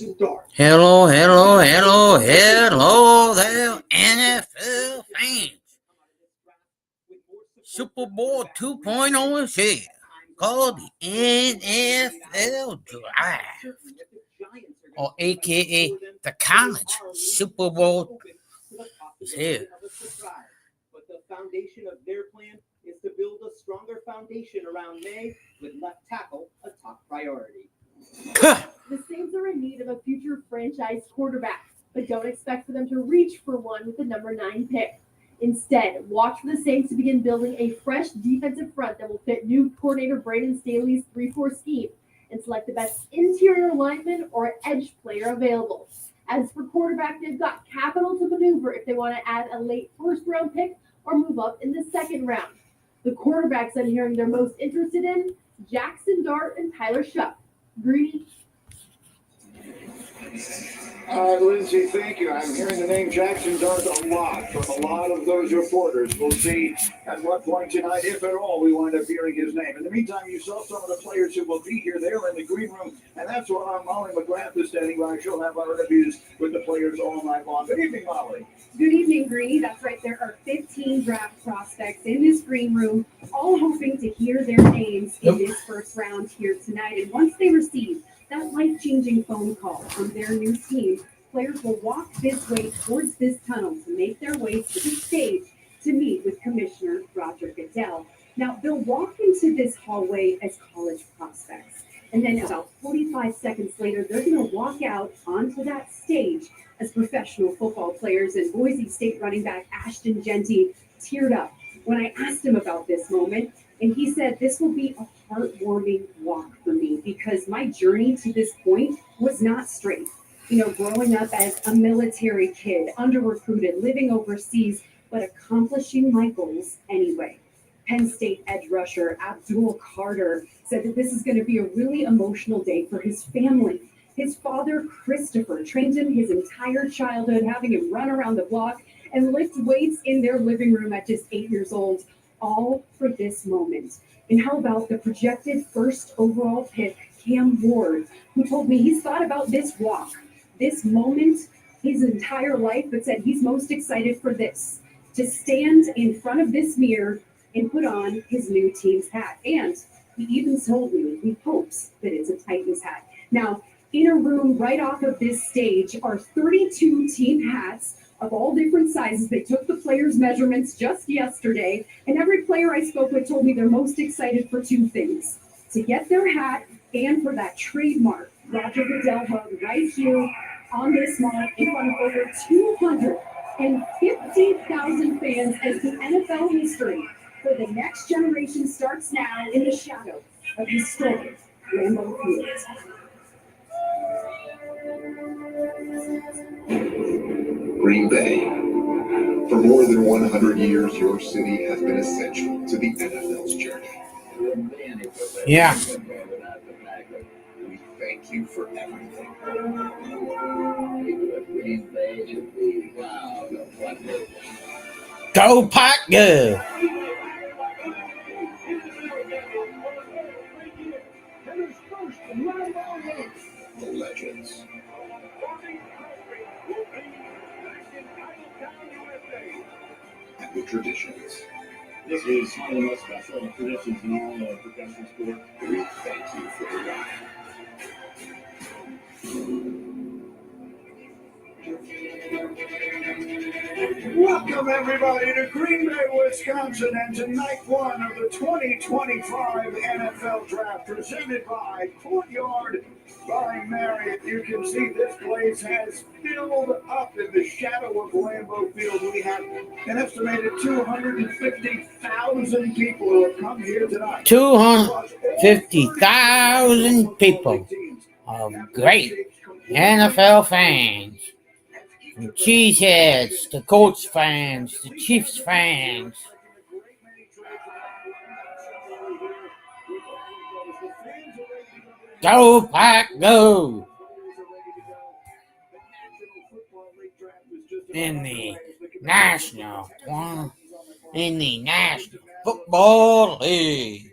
Hello, hello, hello, hello there, NFL fans. Super Bowl 2.0 is here, called the NFL Draft, or AKA the College Super Bowl is here. But the foundation of their plan is to build a stronger foundation around May, with left tackle a top priority. The Saints are in need of a future franchise quarterback, but don't expect for them to reach for one with the number 9 pick. Instead, watch for the Saints to begin building a fresh defensive front that will fit new coordinator Brandon Staley's 3-4 scheme and select the best interior lineman or edge player available. As for quarterback, they've got capital to maneuver if they want to add a late first-round pick or move up in the second round. The quarterbacks I'm hearing they're most interested in, Jackson Dart and Tyler Shuck. Greedy. Lindsay, thank you. I'm hearing the name Jackson Dart a lot from a lot of those reporters. We'll see at what point tonight, if at all, we wind up hearing his name. In the meantime, you saw some of the players who will be here. They're in the green room, and that's where our Molly McGrath is standing by. She'll have our interviews with the players all night long. Good evening, Molly. Good evening, Greeny. That's right. There are 15 draft prospects in this green room, all hoping to hear their names in this first round here tonight. And once they receive that life-changing phone call from their new team, players will walk this way towards this tunnel to make their way to the stage to meet with Commissioner Roger Goodell. Now, they'll walk into this hallway as college prospects, and then about 45 seconds later, they're going to walk out onto that stage as professional football players. And Boise State running back Ashton Jeanty teared up when I asked him about this moment, and he said, "This will be a heartwarming walk for me because my journey to this point was not straight. You know, growing up as a military kid, under-recruited, living overseas, but accomplishing my goals anyway." Penn State edge rusher Abdul Carter said that this is going to be a really emotional day for his family. His father, Christopher, trained him his entire childhood, having him run around the block and lift weights in their living room at just 8 years old, all for this moment. And how about the projected first overall pick, Cam Ward, who told me he's thought about this walk, this moment, his entire life, but said he's most excited for this, to stand in front of this mirror and put on his new team's hat. And he even told me he hopes that it's a Titans hat. Now, in a room right off of this stage are 32 team hats of all different sizes. They took the players' measurements just yesterday, and every player I spoke with told me they're most excited for 2 things: to get their hat and for that trademark Roger Goodell hug right here on this mall in front of over 250,000 fans as the NFL history for the next generation starts now in the shadow of historic Lambeau Field. Green Bay. For more than 100 years, your city has been essential to the NFL's journey. Yeah. We thank you for everything. Go Pack Go! The legends. And the traditions. This is one of the most special traditions in all of professional sport. We thank you for the ride. Welcome, everybody, to Green Bay, Wisconsin, and to night 1 of the 2025 NFL Draft, presented by Courtyard by Marriott. You can see this place has filled up in the shadow of Lambeau Field. We have an estimated 250,000 people who have come here tonight. 250,000 people of great NFL fans. From Cheeseheads to Colts fans to Chiefs fans. Go Pack Go! In the National Football League.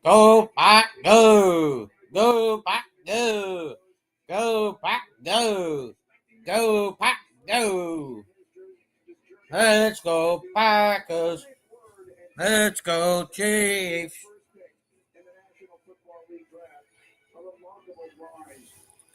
Go Pack Go! Go Pack Go! Go, Pack, go. Go, Pack, go. Let's go, Packers. Let's go, Chiefs. In the National Football League draft, a remarkable rise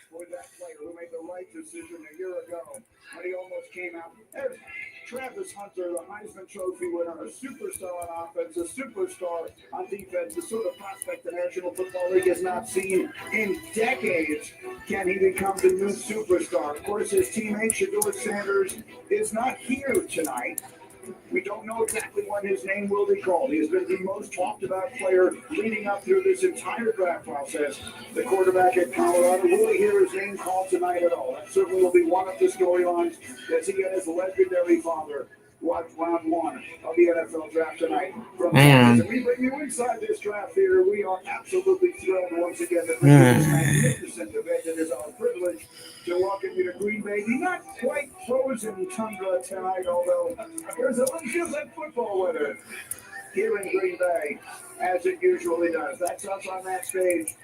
for that player who made the right decision a year ago when he almost came out. There's Travis Hunter, the Heisman Trophy winner, a superstar on offense, a superstar on defense, the sort of prospect the National Football League has not seen in decades. Can he become the new superstar? Of course, his teammate, Shador Sanders, is not here tonight. We don't know exactly when his name will be called. He has been the most talked about player leading up through this entire draft process. The quarterback at Colorado. Will we hear his name called tonight at all? That certainly will be one of the storylines as he and his legendary father watch round one of the NFL draft tonight. From Texas. And we bring you inside this draft theater. We are absolutely thrilled once again to bring you this magnificent event. It is our privilege to welcome you to Green Bay. The not quite frozen tundra tonight, although there's a little feels like football weather here in Green Bay, as it usually does. That's us on that stage.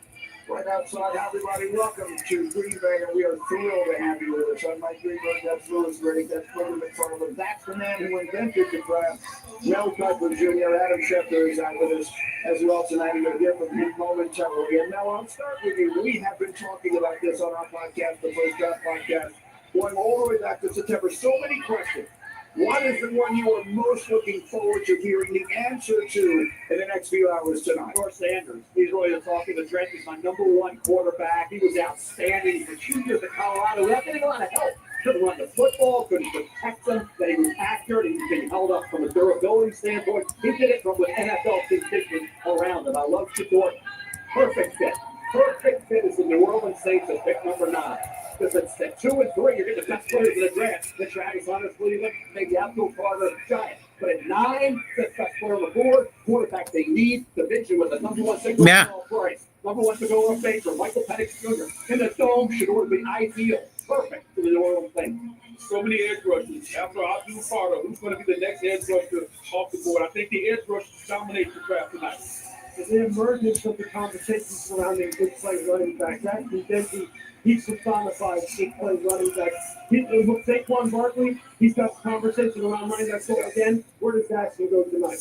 Right outside, everybody, welcome to Green Bay, and we are thrilled to have you with us. I'm Mike Greenberg, that's Louis Riddick, that's Brendan McFarland, that's the man who invented the draft, Mel Kiper Jr., Adam Schefter is out with us as well tonight, and you'll hear from him momentarily. And now I'll start with you. We have been talking about this on our podcast, the First Draft Podcast, going all the way back to September. So many questions. What is the one you are most looking forward to hearing the answer to in the next few hours tonight? Shador Sanders. He's really the talk of the trenches. He's my number one quarterback. He was outstanding for 2 years at Colorado without getting a lot of help. Couldn't run the football, couldn't protect them, that he was accurate, he was being held up from a durability standpoint. He did it from with NFL conditions around him. I love Shador. Perfect fit. Perfect fit is the New Orleans Saints at pick number 9. Because it's at 2 and 3, you're getting the best players in the draft. The Travis Hunter, Cleveland, maybe Abdul Carter, Giants. But at 9, the best player on the board, quarterback they need, division with the number 1 single price. Number 1 to go on base for Michael Penix Jr. In the dome, should order be ideal. Perfect for the New Orleans Saints. So many edge rushers. After Abdul Carter, who's going to be the next edge rusher off the board? I think the edge rushers dominate the draft tonight. The emergence of the conversation surrounding big play running back. That he personifies big play running back. Saquon Barkley, he's got conversation around running back. So again, where does Jackson go tonight?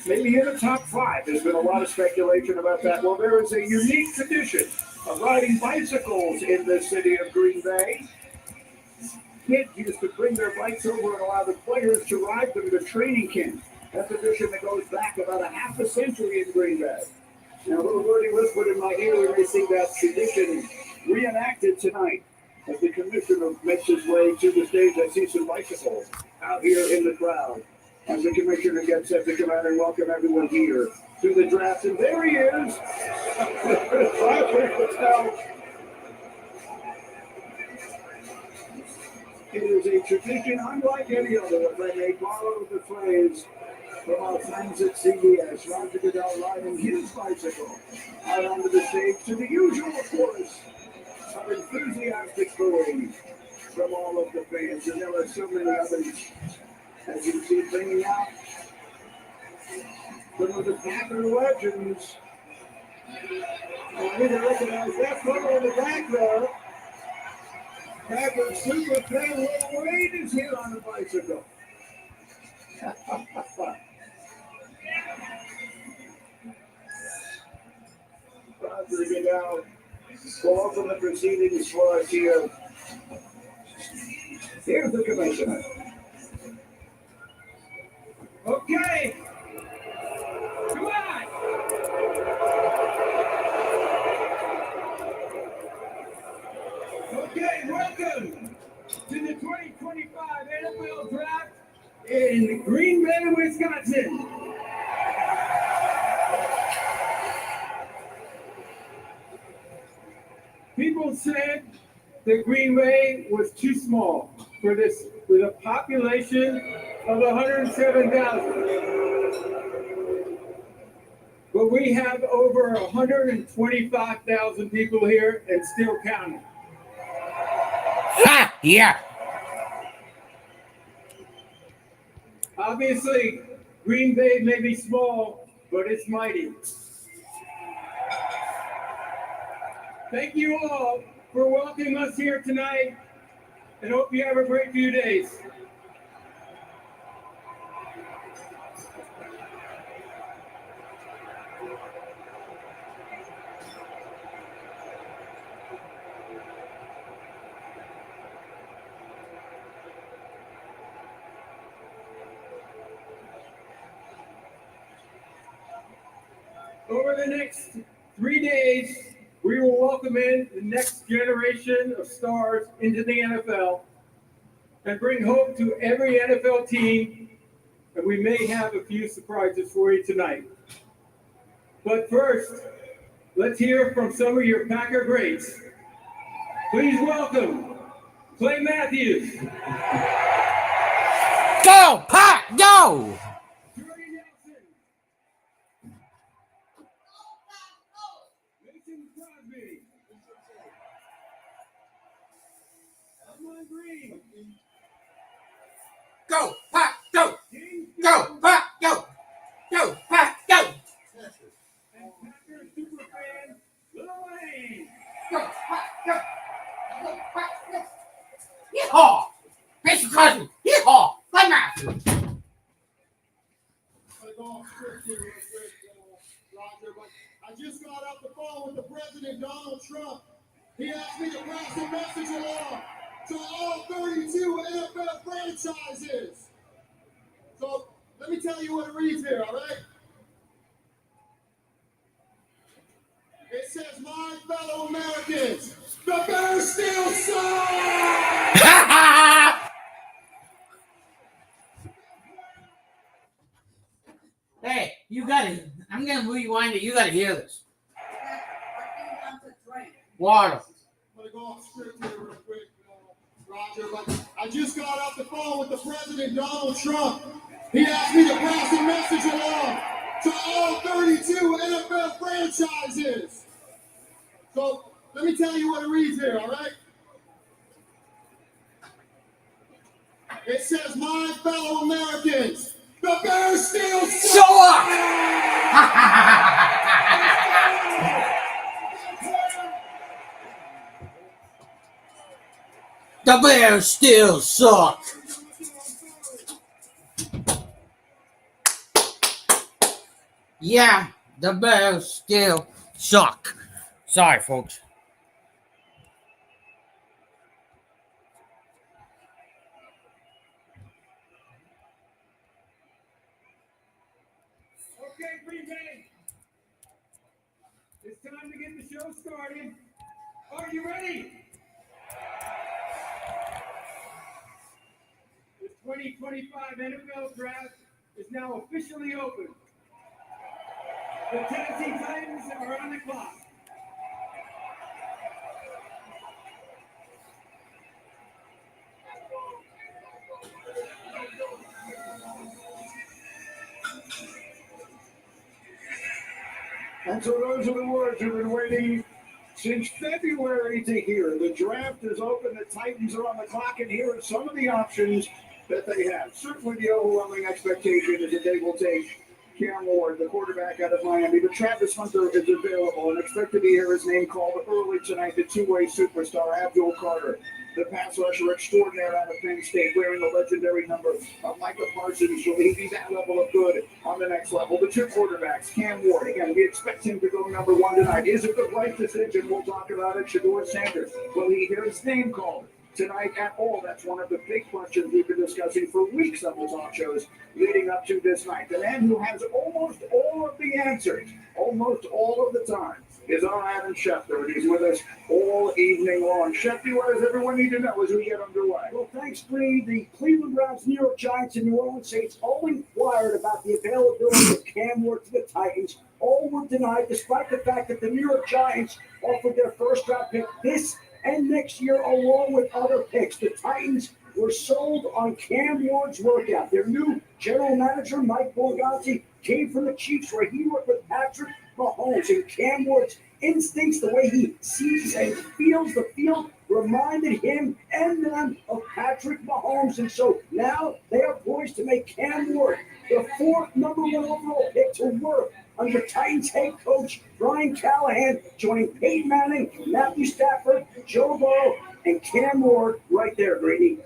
Maybe in the top 5. There's been a lot of speculation about that. Well, there is a unique tradition of riding bicycles in the city of Green Bay. Kids used to bring their bikes over and allow the players to ride them to training camp. A tradition that goes back about a half a century in Green Bay. Now, a little birdie whispered in my ear, we may see that tradition reenacted tonight as the commissioner makes his way to the stage. I see some bicycles out here in the crowd as the commissioner gets set to come out and welcome everyone here to the draft. And there he is. It is a tradition unlike any other, if I may borrow the phrase from our friends at CBS. Roger Goodell riding his bicycle out onto the stage to the usual chorus of enthusiastic booing from all of the fans. And there are so many others, as you see, bringing out some of the Packer legends. And I need to recognize that photo in the back there. Packer super fan Will Wade is here on a bicycle. Roger Goodell, call from the proceedings for us here. Here's the commissioner. Okay. Come on. Okay, welcome to the 2025 NFL Draft in Green Bay, Wisconsin. People said that Green Bay was too small for this, with a population of 107,000. But we have over 125,000 people here and still counting. Ha! Yeah. Obviously, Green Bay may be small, but it's mighty. Thank you all for welcoming us here tonight, and hope you have a great few days. Over the next 3 days, we will welcome in the next generation of stars into the NFL and bring hope to every NFL team, and we may have a few surprises for you tonight. But first, let's hear from some of your Packer greats. Please welcome Clay Matthews, Go, Pack, go! Jordy Nelson, Mason Crosby, Armand Green, Go, Pack, go! James Go, Pack, go! Go, Pack, go! and Packer superfan Lil Wayne. Go, Pack, go! Go, Pack, go! Yeehaw! Mason Crosby, yeehaw! Clay Matthews! Roger, but I just got off the phone with the President Donald Trump. He asked me to pass a message along to all 32 NFL franchises. So let me tell you what it reads here, all right? It says, my fellow Americans, the Bears still suck! Hey, you gotta, I'm gonna rewind it. You gotta hear this. Water. I'm gonna go off script here real quick, Roger, but I just got off the phone with the President Donald Trump. He asked me to pass a message along to all 32 NFL franchises. So let me tell you what it reads here, all right? It says, my fellow Americans, the Bears still suck! The Bears still suck. Yeah, the Bears still suck. Sorry, folks. Okay, Green Bay, it's time to get the show started. Are you ready? The 2025 NFL Draft is now officially open. The Tennessee Titans are on the clock. And so those are the words we've been waiting since February to hear. The draft is open, the Titans are on the clock, and here are some of the options that they have. Certainly the overwhelming expectation is that they will take Cam Ward, the quarterback out of Miami. But Travis Hunter is available and expected to hear his name called early tonight. The two-way superstar, Abdul Carter, the pass rusher extraordinaire out of Penn State, wearing the legendary number of Micah Parsons. Will he be that level of good on the next level? The two quarterbacks, Cam Ward, again, we expect him to go number one tonight. Is it the right decision? We'll talk about it. Shador Sanders, will he hear his name called tonight at all? That's one of the big questions we've been discussing for weeks on the talk shows leading up to this night. The man who has almost all of the answers, almost all of the time, is our Adam Schefter, and he's with us all evening long. Schefter, what does everyone need to know as we get underway? Well, thanks, Bree. The Cleveland Browns, New York Giants, and New Orleans Saints all inquired about the availability of Cam Ward to the Titans. All were denied, despite the fact that the New York Giants offered their first-round pick this and next year, along with other picks. The Titans were sold on Cam Ward's workout. Their new general manager, Mike Borgonzi, came from the Chiefs, where he worked with Patrick Mahomes. And Cam Ward's instincts, the way he sees and feels the field, reminded him and them of Patrick Mahomes. And so now they are poised to make Cam Ward the fourth number one overall pick to work under Titans head coach Brian Callahan, joining Peyton Manning, Matthew Stafford, Joe Burrow and Cam Ward right there, Brady.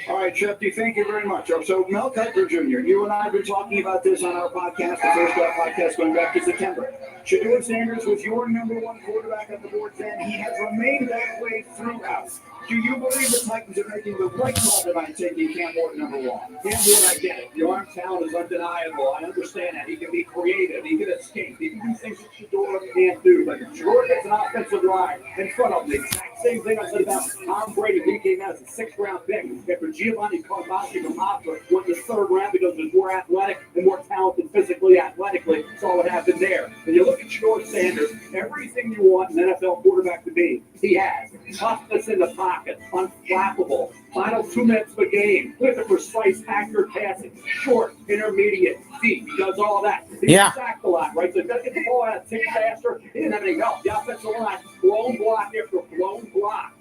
All right, Shefty, thank you very much. So, Mel Kiper Jr., you and I have been talking about this on our podcast, the First Down podcast, going back to September. Shedeur Sanders was your number one quarterback on the board then. He has remained that way throughout. Do you believe the Titans are making the right call tonight, taking Cam Ward number one? Cam Ward, I get it. The arm talent is undeniable. I understand that. He can be creative. He can escape. He can do things that Shedeur can't do. But if Shedeur gets an offensive line in front of him, the exact same thing I said about Tom Brady. He came out as a sixth-round pick. After Giovanni Carmazzi from Mafra went in the third round because he was more athletic and more talented physically, athletically. That's all that happened there. And you look at Shedeur Sanders, everything you want an NFL quarterback to be, he has. Toughness in the pocket, unflappable, final 2 minutes of a game, with a precise, accurate passing, short, intermediate, deep. He does all that. He's sacked a lot, right? So he's got to get the ball out of tick faster. He didn't have any help. The offensive line, blown block after blown block.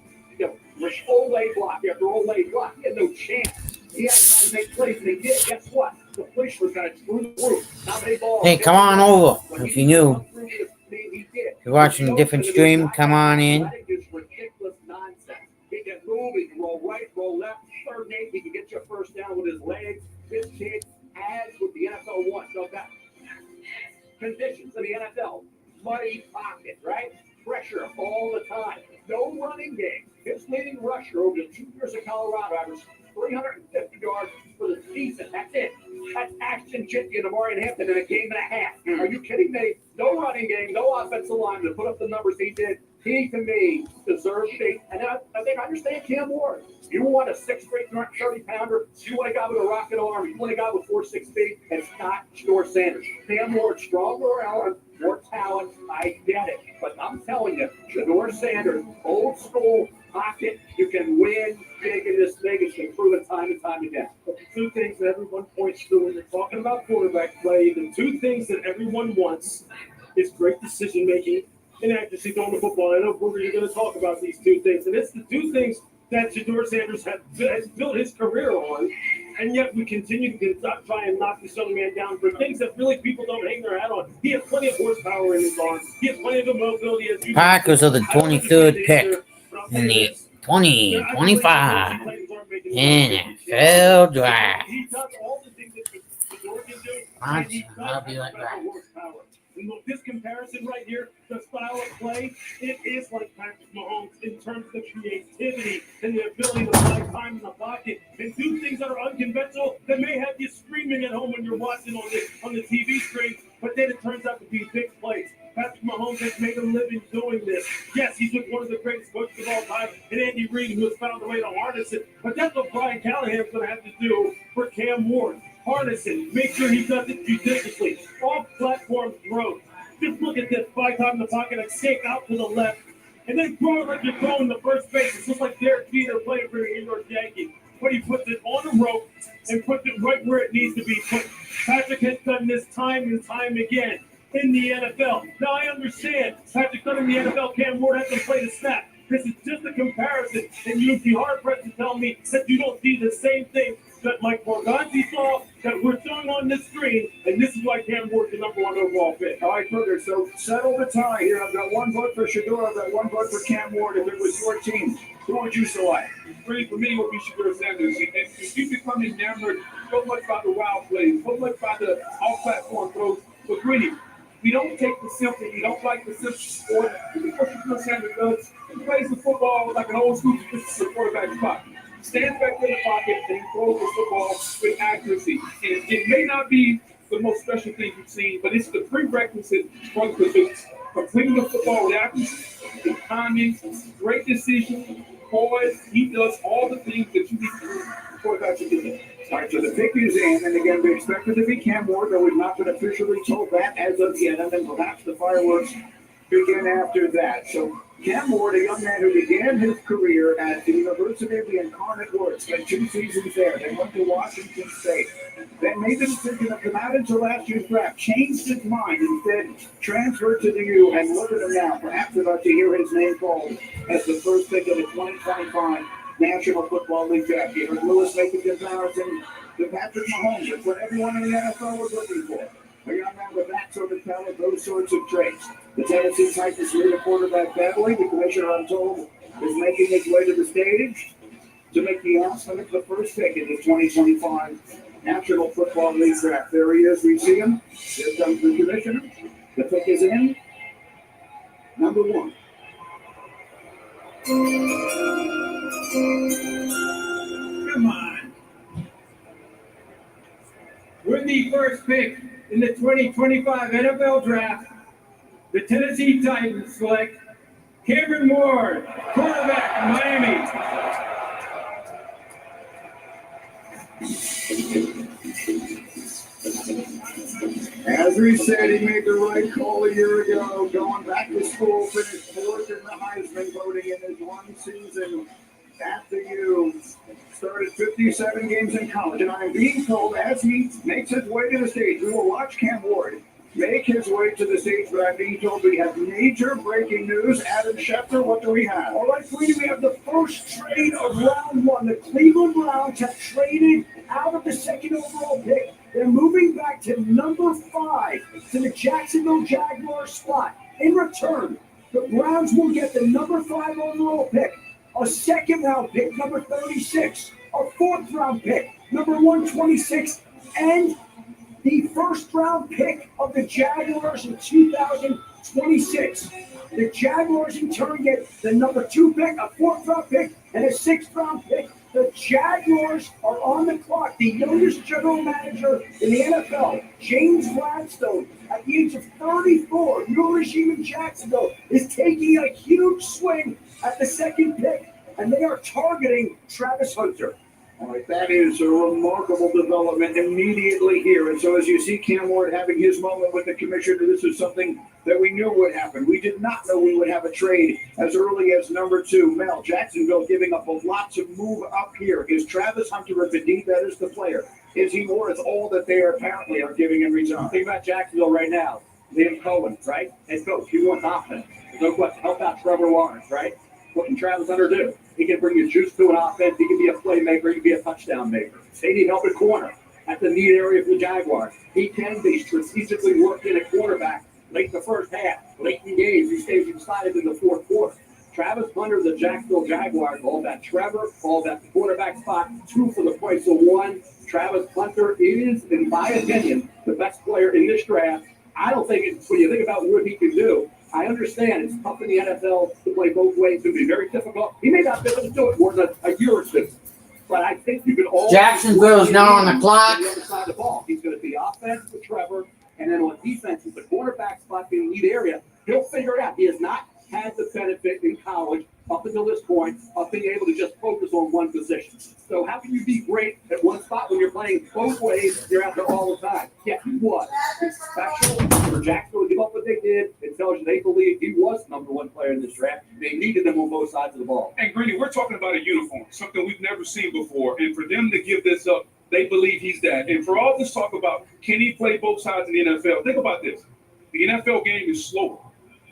Olay block after Olay block. He had no chance. He had time to make plays, and he did. Guess what? The police was going to screw the roof. How many balls? Hey, come on over if you're new. If you're watching a different stream, come on in. It's ridiculous nonsense. He can move, he can roll right, roll left, third and 8. He can get you a first down with his legs. This kid has what the NFL wants. So that conditions of the NFL, muddy pocket, right? Pressure all the time. No running game. His leading rusher over the 2 years of Colorado averaged 350 yards for the season. That's it. That's Ashton Jitney and Amari Hampton in a game and a half. Are you kidding me? No running game, no offensive line to put up the numbers he did. He, to me, deserves to. And I think I understand Cam Ward. You want a 6'3", 30-pounder. You want a guy with a rocket arm. You want a guy with 4.6 speed. It's not Shedeur Sanders. Cam Ward, stronger arm, more talent. I get it. But I'm telling you, Shedeur Sanders, old school pocket, you can win big in this thing. It's been proven time and time again. But the two things that everyone points to when you're talking about quarterback play, the two things that everyone wants is great decision making and accuracy throwing the football. I know, Booger, you're going to talk about these two things. And it's the two things that Shedeur Sanders has built his career on, and yet we continue to try and knock this young man down for things that really people don't hang their hat on. He has plenty of horsepower in his arm. He has plenty of mobility. Packers are the 23rd pick in the 2025 NFL Draft. He does all the things that Shedeur can do. I'll be right back. And look, this comparison right here, the style of play, it is like Patrick Mahomes in terms of the creativity and the ability to buy time in the pocket and do things that are unconventional that may have you screaming at home when you're watching on the TV screen, but then it turns out to be big plays. Patrick Mahomes has made a living doing this. Yes, he's with one of the greatest coaches of all time, and Andy Reid, who has found a way to harness it. But that's what Brian Callahan's going to have to do for Cam Ward. Harness it. Make sure he does it judiciously. Off-platform throws. Just look at this. 5 times in the pocket, a kick out to the left, and then throw it like you're throwing the first base. It's just like Derek Jeter playing for your New York Yankees. But he puts it on the rope and puts it right where it needs to be put. Patrick has done this time and time again in the NFL. Now, I understand. Patrick's done in the NFL. Cam Ward hasn't played a snap. This is just a comparison, and you'd be hard-pressed to tell me that you don't see the same thing that Mike Morganti saw, that we're showing on this screen, and this is why Cam Ward's the number 1 overall pick. All right, Booger, so settle the tie here. I've got 1 vote for Shedeur. I've got 1 vote for Cam Ward. If it was your team, who would you select? Really, for me, it would be Shedeur Sanders. And if you become enamored so much by the wild plays, so much by the off-platform throws, but really, we don't take the simple. We don't like the simple sport. What Shedeur Sanders does, he plays the football like an old school quarterback spot. Stands back in the pocket and throws the football with accuracy. And it may not be the most special thing you've seen, but it's the prerequisite for completing the football with accuracy, the timing, great decision, poise. He does all the things that you need to do quarterback to do. All right, so the pick is in, and again, we expect it to be Cam Ward, though we've not been officially told that as of yet, and then perhaps the fireworks begin after that. So Cam Ward, a young man who began his career at the University of the Incarnate Word, spent 2 seasons there. Then went to Washington State. Then made the decision to come out into last year's draft, changed his mind, instead transferred to the U, and look at him now, perhaps about to hear his name called as the first pick of the 2025 National Football League draft. You heard Lewis make a comparison to Patrick Mahomes. That's what everyone in the NFL was looking for. A young man with that sort of talent, those sorts of traits. The Tennessee Titans need a quarterback badly. The commissioner, I'm told, is making his way to the stage to make the announcement of the first pick in the 2025 National Football League draft. There he is. We see him. Here comes the commissioner. The pick is in. Number 1. Come on. With the first pick in the 2025 NFL Draft, the Tennessee Titans select Cameron Ward, quarterback from Miami. As we said, he made the right call a year ago, going back to school, finished 4th in the Heisman voting in his one season at the U. Started 57 games in college, and I am being told as he makes his way to the stage, we will watch Cam Ward make his way to the stage, but I'm being told we have major breaking news. Adam Schefter, what do we have? All right, Sweeney, we have the first trade of round 1. The Cleveland Browns have traded out of the 2nd overall pick. They're moving back to number 5 to the Jacksonville Jaguars spot. In return, the Browns will get the number 5 overall pick, a 2nd round pick, number 36, a 4th round pick, number 126, and the 1st round pick of the Jaguars in 2026. The Jaguars in turn get the number 2 pick, a 4th round pick, and a 6th round pick. The Jaguars are on the clock. The youngest general manager in the NFL, James Gladstone, at the age of 34, new regime in Jacksonville, is taking a huge swing at the 2nd pick, and they are targeting Travis Hunter. All right, that is a remarkable development immediately here. And so as you see Cam Ward having his moment with the commissioner, this is something that we knew would happen. We did not know we would have a trade as early as number 2. Mel, Jacksonville giving up a lot to move up here. Is Travis Hunter, if indeed that is the player, is he worth all that they apparently are giving in return? Think about Jacksonville right now. Liam Cohen, right? Head coach, he wants offense. There's no question. Help out Trevor Lawrence, right? What can Travis Hunter do? He can bring you juice to an offense. He can be a playmaker. He can be a touchdown maker. They need help at corner. That's the need area for the Jaguars. He can be strategically worked in at quarterback late in the first half, late in games. He stays inside in the 4th quarter. Travis Hunter, the Jacksonville Jaguars, all that Trevor, all that quarterback spot, 2 for the price of 1. Travis Hunter is, in my opinion, the best player in this draft. I don't think it's, when you think about what he can do, I understand it's tough in the NFL to play both ways. It's going to be very difficult. He may not be able to do it more than a year or 2. But I think you can all. Jacksonville's now on the clock. The other side of the ball. He's going to be offense with Trevor, and then on defense, with the quarterback spot being the lead area, he'll figure it out. He has not had the benefit in college up until this point of being able to just focus on one position. So how can you be great at one spot when you're playing both ways? You're out there all the time. Yeah, he was. It's special for Jacksonville to give up what they did. It tells you they believe he was number 1 player in this draft. They needed him on both sides of the ball. And Greeny, we're talking about a uniform, something we've never seen before. And for them to give this up, they believe he's that. And for all this talk about can he play both sides in the NFL, think about this. The NFL game is slower.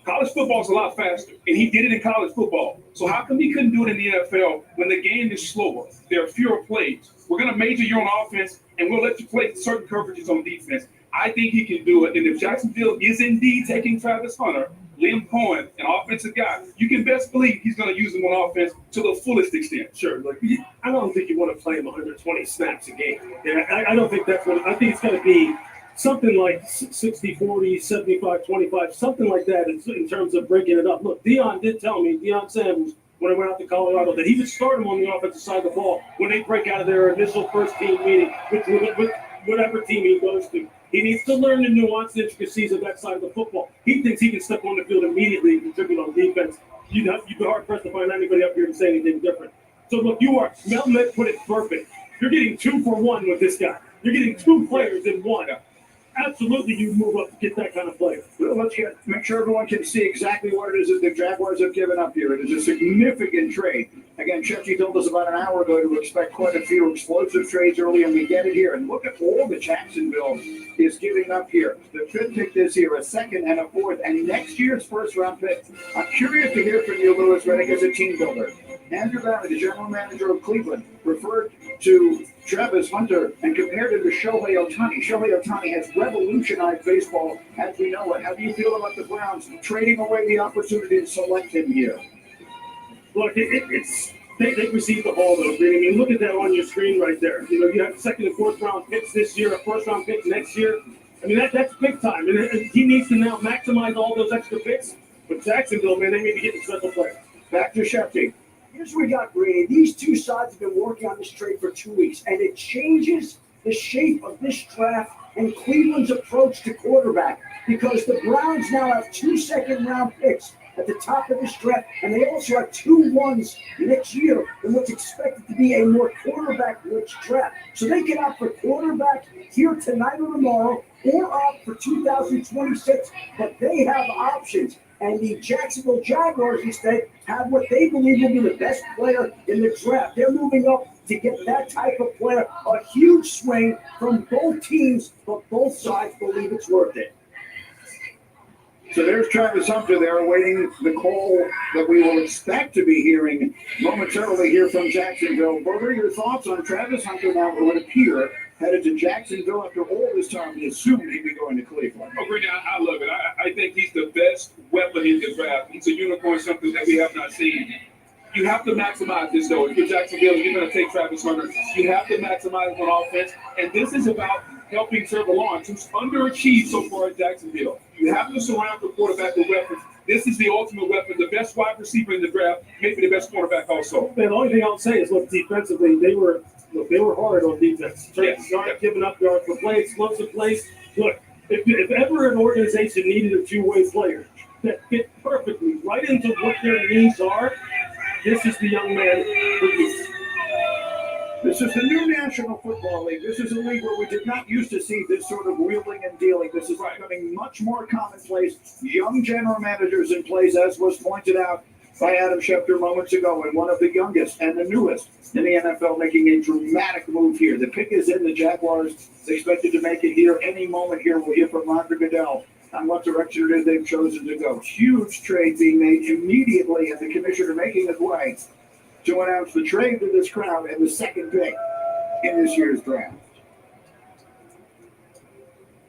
College football is a lot faster, and he did it in college football. So how come he couldn't do it in the NFL when the game is slower? There are fewer plays. We're going to major you on offense, and we'll let you play certain coverages on defense. I think he can do it. And if Jacksonville is indeed taking Travis Hunter, Liam Cohen, an offensive guy, you can best believe he's going to use him on offense to the fullest extent. Sure. Like, I don't think you want to play him 120 snaps a game. Yeah, I don't think that's what – I think it's going to be – something like 60-40, 75-25, something like that in terms of breaking it up. Look, Deion did tell me, Deion Sanders, when I went out to Colorado, that he would start him on the offensive side of the ball when they break out of their initial first team meeting with whatever team he goes to. He needs to learn the nuanced intricacies of that side of the football. He thinks he can step on the field immediately and contribute on defense. You'd be hard-pressed to find anybody up here to say anything different. So, look, Mel Mick put it perfect. You're getting 2 for 1 with this guy. You're getting 2 players in 1. Absolutely, you move up to get that kind of player. Well, let's make sure everyone can see exactly what it is that the Jaguars have given up here. It is a significant trade. Again, Shefty told us about an hour ago to expect quite a few explosive trades early, and we get it here. And look at all that Jacksonville is giving up here. The 5th pick this year, a 2nd and a 4th, and next year's 1st round pick. I'm curious to hear from you, Louis Reddick, as a team builder. Andrew Barry, the general manager of Cleveland, referred to Travis Hunter and compared him to Shohei Ohtani. Shohei Ohtani has revolutionized baseball as we know it. How do you feel about the Browns trading away the opportunity to select him here? Look, they received the Hall of Fame. I mean, look at that on your screen right there. You know, you have second and fourth round picks this year, a first round pick next year. I mean, that's big time. And he needs to now maximize all those extra picks. But Jacksonville, man, they may be getting special players. Back to Shefty. Here's what we got, Brady. These two sides have been working on this trade for 2 weeks, and it changes the shape of this draft and Cleveland's approach to quarterback because the Browns now have 2 second-round picks at the top of this draft, and they also have 2 ones next year in what's expected to be a more quarterback-rich draft. So they can opt for quarterback here tonight or tomorrow, or opt for 2026, but they have options. And the Jacksonville Jaguars instead have what they believe will be the best player in the draft. They're moving up to get that type of player. A huge swing from both teams, but both sides believe it's worth it. So there's Travis Hunter there awaiting the call that we will expect to be hearing momentarily here from Jacksonville. What are your thoughts on Travis Hunter now, who would appear headed to Jacksonville after all this time? We assumed he'd be going to Cleveland. Oh, Brittany, I love it. I think he's the best weapon in the draft. He's a unicorn, something that we have not seen. You have to maximize this, though. If you're Jacksonville, you're going to take Travis Hunter. You have to maximize on offense. And this is about helping Trevor Lawrence, who's underachieved so far at Jacksonville. You have to surround the quarterback with weapons. This is the ultimate weapon, the best wide receiver in the draft, maybe the best quarterback also. Man, the only thing I'll say is, look, defensively, they were hard on defense. Not giving up yards for play, explosive plays. Look, if ever an organization needed a two-way player that fit perfectly right into what their needs are, this is the young man for you. This is the new National Football League. This is a league where we did not used to see this sort of wheeling and dealing. This is becoming much more commonplace. Young general managers in place, as was pointed out by Adam Schefter moments ago, and one of the youngest and the newest in the NFL making a dramatic move here. The pick is in. The Jaguars expected to make it here any moment here. We'll hear from Roger Goodell on what direction it is they've chosen to go. Huge trade being made immediately, and the commissioner making his way to announce the trade to this crowd and the second pick in this year's draft.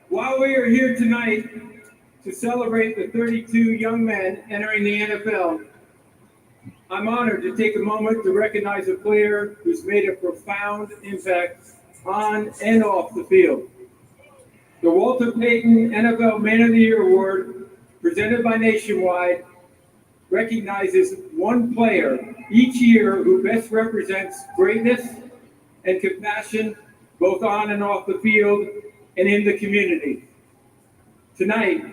While we are here tonight to celebrate the 32 young men entering the NFL, I'm honored to take a moment to recognize a player who's made a profound impact on and off the field. The Walter Payton NFL Man of the Year Award, presented by Nationwide, recognizes one player each year who best represents greatness and compassion both on and off the field and in the community. Tonight,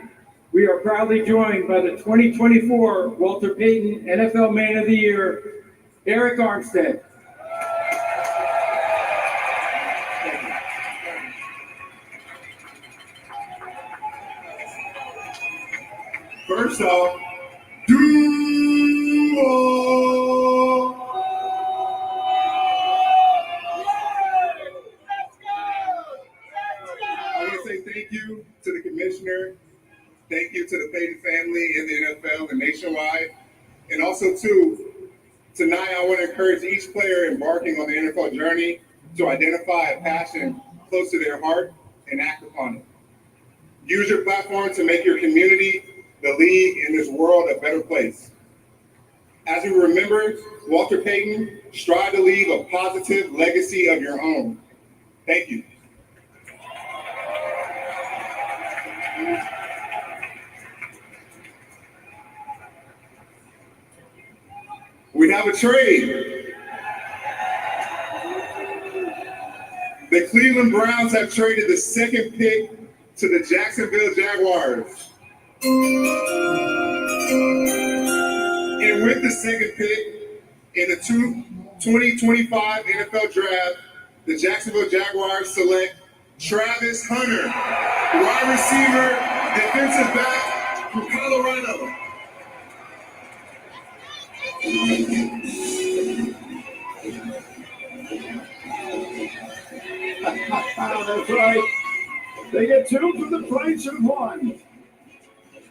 we are proudly joined by the 2024 Walter Payton NFL Man of the Year, Eric Armstead. First off, I want to say thank you to the commissioner, thank you to the Payton family in the NFL and Nationwide, and also tonight I want to encourage each player embarking on the NFL journey to identify a passion close to their heart and act upon it. Use your platform to make your community, the league, and this world a better place. As we remember Walter Payton, strive to leave a positive legacy of your own. Thank you. We have a trade. The Cleveland Browns have traded the second pick to the Jacksonville Jaguars. And with the second pick in the 2025 NFL Draft, the Jacksonville Jaguars select Travis Hunter, wide receiver, defensive back from Colorado. That's right. They get two for the price of one.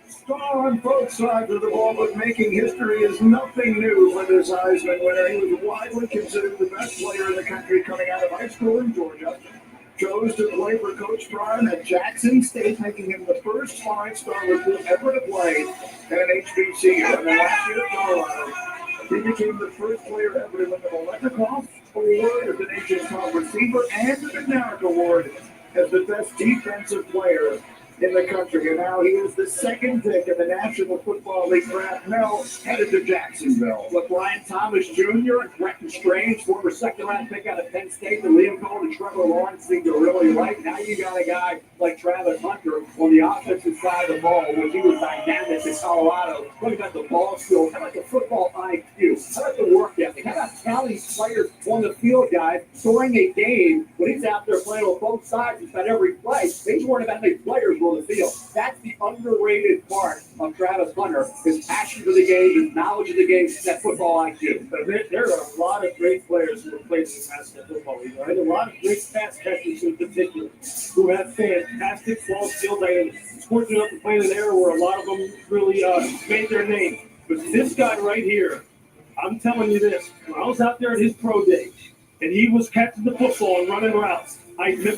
Star on both sides of the ball, but making history is nothing new for this Heisman winner. He was widely considered the best player in the country coming out of high school in Georgia. Chose to play for Coach Prime at Jackson State, making him the first five-star recruit ever to play at an HBCU. And then last year at Colorado, He became the first player ever to win the Molotov Award as the nation's top receiver and the McNamara Award as the best defensive player in the country. And now he is the second pick in the National Football League draft. Mel headed to Jacksonville. With Ryan Thomas Jr. and Quentin Strange, former second-round pick out of Penn State, and Liam Cole and Trevor Lawrence seem to really like. Now you got a guy like Travis Hunter on the offensive side of the ball, when he was dynamic in Colorado. Look at the ball skills. How about the football IQ? How about the work ethic? How about how these players on the field, guys, during a game when he's out there playing on both sides, he's got every play. He's worried about how many players on the field. That's the underrated part of Travis Hunter, his passion for the game, his knowledge of the game, that football IQ. There are a lot of great players who have played in the National Football League, right? A lot of great pass catchers in particular who have fantastic ball skills. I was fortunate enough to play in an era where a lot of them really made their name. But this guy right here, I'm telling you this, when I was out there at his pro day, and he was catching the football and running routes,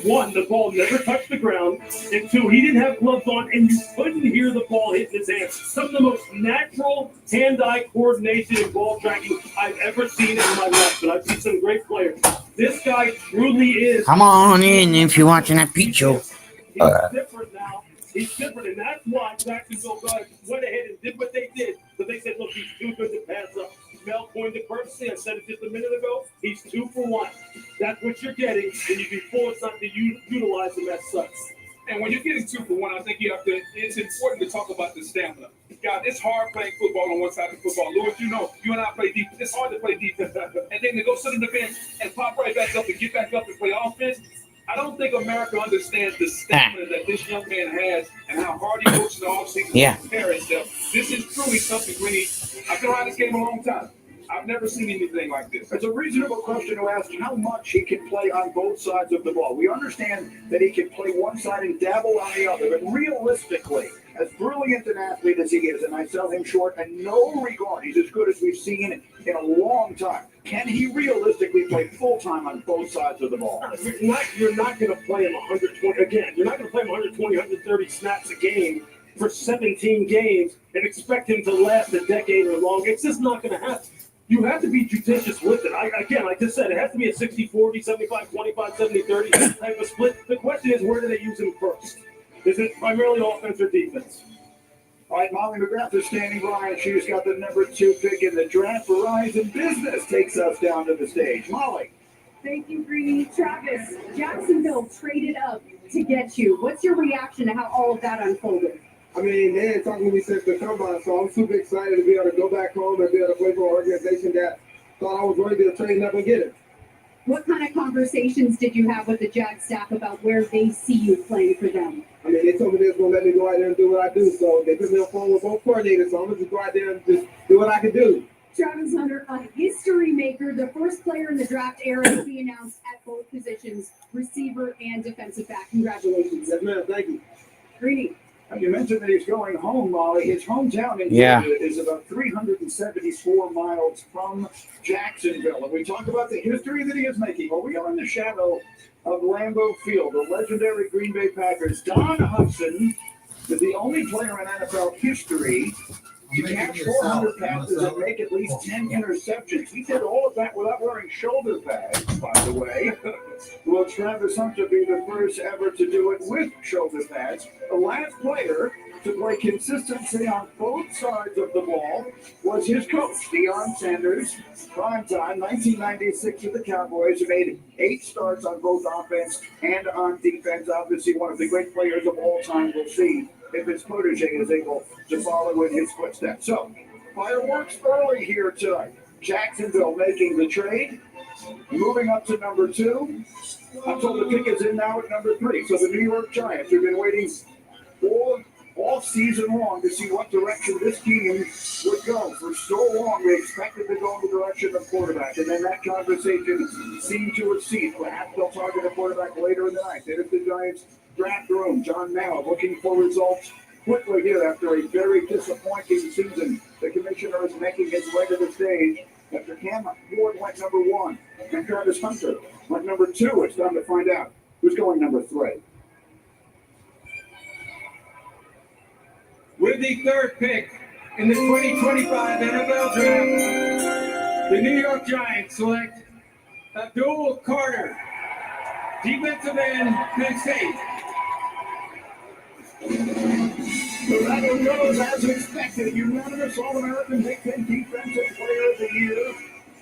one, the ball never touched the ground, and two, he didn't have gloves on, and you couldn't hear the ball hitting his hands. Some of the most natural hand-eye coordination and ball tracking I've ever seen in my life, but I've seen some great players. This guy truly is. Come on in if you're watching that picture. He's different now. He's different, and that's why Jacksonville guys went ahead and did what they did. But they said, look, he's too good to pass up. Mel coined the courtesy. I said it just a minute ago. He's 2 for 1. That's what you're getting, and you can force not to utilize him as such. And when you're getting 2 for 1, I think you have to. It's important to talk about the stamina. God, it's hard playing football on one side of football. Lewis, you know, you and I play defense. It's hard to play defense, and then to go sit on the bench and pop right back up and get back up and play offense. I don't think America understands the stamina that this young man has and how hard he works in the offseason to prepare himself. This is truly something we need. I've been around this game a long time. I've never seen anything like this. It's a reasonable question to ask how much he can play on both sides of the ball. We understand that he can play one side and dabble on the other, but realistically, as brilliant an athlete as he is, and I sell him short in no regard, he's as good as we've seen in a long time. Can he realistically play full-time on both sides of the ball? You're not going to play him 120. Again, you're not going to play him 120, 130 snaps a game for 17 games and expect him to last a decade or longer. It's just not going to happen. You have to be judicious with it. Again, like I said, it has to be a 60-40, 75-25, 70-30 type of split. The question is, where do they use him first? Is it primarily offense or defense? All right, Molly McGrath is standing by, and she's got the number 2 pick in the draft. Verizon Business takes us down to the stage. Molly. Thank you, Greeny. Travis, Jacksonville traded up to get you. What's your reaction to how all of that unfolded? I mean, they ain't talking to me since the combine, so I'm super excited to be able to go back home and be able to play for an organization that thought I was ready to trade up and get it. What kind of conversations did you have with the Jag staff about where they see you playing for them? I mean, they told me they was going to let me go out there and do what I do, so they put me on the phone with both coordinators, so I'm going to just go out there and just do what I can do. Travis Hunter, a history maker, the first player in the draft era to be announced at both positions, receiver and defensive back. Congratulations. Yes, ma'am. Thank you. Greeny. You mentioned that he's going home, Molly. His hometown in Georgia is about 374 miles from Jacksonville. And we talk about the history that he is making. Well, we are in the shadow of Lambeau Field. The legendary Green Bay Packers, Don Hudson, is the only player in NFL history to catch 400 passes and make at least 10 interceptions. He did all of that without wearing shoulder pads, by the way. Will Travis Hunter be the first ever to do it with shoulder pads? The last player to play consistency on both sides of the ball was his coach, Deion Sanders. Primetime, 1996 with the Cowboys, who made 8 starts on both offense and on defense. Obviously, one of the great players of all time. We'll see if his protege is able to follow in his footsteps. So, fireworks early here tonight. Jacksonville making the trade, moving up to number 2. I'm told the pick is in now at number 3. So the New York Giants have been waiting all season long to see what direction this team would go. For so long, we expected to go in the direction of quarterback, and then that conversation seemed to have ceased. Perhaps they'll target a quarterback later in the night. There's the Giants draft room. John Mallett looking for results quickly here after a very disappointing season. The commissioner is making his way to the stage after Cam Ward went number 1 and Travis Hunter went number 2. It's time to find out who's going number 3. With the 3rd pick in the 2025 NFL Draft, The New York Giants select Abdul Carter, defensive end, Penn State. The Rattle goes as expected. Unanimous All-American Big Ten Defensive Player of the Year.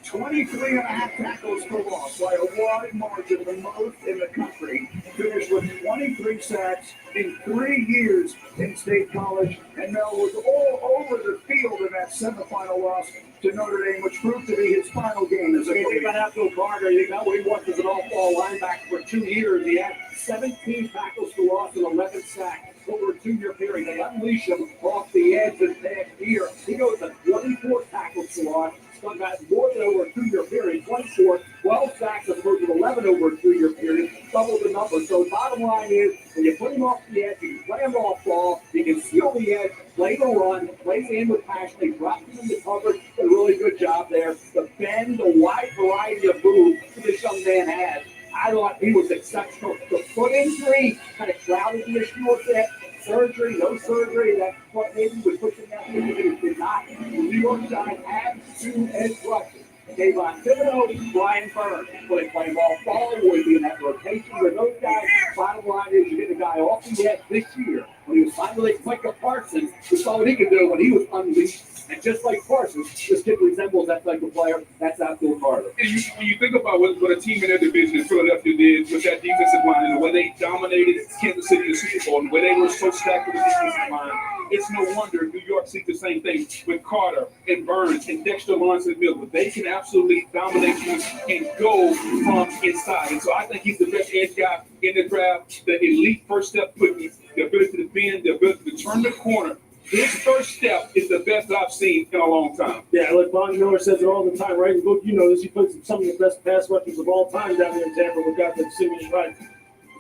23.5 tackles for loss by a wide margin, the most in the country. Finished with 23 sacks in 3 years in State College. And Mel was all over the field in that semifinal loss to Notre Dame, which proved to be his final game as a You think about Abdul Carter, you think about what he was as an all-ball linebacker for 2 years. He had 17 tackles for loss and 11 sacks over a 2-year period. They unleash him off the edge this past year. He goes to 24 tackles for loss. Done that more than over a 2-year period. 24, 12 sacks as opposed to 11 over a 2-year period. Double the number. So the bottom line is, when you put him off the edge, you can play him off ball, you can seal the edge, play the run, plays in with passion. They drop him in the coverage. Did a really good job there. The bend, the wide variety of moves that this young man has. I thought he was exceptional. The foot injury kind of clouded the issue a bit. Surgery, no surgery. That's what maybe was pushing that thing, but it did not. The New York Giants had 2 edge rushers. Kayvon Thibodeau, Brian Burns. Will they play him off ball? Will he be in that rotation with those guys? Bottom line is, you get a guy off the edge this year when he was finally quick to Parsons. We saw what he could do when he was unleashed. And just like Parsons, this kid resembles that type of player. That's Abdul Carter. And when you think about what a team in their division in Philadelphia did with that defensive line and the way they dominated Kansas City in the Super Bowl and the way they were so stacked with the defensive line, it's no wonder New York sees the same thing with Carter and Burns and Dexter Lawrence and Miller. They can absolutely dominate you and go from inside. And so I think he's the best edge guy in the draft. The elite first step quickness, the ability to bend, the ability to turn the corner. His first step is the best I've seen in a long time. Yeah, like Von Miller says it all the time, right? Look, you know this. He puts some of the best pass rushers of all time down there in Tampa with guys like Simeon Wright.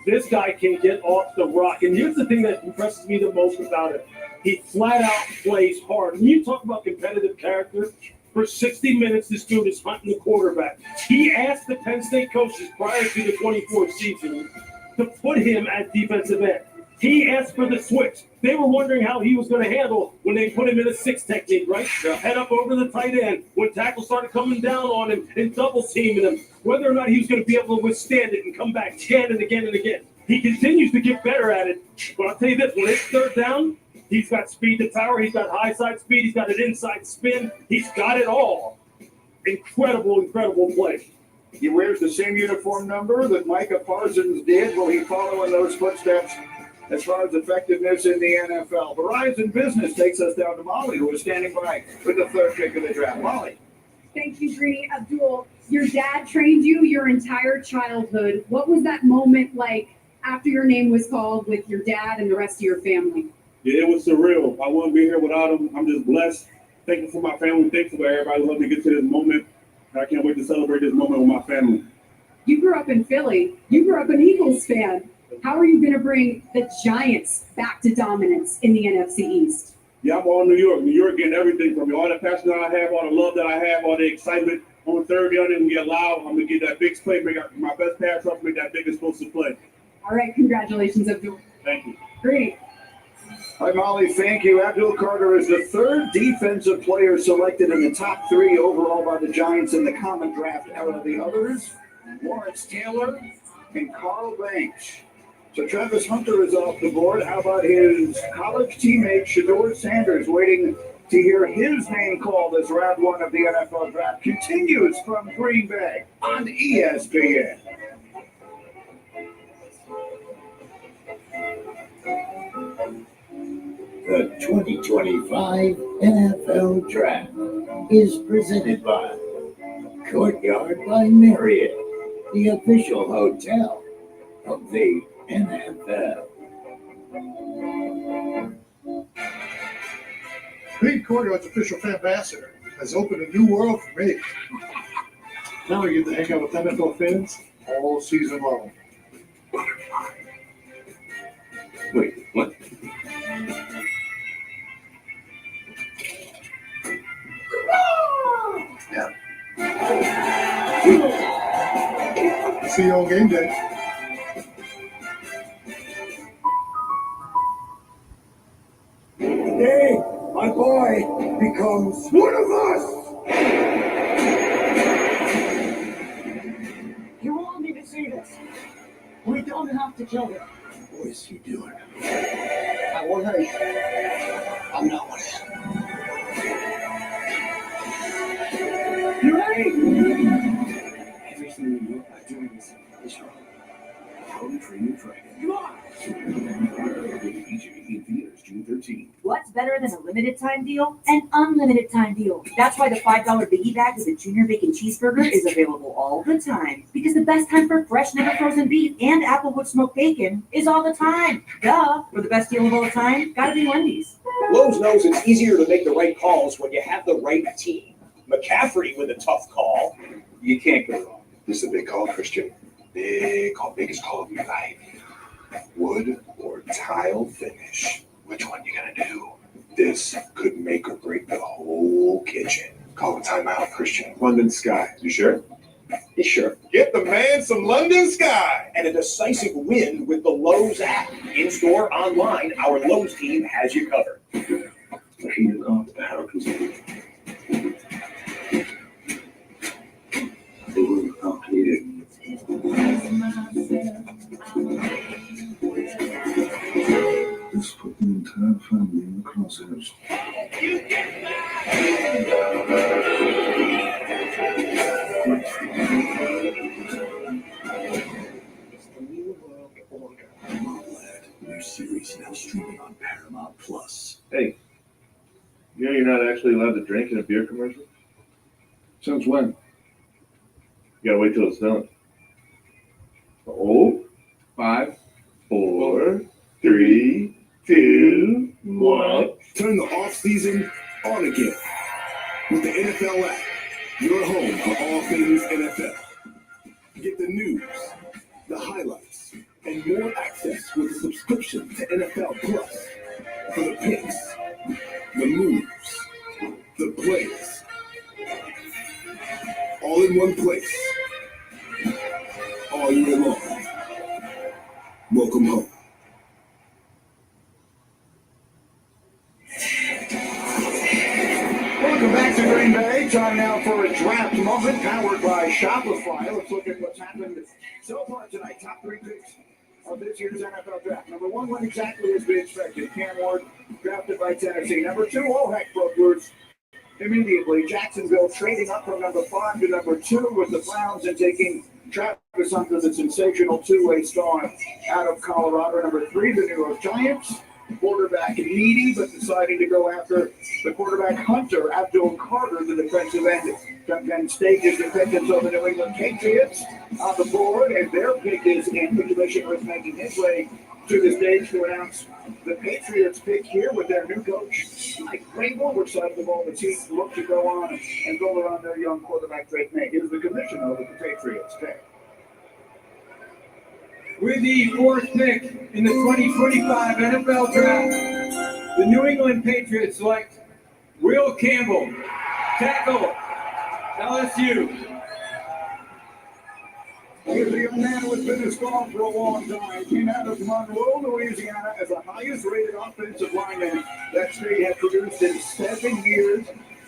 This guy can get off the rock. And here's the thing that impresses me the most about it. He flat out plays hard. When you talk about competitive character, for 60 minutes, this dude is hunting the quarterback. He asked the Penn State coaches prior to the 24th season to put him at defensive end. He asked for the switch. They were wondering how he was going to handle when they put him in a 6 technique, right? Head up over the tight end. When tackles started coming down on him and double teaming him, whether or not he was going to be able to withstand it and come back again and again and again. He continues to get better at it. But I'll tell you this, when it's third down, he's got speed to power. He's got high side speed. He's got an inside spin. He's got it all. Incredible, incredible play. He wears the same uniform number that Micah Parsons did. Will he follow in those footsteps as far as effectiveness in the NFL? Verizon Business takes us down to Molly, who is standing by with the 3rd pick of the draft. Molly. Thank you, Greeny. Abdul, your dad trained you your entire childhood. What was that moment like after your name was called with your dad and the rest of your family? Yeah, it was surreal. I wouldn't be here without him. I'm just blessed. Thankful for my family. Thankful for everybody. Let me get to this moment. I can't wait to celebrate this moment with my family. You grew up in Philly. You grew up an Eagles fan. How are you going to bring the Giants back to dominance in the NFC East? Yeah, I'm all New York. New York getting everything from me. All the passion that I have, all the love that I have, all the excitement. On third down and get loud. I'm going to get that big play, make my best pass rush, make that big explosive play. All right, congratulations, Abdul. Thank you. Great. Hi, Molly. Thank you. Abdul Carter is the 3rd defensive player selected in the top 3 overall by the Giants in the common draft era. The others, Lawrence Taylor and Carl Banks. So Travis Hunter is off the board. How about his college teammate, Shedeur Sanders, waiting to hear his name called as round 1 of the NFL draft continues from Green Bay on ESPN. The 2025 NFL Draft is presented by Courtyard by Marriott, the official hotel of the NFL. Being Courtyard's official fan ambassador has opened a new world for me. Now I get to hang out with NFL fans all season long. Wait, what? Yeah. See you on game day. Today, my boy becomes one of us. don't have to kill him. What is he doing? I won't hurt you. I'm not one of them. You're right. Everything we know about doing this is wrong. How to Train Your Dragon. Come on. In theaters June 13th. What's better than a limited time deal? An unlimited time deal. That's why the $5 biggie bag with a junior bacon cheeseburger is available all the time. Because the best time for fresh, never frozen beef and Applewood smoked bacon is all the time. Duh. For the best deal of all the time, gotta be Wendy's. Lowe's knows it's easier to make the right calls when you have the right team. McCaffrey with a tough call. You can't go wrong. This is a big call, Christian. Big call, biggest call of your life. Wood or tile finish? Which one you gonna do? This could make or break the whole kitchen. Call a timeout, Christian. London Sky. You sure? You sure? Get the man some London Sky. And a decisive win with the Lowe's app. In-store, online, our Lowe's team has you covered. The heated up, the hurricanes. They were completed. This put the entire family in the crosshairs. It's the New World Order. Mobland, new series now streaming on Paramount Plus. Hey, you know you're not actually allowed to drink in a beer commercial? Since when? You gotta wait till it's done. 5, 4, 3, 2, 1. Turn the off-season on again. With the NFL app, your home for all things NFL. Get the news, the highlights, and more access with a subscription to NFL Plus. For the picks, the moves, the plays. All in one place. All year long. Welcome home. Welcome back to Green Bay. Time now for a draft moment powered by Shopify. Let's look at what's happened so far tonight. Top 3 picks of this year's NFL draft. Number 1 went exactly as we expected. Cam Ward, drafted by Tennessee. Number 2, all heck broke loose immediately. Jacksonville trading up from number 5 to number 2 with the Browns and taking Travis Hunter, the sensational two-way star out of Colorado. Number 3, the New York Giants. Quarterback needy, but deciding to go after the quarterback Hunter, Abdul Carter, the defensive end. Then stages the pick until the New England Patriots on the board, and their pick is in. The commissioner is making his way to the stage to announce the Patriots pick here with their new coach, Mike Vrabel. Which side of the ball the team look to go on and build around their young quarterback, Drake May. Here's the commissioner of the Patriots pick. With the 4th pick in the 2025 NFL Draft, the New England Patriots select Will Campbell, tackle, LSU. Here's a young man who has been in school for a long time. Came out of Monroe, Louisiana, as the highest-rated offensive lineman that state had produced in 7 years.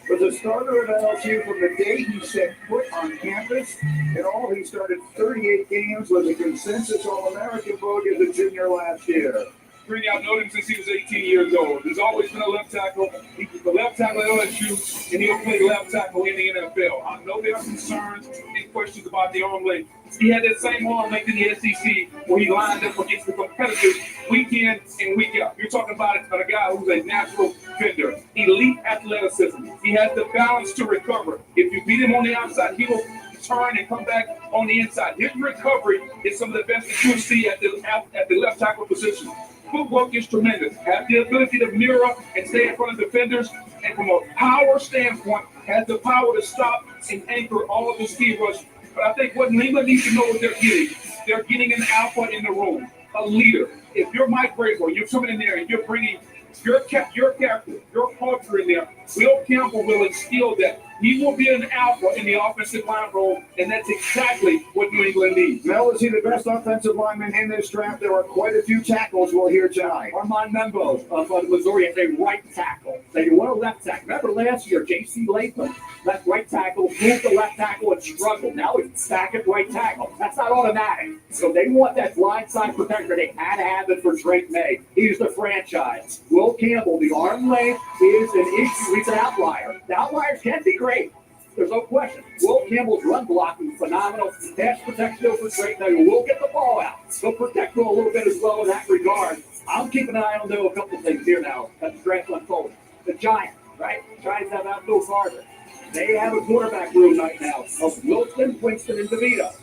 Was a starter at LSU from the day he set foot on campus. In all, he started 38 games, was a consensus All-American vote as a junior last year. Greeny, I've known him since he was 18 years old. He's always been a left tackle. He was the left tackle at LSU, and he'll play left tackle in the NFL. I know there are concerns and questions about the arm length. He had that same arm length in the SEC where he lined up against the competitors week in and week out. You're talking about a guy who's a natural fender, elite athleticism. He has the balance to recover. If you beat him on the outside, he will turn and come back on the inside. His recovery is some of the best that you'll see at the left tackle position. Footwork is tremendous. Has the ability to mirror and stay in front of defenders, and from a power standpoint, has the power to stop and anchor all of the speed rush. But I think what New England needs to know what they're getting an alpha in the room, a leader. If you're Mike Vrabel, you're coming in there and you're bringing your character, your culture in there, Will Campbell will instill that. He will be an alpha in the offensive line role, and that's exactly what New England needs. Mel, is he the best offensive lineman in this draft? There are quite a few tackles we'll hear tonight. Armand Membo of Missouri is a right tackle. They want a left tackle. Remember last year, J.C. Latham, left right tackle, moved to left tackle and struggled. Now he's back at right tackle. That's not automatic. So they want that blindside protector. They had to have it for Drake May. He's the franchise. Will Campbell, the arm length is an issue. He's an outlier. The outliers can be great. There's no question. Will Campbell's run blocking is phenomenal. Pass protection over Drake May. Will get the ball out. He'll protect him a little bit as well in that regard. I'm keeping an eye on a couple of things here now as the draft unfolds. The Giants, right? Giants have out no farther. They have a quarterback room right now of Wilson, Winston, and DeVito.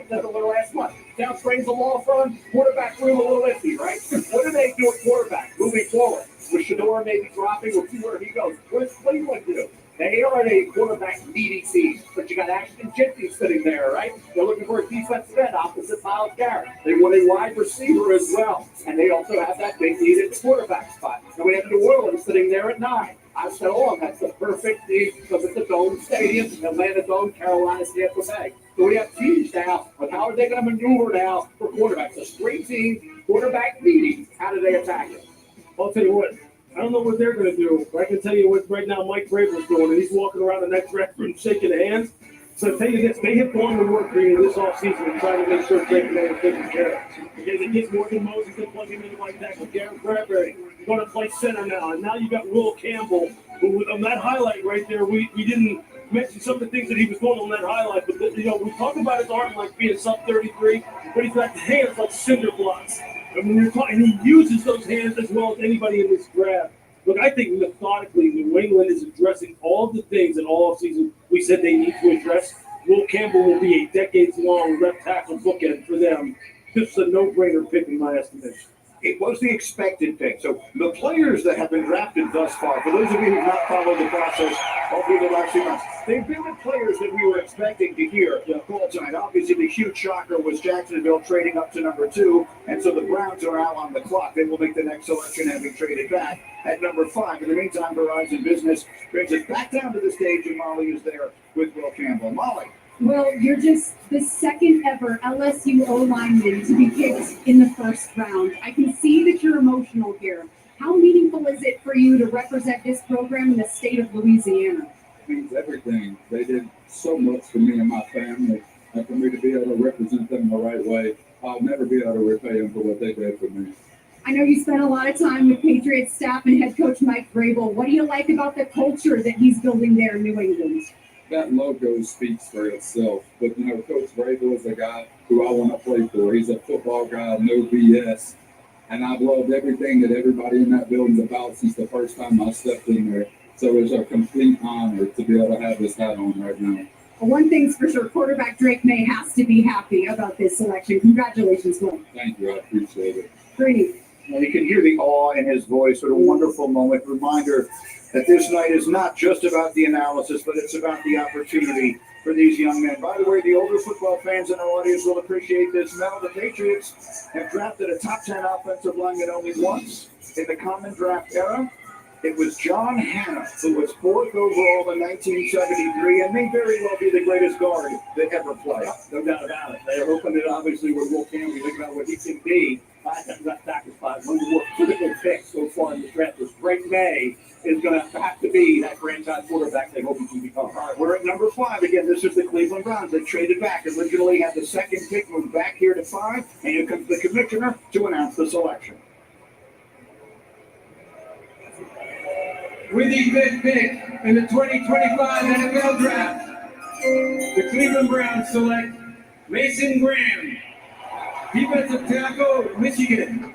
That's a little last month. Down strains the law firm, quarterback room a little iffy, right? What do they do at quarterback moving forward? With Shador maybe dropping, we'll see where he goes. What does Cleveland do? They are a quarterback needy team, but you got Ashton Jeffy sitting there, right? They're looking for a defensive end opposite Myles Garrett. They want a wide receiver as well, and they also have that big need at the quarterback spot. Now we have New Orleans sitting there at 9. I've said along that's the perfect need because it's the Dome Stadium, Atlanta Dome, Carolina, Tampa Bay. So we have teams now, but how are they going to maneuver now for quarterbacks? A straight team, quarterback needy. How do they attack it? I'll tell you what. I don't know what they're going to do, but I can tell you what right now Mike Vrabel's doing, and he's walking around in that draft room shaking hands. So I'll tell you this, they have gone to work creating this offseason and trying to make sure Drake May is taken care of. Because they get Morgan Moses to plug him in like that with Garrett Bradbury. Going to play center now, and now you got Will Campbell, who on that highlight right there, we didn't mention some of the things that he was doing on that highlight, but we talk about his arm like being sub 33, but he's got hands like cinder blocks. And when you're talking, he uses those hands as well as anybody in this draft. Look, I think methodically, New England is addressing all the things in all offseason we said they need to address. Will Campbell will be a decades-long left tackle bookend for them. This is a no-brainer pick in my estimation. It was the expected pick. So the players that have been drafted thus far, for those of you who have not followed the process over the last few months, they've been the players that we were expecting to hear call tonight. Obviously, the huge shocker was Jacksonville trading up to number 2, and so the Browns are out on the clock. They will make the next selection having traded back at number 5. In the meantime, Verizon Business brings us back down to the stage, and Molly is there with Will Campbell. Molly. Well, you're just the second ever LSU O-lineman to be picked in the first round. I can see that you're emotional here. How meaningful is it for you to represent this program in the state of Louisiana? It means everything. They did so much for me and my family, and for me to be able to represent them the right way, I'll never be able to repay them for what they did for me. I know you spent a lot of time with Patriots staff and head coach Mike Vrabel. What do you like about the culture that he's building there in New England? That logo speaks for itself. But, Coach Vrabel is a guy who I want to play for. He's a football guy, no BS. And I've loved everything that everybody in that building's about since the first time I stepped in there. So it's a complete honor to be able to have this hat on right now. Well, one thing's for sure, quarterback Drake May has to be happy about this selection. Congratulations, Will. Thank you. I appreciate it. Great. And you can hear the awe in his voice. What a wonderful moment. Reminder that this night is not just about the analysis, but it's about the opportunity for these young men. By the way, the older football fans in our audience will appreciate this. Now, the Patriots have drafted a top 10 offensive lineman only once in the common draft era. It was John Hanna, who was 4th overall in 1973, and may very well be the greatest guard that ever played. No doubt about it. They're hoping that obviously with Will Campbell, you think about what he can be. That tackle spot, one of the more critical picks so far in the draft was Drake May is going to have to be that franchise quarterback they hope he can become. All right, we're at number 5. Again, this is the Cleveland Browns. They traded back. Originally had the second pick, moved back here to 5, and here comes the commissioner to announce the selection. With the 5th pick in the 2025 NFL Draft, the Cleveland Browns select Mason Graham, defensive tackle, Michigan.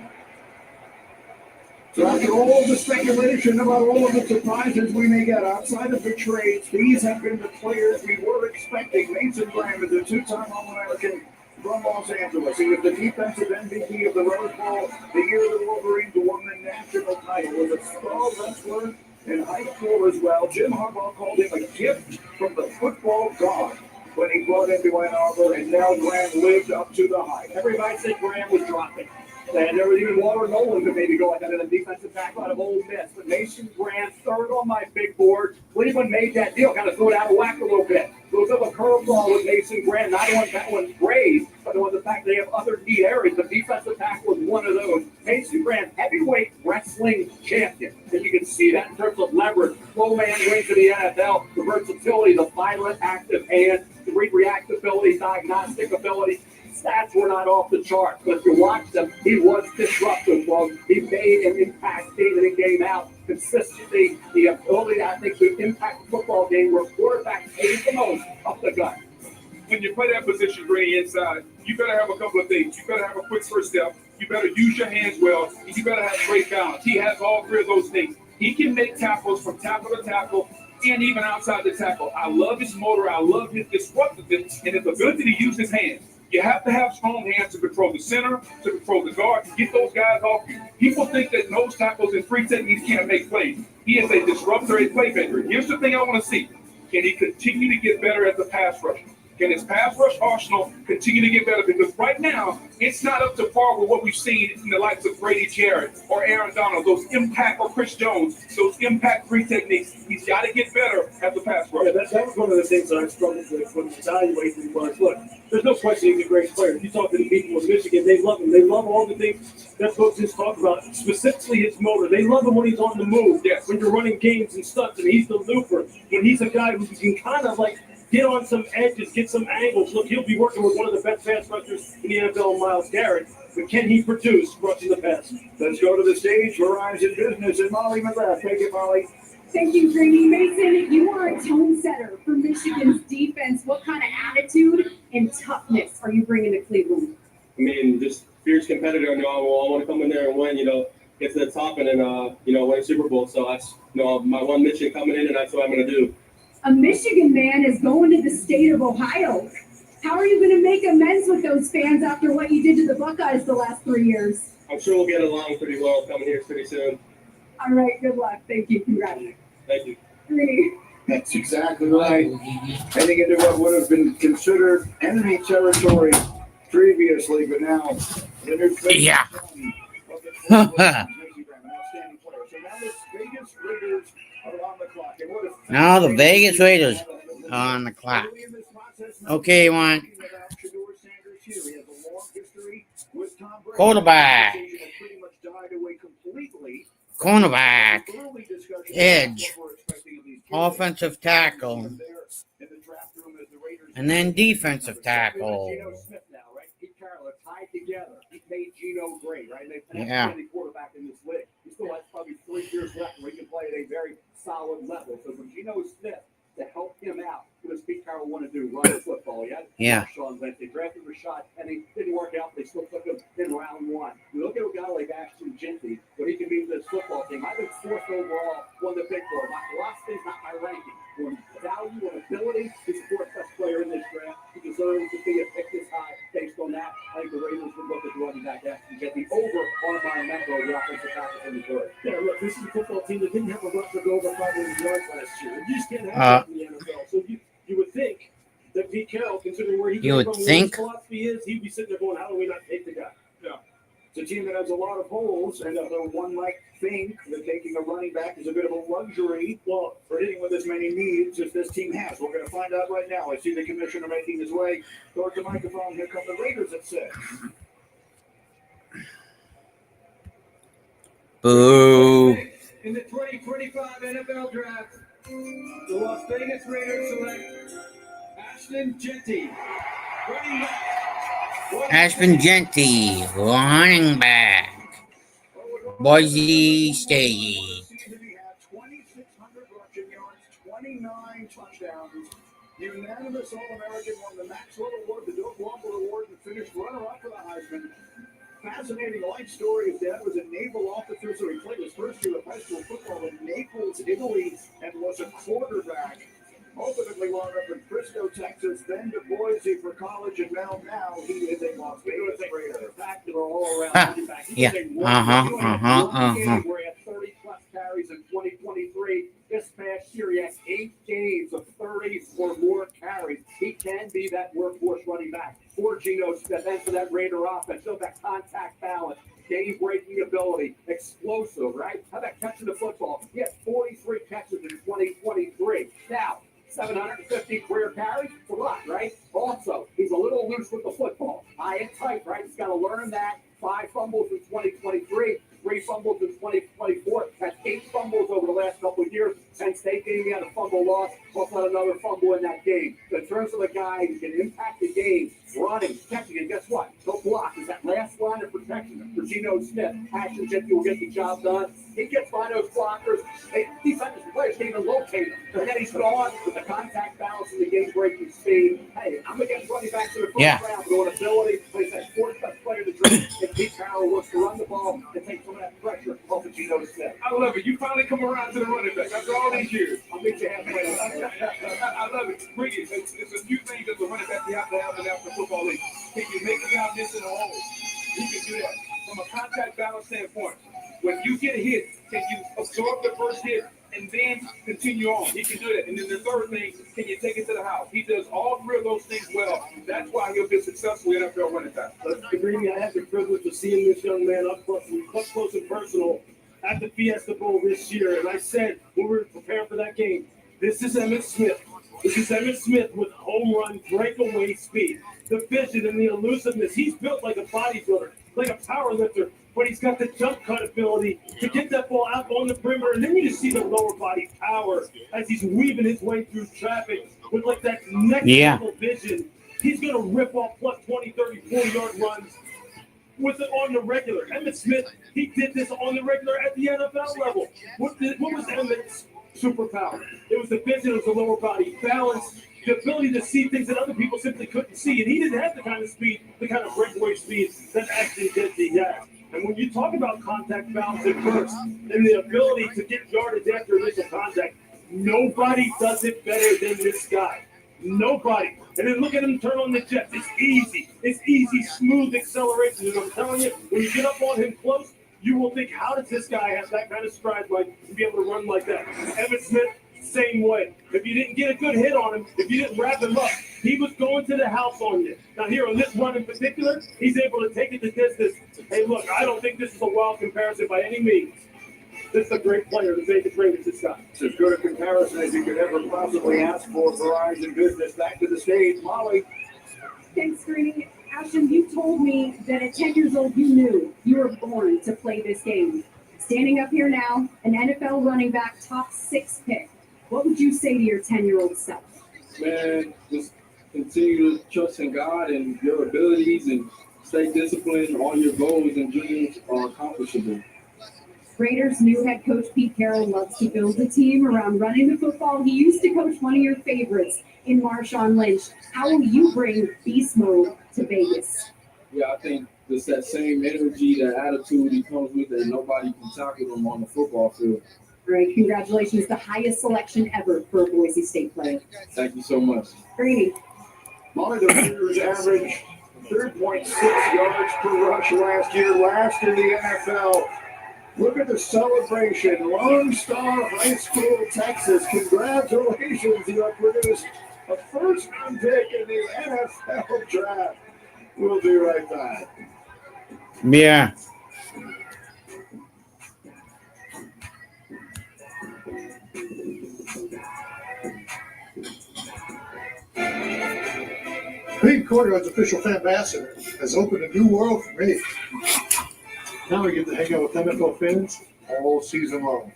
So after all the speculation about all of the surprises we may get outside of the trades, these have been the players we were expecting. Mason Graham is a 2-time All-American from Los Angeles. He was the defensive MVP of the Rose Bowl the year the Wolverines won the national title. Was a star wrestler in high school as well. Jim Harbaugh called him a gift from the football god when he brought him to Ann Arbor, and now Graham lived up to the hype. Everybody said Graham was dropping. And there was even Walter Nolan could maybe go ahead of the defensive tackle out of Ole Miss. But Mason Graham, 3rd on my big board. Cleveland made that deal, kind of threw it out of whack a little bit. Goes up a curveball with Mason Graham. Not only that one's great, but the fact they have other key areas. The defensive tackle is one of those. Mason Graham, heavyweight wrestling champion. And you can see that in terms of leverage. Low man wing to the NFL. The versatility, the violent, active hand, the reactability, diagnostic ability. Stats were not off the chart, but if you watch them, he was disruptive, folks. He made an impact game in and game out. Consistency, the ability, I think, to impact the football game where quarterback pays the most up the gut. When you play that position, Gray, inside, you better have a couple of things. You better have a quick first step. You better use your hands well. And you better have great balance. He has all three of those things. He can make tackles from tackle to tackle and even outside the tackle. I love his motor. I love his disruptiveness and his ability to use his hands. You have to have strong hands to control the center, to control the guard, to get those guys off you. People think that nose tackles and free techniques can't make plays. He is a disruptor, a playmaker. Here's the thing I want to see. Can he continue to get better as a pass rusher? Can his pass rush arsenal continue to get better? Because right now, it's not up to par with what we've seen in the likes of Brady Jarrett or Aaron Donald, those impact, or Chris Jones, those impact free techniques. He's got to get better as a pass rusher. Yeah, that was one of the things that I struggled with when evaluating was, look, there's no question he's a great player. You talk to the people in Michigan, they love him. They love all the things that folks just talk about, specifically his motor. They love him when he's on the move. Yes. When you're running games and stunts, and he's the looper. When he's a guy who can kind of like get on some edges, get some angles. Look, he'll be working with one of the best pass rushers in the NFL, Myles Garrett. But can he produce rushing the pass? Let's go to the stage for Horizon Business and Molly McGrath. Take it, Molly. Thank you, Grady. Mason, you are a tone setter for Michigan's defense. What kind of attitude and toughness are you bringing to Cleveland? I mean, just fierce competitor. I all want to come in there and win, get to the top and then, win a Super Bowl. So that's, my one mission coming in, and that's what I'm going to do. A Michigan man is going to the state of Ohio. How are you going to make amends with those fans after what you did to the Buckeyes the last 3 years? I'm sure we'll get along pretty well coming here pretty soon. All right, good luck. Thank you. Congratulations. Thank you. Grady. That's exactly right. Heading into what would have been considered enemy territory previously, but now the new Yeah. Now the Vegas Raiders are on the clock. Okay, one. Quarterback. Cornerback. Edge. Offensive tackle. And then defensive tackle. Gino great, right? Yeah. Quarterback in this league. He still has probably 3 years left where he can play at a very solid level. So for Geno Smith to help him out, what does Pete Carroll want to do? Run the football. Yeah. Sean Lynch. They drafted Rashad, and they didn't work out. They still took him in round 1. You look at a guy like Ashton Gentry, what he can be with this football team. I think 4th overall, won the big four. My philosophy is not my ranking. On value and ability, he's the 4th best player in this draft. He deserves to be a pick this high based on that. I think the Raiders would look at running back Ashton Gentry over Armand Membo, the offensive tackle from the third. Yeah, look, this is a football team that didn't have a rush to go over 500 yards last year. You just can't have that in the NFL. So you would think that Pete Carroll, considering where he came from, what his philosophy is, he'd be sitting there going, how do we not take the guy? Yeah. It's a team that has a lot of holes, and although one might think that taking a running back is a bit of a luxury, well, for hitting with as many needs as this team has. We're going to find out right now. I see the commissioner making his way towards the microphone. Here come the Raiders at 6. Boo. In the 2025 NFL Draft, the Las Vegas Raiders select Ashton Gentry, running back. Ashton Gentry, running back. Boise State. 2,600 rushing yards, 29 touchdowns. Unanimous All-American, won the Maxwell Award, the Doak Lumber Award, and finished runner-up for the Heisman. Fascinating life story. His dad was a naval officer, so he played his first year of high school football in Naples, Italy, and was a quarterback. Ultimately wound up in Frisco, Texas, then to Boise for college, and now he is a Las Vegas Raider. Spectacular all-around running back. He Yeah. was a Uh-huh. where he had 30-plus carries in 2023. This past year, he had 8 games of 30 or more carries. He can be that workhorse running back. 4 Geno Smith. Thanks for that Raider offense. Show that contact balance, game-breaking ability, explosive, right? How about catching the football? He has 43 catches in 2023. Now, 750 career carries, it's a lot, right? Also, he's a little loose with the football. High and tight, right? He's got to learn that. 5 fumbles in 2023, 3 fumbles in 2024. That's 8 fumbles over the last couple of years. Penn State game, he had a fumble loss. Also had another fumble in that game. So in terms of a guy who can impact the game, running, catching, and guess what? He'll block. Is that last line of protection for Geno Smith. Action Jeffy will get the job done. He gets by those blockers. Defensive players can't even locate him. And then he's gone with the contact balance and the game-breaking speed. Hey, I'm against running back to the first round with ability. But he's that fourth best player in the draft. And Pete Carroll wants to run the ball and take some of that pressure off of Geno Smith. I love it. You finally come around to the running back after all these years. I'll meet you halfway. I love it. Bring it. It's a few things as a running back you have to have in the football league. Can you make a guy miss in a hole? You can do that. From a contact balance standpoint, when you get a hit, can you absorb the first hit and then continue on? He can do that. And then the third thing, can you take it to the house? He does all 3 of those things well. That's why he'll be successful in NFL running back. Greeny, I had the privilege of seeing this young man up close and personal at the Fiesta Bowl this year. And I said, when we were preparing for that game, this is Emmitt Smith. This is Emmitt Smith with home run breakaway speed. The vision and the elusiveness. He's built like a bodybuilder, like a power lifter, but he's got the jump cut ability to get that ball out on the perimeter. And then you just see the lower body power as he's weaving his way through traffic with like that next level vision. He's going to rip off plus 20, 30, 40-yard runs with it on the regular. Emmitt Smith, he did this on the regular at the NFL level. What was Emmitt's superpower? It was the vision, it was the lower body balance, the ability to see things that other people simply couldn't see. And he didn't have the kind of speed, the kind of breakaway speed that Ashton Jeanty has. And when you talk about contact balance at first and the ability to get yardage after initial contact, nobody does it better than this guy. Nobody. And then look at him turn on the jets. It's easy. It's easy, smooth acceleration. And I'm telling you, when you get up on him close, you will think, how does this guy have that kind of stride like to be able to run like that? Emmitt Smith, same way. If you didn't get a good hit on him, if you didn't wrap him up, he was going to the house on you. Now here on this run in particular, he's able to take it the distance. Hey, look, I don't think this is a wild comparison by any means. This is a great player to take the trade at this time. It's as good a comparison as you could ever possibly ask for Verizon Business. Back to the stage, Molly. Thanks, Greeny. Ashton, you told me that at 10 years old, you knew you were born to play this game. Standing up here now, an NFL running back, top 6 pick. What would you say to your 10-year-old self? Man, just continue to trust in God and your abilities and stay disciplined. All your goals and dreams are accomplishable. Raiders' new head coach Pete Carroll loves to build a team around running the football. He used to coach one of your favorites in Marshawn Lynch. How will you bring beast mode to Vegas? Yeah, I think just that same energy, that attitude he comes with, that nobody can tackle him on the football field. Great, congratulations. The highest selection ever for a Boise State player. Thank you so much. Greeny. Molly, the Raiders averaged 3.6 yards per rush last year, last in the NFL. Look at the celebration. Lone Star High School, Texas. Congratulations. You have produced a first-round pick in the NFL draft. We'll be right back. Yeah. Being Courtyard's official fan ambassador has opened a new world for me. Now I get to hang out with NFL fans all season long.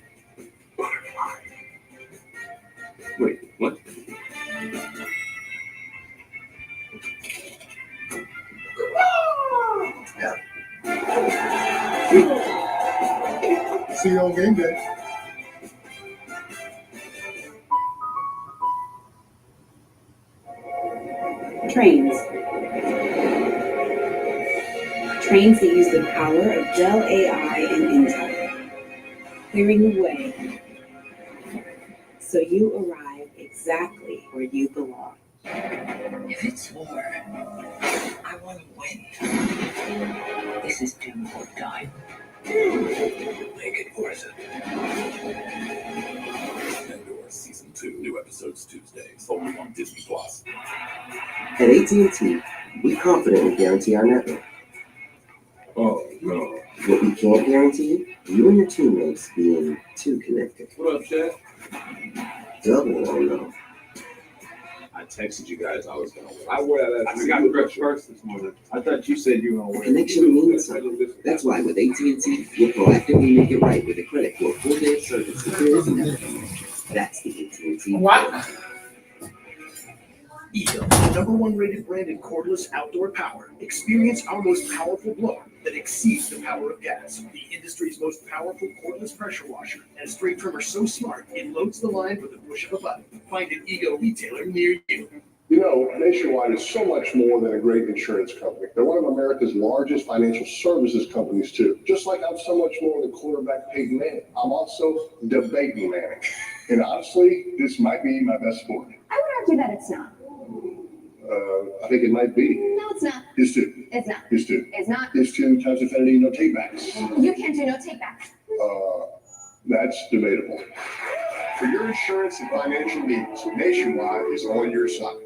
Wait, what? See you on game day. Trains. Trains that use the power of Dell AI and Intel, clearing the way so you arrive exactly where you belong. If it's war, I want to win. This is do or die. Make it worth it. Endor Season 2, new episodes Tuesdays, only on Disney+. At AT&T, we confidently guarantee our network. Oh, no. What we can't guarantee, you and your teammates being too connected. What up, Chad? Double oh no. I texted you guys I was going to win. I wear that. I got the first this morning. I thought you said you were going to win. Connection means something. That's why with AT&T, we'll proactively make it right with a credit for a full day of service if there is a network connection. That's the AT&T. What? Ego, #1 rated brand in cordless outdoor power. Experience our most powerful blower that exceeds the power of gas. The industry's most powerful cordless pressure washer and a straight trimmer so smart it loads the line with the push of a button. Find an Ego retailer near you. You know, Nationwide is so much more than a great insurance company. They're one of America's largest financial services companies, too. Just like I'm so much more than quarterback Peyton Manning, I'm also debating Manning. And honestly, this might be my best sport. I would argue that it's not. I think it might be. No, it's not. Is two. It's not. Is two. It's not. Is 2 times infinity, no takebacks. You can't do no take back. That's debatable. For your insurance and financial needs, Nationwide is on your side.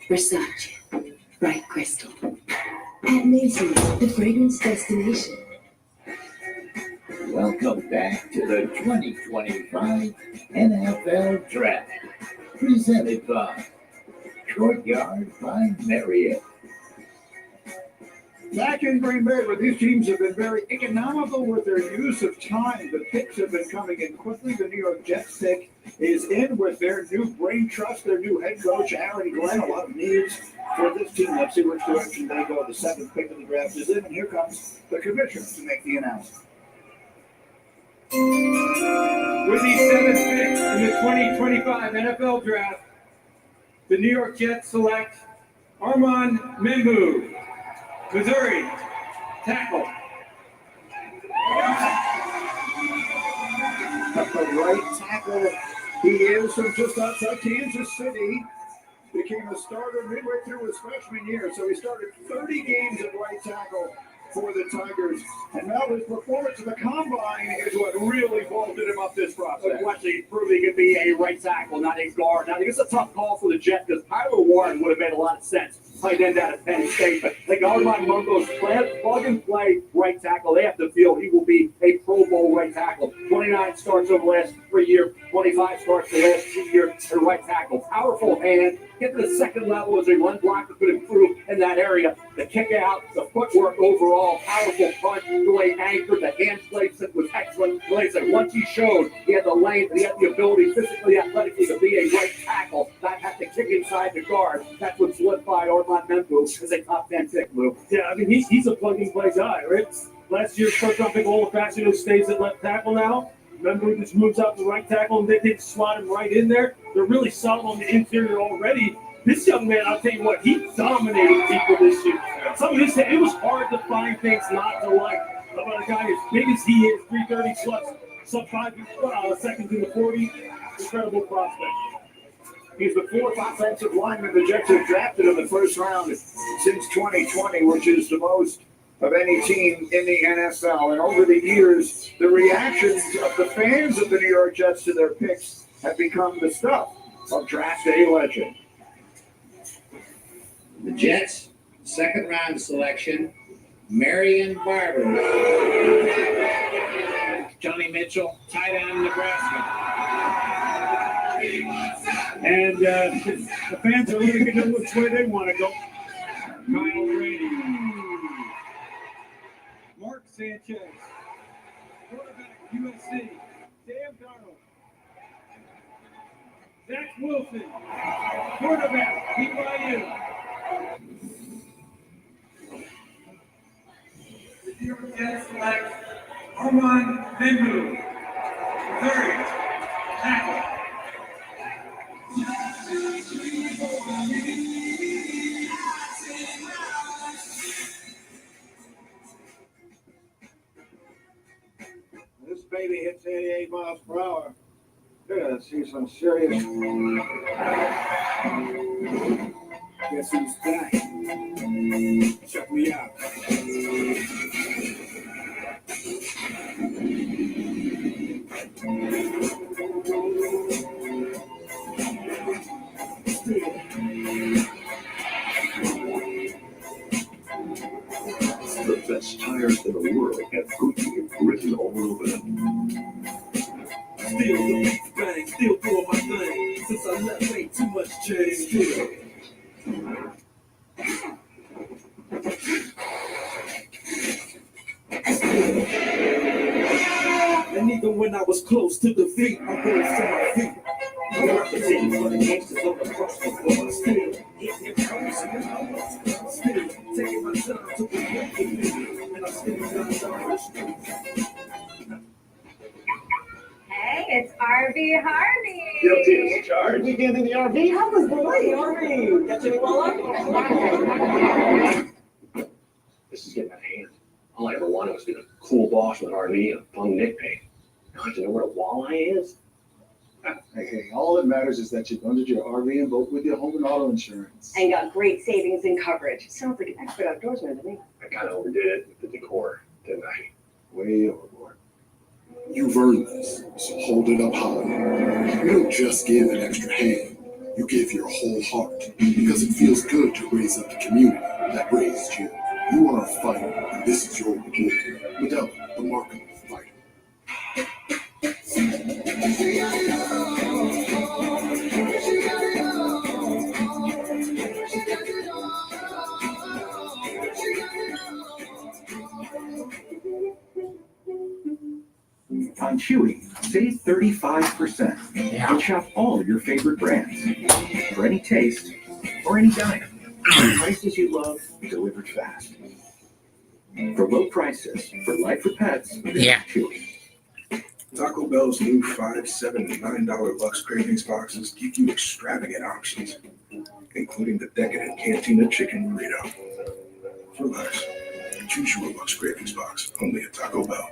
Versace, bright crystal. At Macy's, the fragrance destination. Welcome back to the 2025 NFL Draft, presented by Courtyard by Marriott. Back in Green Bay, where these teams have been very economical with their use of time, the picks have been coming in quickly. The New York Jets pick is in with their new brain trust, their new head coach, Aaron Glenn. A lot of needs for this team. Let's see which direction they go. The 7th pick of the draft is in, and here comes the commissioner to make the announcement. With the 7th pick in the 2025 NFL Draft, the New York Jets select Armand Membu, Missouri, tackle. Right tackle he is from just outside Kansas City. Became a starter midway through his freshman year, so he started 30 games at right tackle for the Tigers. And now his performance in the combine is what really vaulted him up this process. Actually proved he could be a right tackle, not a guard. Now, it's a tough call for the Jets because Tyler Warren would have made a lot of sense. Tight end out of Penn State, but like Armand Mungo's plug and play right tackle. They have to feel he will be a Pro Bowl right tackle. 29 starts over the last 3 years, 25 starts the last 2 years at right tackle. Powerful hand. Get to the second level as a run blocker could improve in that area. The kick out, the footwork overall, powerful punch, the way anchored, the hand placement was excellent. Like I said, once he showed he had the length, he had the ability physically, athletically to be a right tackle, not have to kick inside the guard. That's what solidified Armand Membu as a top 10 pick, Lou. Yeah, I mean, he's a plug-and-play guy, right? Last year's first-round pick old-fashioned who stays at left tackle now. Remember, he just moves out to right tackle, and they slot him right in there. They're really solid on the interior already. This young man, I'll tell you what, he dominated people this year. Some of this, it was hard to find things not to like about a guy as big as he is, 330 plus, sub 5 seconds in the 40. Incredible prospect. He's the 4th offensive lineman the Jets have drafted in the first round since 2020, which is the most of any team in the NFL. And over the years, the reactions of the fans of the New York Jets to their picks have become the stuff of draft day legend. The Jets, 2nd round selection, Marion Barber. Johnny Mitchell, tight end, Nebraska. And the fans are really going to know which way they want to go. Kyle Brady. Mark Sanchez. Quarterback, USC. Sam Darnold. Zach Wilson. Quarterback, BYU. The New York Jets select Armand Membu, 3rd tackle. This baby hits 88 miles per hour. You're gonna see some serious. Guess who's back? Check me out. doing my thing. Since I left, ain't too much change. And even when I was close to defeat, I rose to my feet. I'm representing for the gangsters all across the world. Still, hitting their toes in the house. Still, taking my time to protect the me. And I still got time on the streets. Hey, it's RV Harvey. Guilty as charged. Weekend in the RV? How was the way, RV? Catch any walleye? This is getting out of hand. All I ever wanted was to be a cool boss with an RV and a fun Nick pay. Now I have to know where a walleye is. Hey, all that matters is that you bundled your RV and boat with your home and auto insurance. And got great savings in coverage. Sounds like an expert outdoorsman to me. I kind of overdid it with the decor, didn't I? Way overboard. You've earned this, so hold it up high. You don't just give an extra hand, you give your whole heart, because it feels good to raise up the community that raised you. You are a fighter, and this is your reward. Medella, the mark of a fighter. On Chewy, save 35% and shop all your favorite brands for any taste or any diet. Prices you love delivered fast. For low prices, for life for pets, Chewy. Taco Bell's new $5, $7, and $9 Lux Cravings boxes give you extravagant options, including the decadent Cantina Chicken Burrito. Relax. Choose your Lux Cravings box, only at Taco Bell.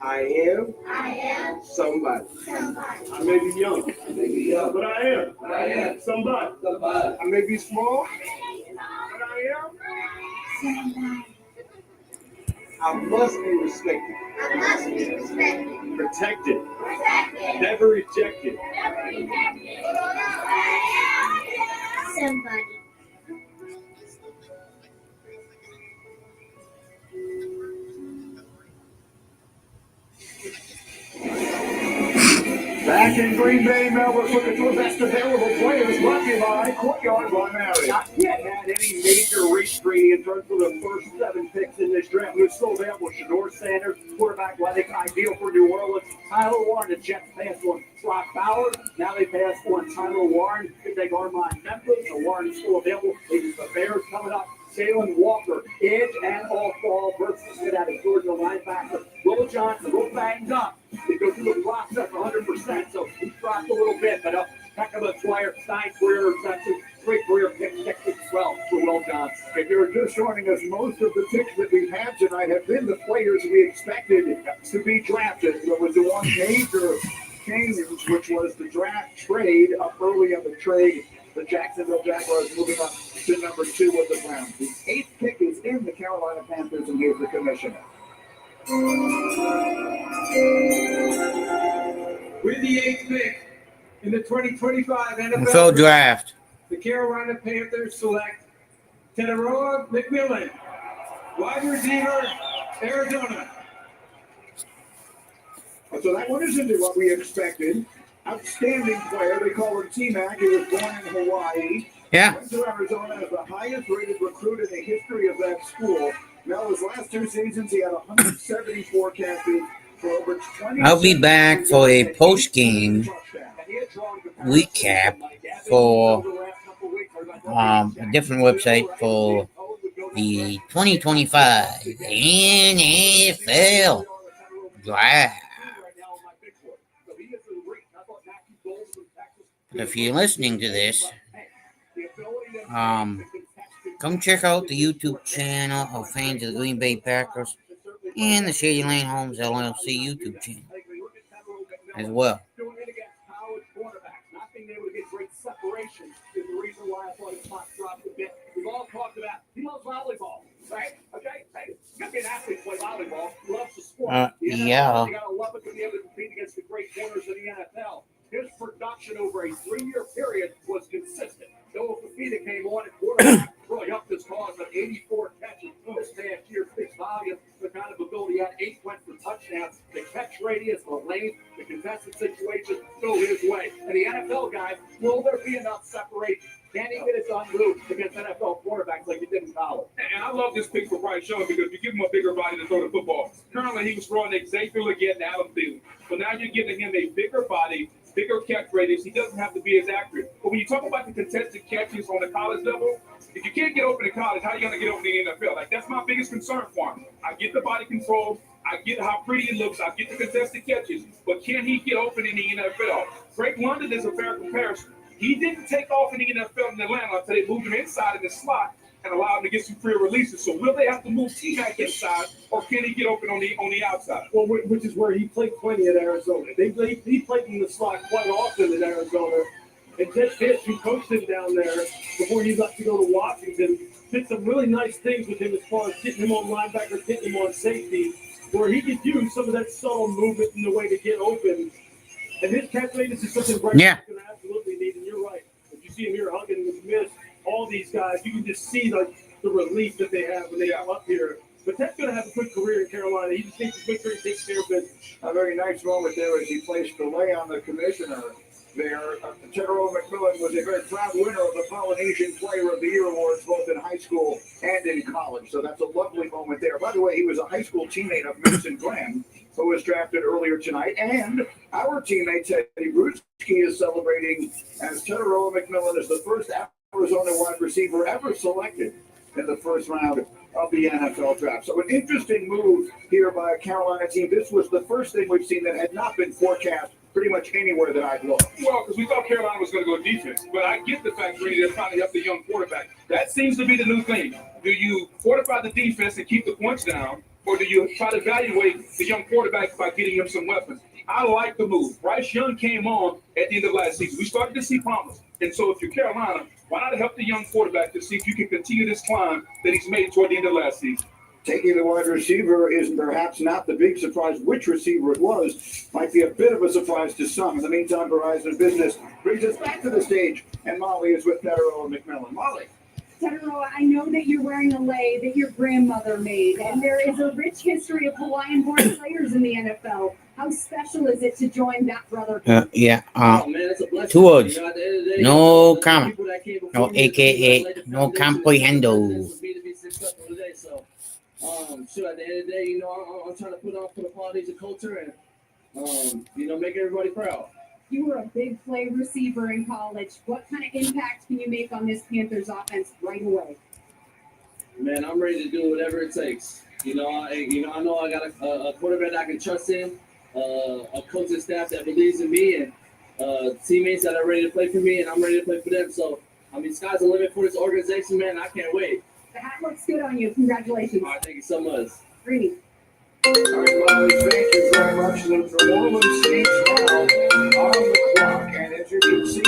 I am somebody. I may be young, but I am somebody. I may be small, but I am. I must be respected. Protected. Never rejected. Somebody. Back in Green Bay, Melbourne looking for best available players. Brought to you by Courtyard by Marriott. Not yet had any major restraining in terms of the first 7 picks in this draft. Who's still available? Shador Sanders, quarterback, I think ideal for New Orleans. Tyler Warren, the Jets passed on Brock Bauer. Now they pass on Tyler Warren. They take Armand Memphis. The Warren is still available. It's the Bears coming up. Jalen Walker, edge and off-ball versus that is Georgia linebacker. Will Johnson, a little banged up. He goes through the process 100%, so he dropped a little bit, but heck of a player. 9 career receptions, 3 career picks, 12 for Will Johnson. If you're just joining us, most of the picks that we've had tonight have been the players we expected to be drafted. There was the one major change, which was the draft trade up early in the trade. The Jacksonville Jaguars moving up to number 2 with the Browns. The 8th pick is in the Carolina Panthers, and here's the commissioner. With the 8th pick in the 2025 NFL Draft. the Carolina Panthers select Teteroa McMillan, wide receiver, Arizona. So that one isn't what we expected. Outstanding player. They call him T-Mac. He was born in Hawaii. Yeah. Went to Arizona as the highest rated recruit in the history of that school. Now, his last 2 seasons, he had 174 catches for over 20. I'll be back for a post-game recap for a different website for the 2025 NFL Draft. If you're listening to this, come check out the YouTube channel of fans of the Green Bay Packers and the Shady Lane Homes LLC YouTube channel as well. Not being able to get great separation is the reason why I thought his spot dropped a bit. We've all talked about he loves volleyball, right? Okay, hey, you got to be an athlete to play volleyball. He loves the sport. Yeah. You got to love it to be able to compete against the great corners in the NFL. His production over a 3-year period was consistent. Noah Fafita came on at quarterback, really upped his cause with 84 catches this past year. Speaks volume, the kind of ability he had. 8 went for touchdowns. The catch radius, the length, the contested situation, still his NFL guys, will there be enough separation? Can he get it done move against NFL quarterbacks like he did in college? And I love this pick for Bryce Young because you give him a bigger body to throw the football. Currently, he was throwing Xavier Legette and Adam Thielen. So now you're giving him a bigger body, bigger catch radius. He doesn't have to be as accurate. But when you talk about the contested catches on the college level, if you can't get open in college, how are you going to get open in the NFL? Like, that's my biggest concern for him. I get the body control. I get how pretty it looks. I get the contested catches. But can he get open in the NFL? Drake London is a fair comparison. He didn't take off in the NFL in Atlanta until they moved him inside in the slot and allowed him to get some free releases. So will they have to move T-Mac inside, or can he get open on the outside? Well, which is where he played plenty at Arizona. He played in the slot quite often in Arizona. And Ted Fish, who coached him down there before he left to go to Washington, did some really nice things with him as far as getting him on linebacker, getting him on safety, where he could use some of that subtle movement in the way to get open. And his catch radius is something Bryce Yeah. going to absolutely need. And you're right. If you see him here hugging with Miss, all these guys, you can just see the relief that they have when they come up here. But Ted's going to have a good career in Carolina. He just needs to make sure he takes care of business. A very nice moment there as he placed the lay on the commissioner there. General McMillan was a very proud winner of the Polynesian Player of the Year awards, both in high school and in college. So that's a lovely moment there. By the way, he was a high school teammate of Mason Graham, who was drafted earlier tonight. And our teammate, Teddy Bruschi, is celebrating as Teteroa McMillan is the first Arizona wide receiver ever selected in the first round of the NFL draft. So an interesting move here by a Carolina team. This was the first thing we've seen that had not been forecast pretty much anywhere that I've looked. Well, because we thought Carolina was going to go defense. But I get the fact, Brady, they're trying to help the young quarterback. That seems to be the new thing. Do you fortify the defense and keep the points down, or do you try to evaluate the young quarterback by getting him some weapons? I like the move. Bryce Young came on at the end of last season. We started to see promise. And so if you're Carolina, why not help the young quarterback to see if you can continue this climb that he's made toward the end of last season? Taking the wide receiver is perhaps not the big surprise. Which receiver it was might be a bit of a surprise to some. In the meantime, Verizon Business brings us back to the stage, and Molly is with Teteroa McMillan. Molly. Teteroa, I know that you're wearing a lei that your grandmother made, and there is a rich history of Hawaiian-born players in the NFL. How special is it to join that brotherhood? Two words. No comment. No AKA. No comprehendo. Sure, at the end of the day, I'm trying to put on for the qualities of culture and, make everybody proud. You were a big play receiver in college. What kind of impact can you make on this Panthers offense right away? Man, I'm ready to do whatever it takes. I know I got a quarterback I can trust in, a coaching staff that believes in me, and teammates that are ready to play for me, and I'm ready to play for them. So, sky's the limit for this organization, man. I can't wait. The hat looks good on you. Congratulations. All right, thank you so much. Greeny. All right, Molly, thank you very much. The New Orleans Saints now on the clock. And as you can see,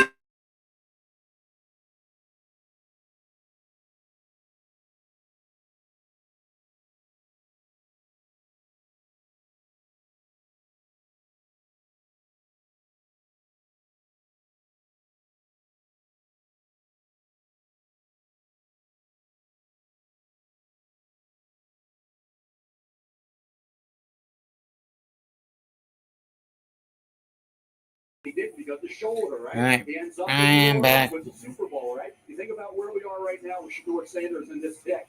he did because the shoulder, right? All right. He ends up I'm back. with the Super Bowl, right? You think about where we are right now with Shedeur Sanders in this pick.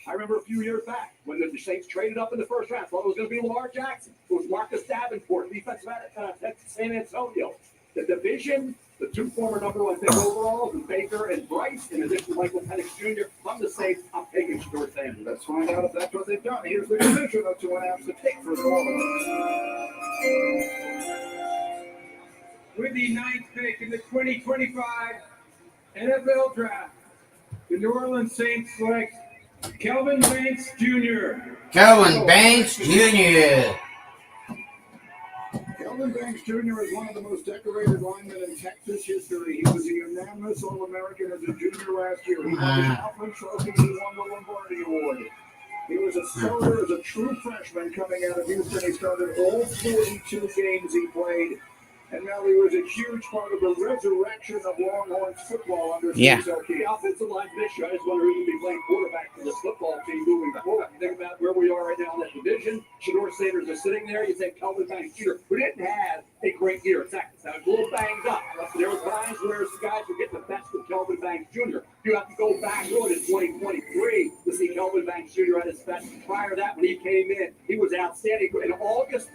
I remember a few years back when the Saints traded up in the first round. Thought it was going to be Lamar Jackson. It was Marcus Davenport, defensive at San Antonio. The division, the two former number one pick overall, Baker and Bryce, in addition to Michael Penix Jr. I'm the Saints. I'm taking Shedeur Sanders. Let's find out if that's what they've done. Here's the division of 2.5 to take for the Orleans. With the ninth pick in the 2025 NFL Draft, the New Orleans Saints select Kelvin Banks Jr. Kelvin Banks Jr. Kelvin Banks Jr. is one of the most decorated linemen in Texas history. He was a unanimous All-American as a junior last year. He won the Outland Trophy. He won the Lombardi Award. He was a starter as a true freshman coming out of Houston. He started all 42 games he played And Melly was a huge part of the resurrection of Longhorns football under Yeah. Steve Selke. The offensive line this year, I just wonder who's going to be playing quarterback for this football team moving forward. Think about where we are right now in that division. Shador Sanders is sitting there. You think Kelvin Banks Jr., who didn't have a great year at Texas. I was a little banged up. There were times where guys were getting the best of Kelvin Banks Jr. You have to go back really to 2023 to see Kelvin Banks Jr. at his best. Prior to that, when he came in, he was outstanding. In August,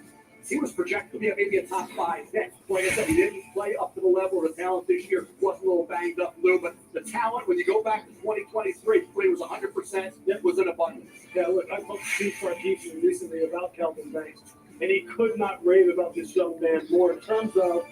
he was projected to be maybe a top 5 pick. Like I said, he didn't play up to the level of the talent this year. Was a little banged up, Lou, but the talent, when you go back to 2023, when he was 100%, it was in abundance. Yeah, look, I talked to Steve Sarkisian recently about Kelvin Banks, and he could not rave about this young man more in terms of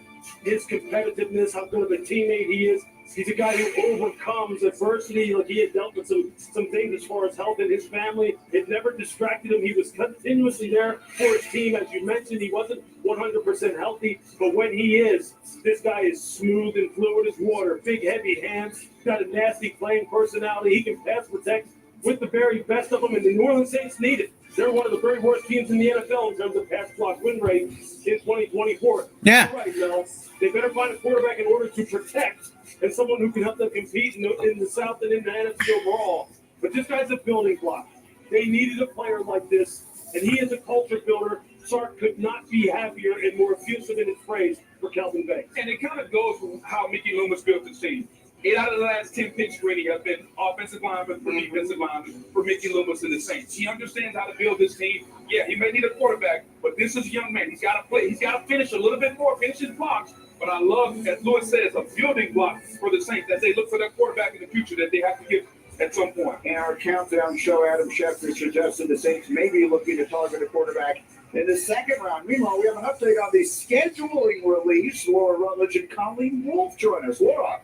his competitiveness, how good of a teammate he is. He's a guy who overcomes adversity. Like, he had dealt with some things as far as health in his family. It never distracted him. He was continuously there for his team. As you mentioned, he wasn't 100% healthy, but when he is, this guy is smooth and fluid as water. Big, heavy hands. Got a nasty playing personality. He can pass protect with the very best of them, and the New Orleans Saints need it. They're one of the very worst teams in the NFL in terms of pass block win rate in 2024. Yeah. You're right, Mel. They better find a quarterback in order to protect and someone who can help them compete in the South and in the NFC overall. But this guy's a building block. They needed a player like this, and he is a culture builder. Sark could not be happier and more effusive in his praise for Kelvin Banks. And it kind of goes with how Mickey Loomis built the team. 8 out of the last 10 picks screening have been offensive linemen for defensive linemen for Mickey Loomis and the Saints. He understands how to build this team. Yeah, he may need a quarterback, but this is a young man. He's got to play. He's got to finish a little bit more, finish his blocks. But I love, as Lewis says, a building block for the Saints as they look for their quarterback in the future that they have to get at some point. In our countdown show, Adam Schefter suggested the Saints may be looking to target a quarterback in the second round. Meanwhile, we have an update on the scheduling release. Laura Rutledge and Colleen Wolf join us. Laura.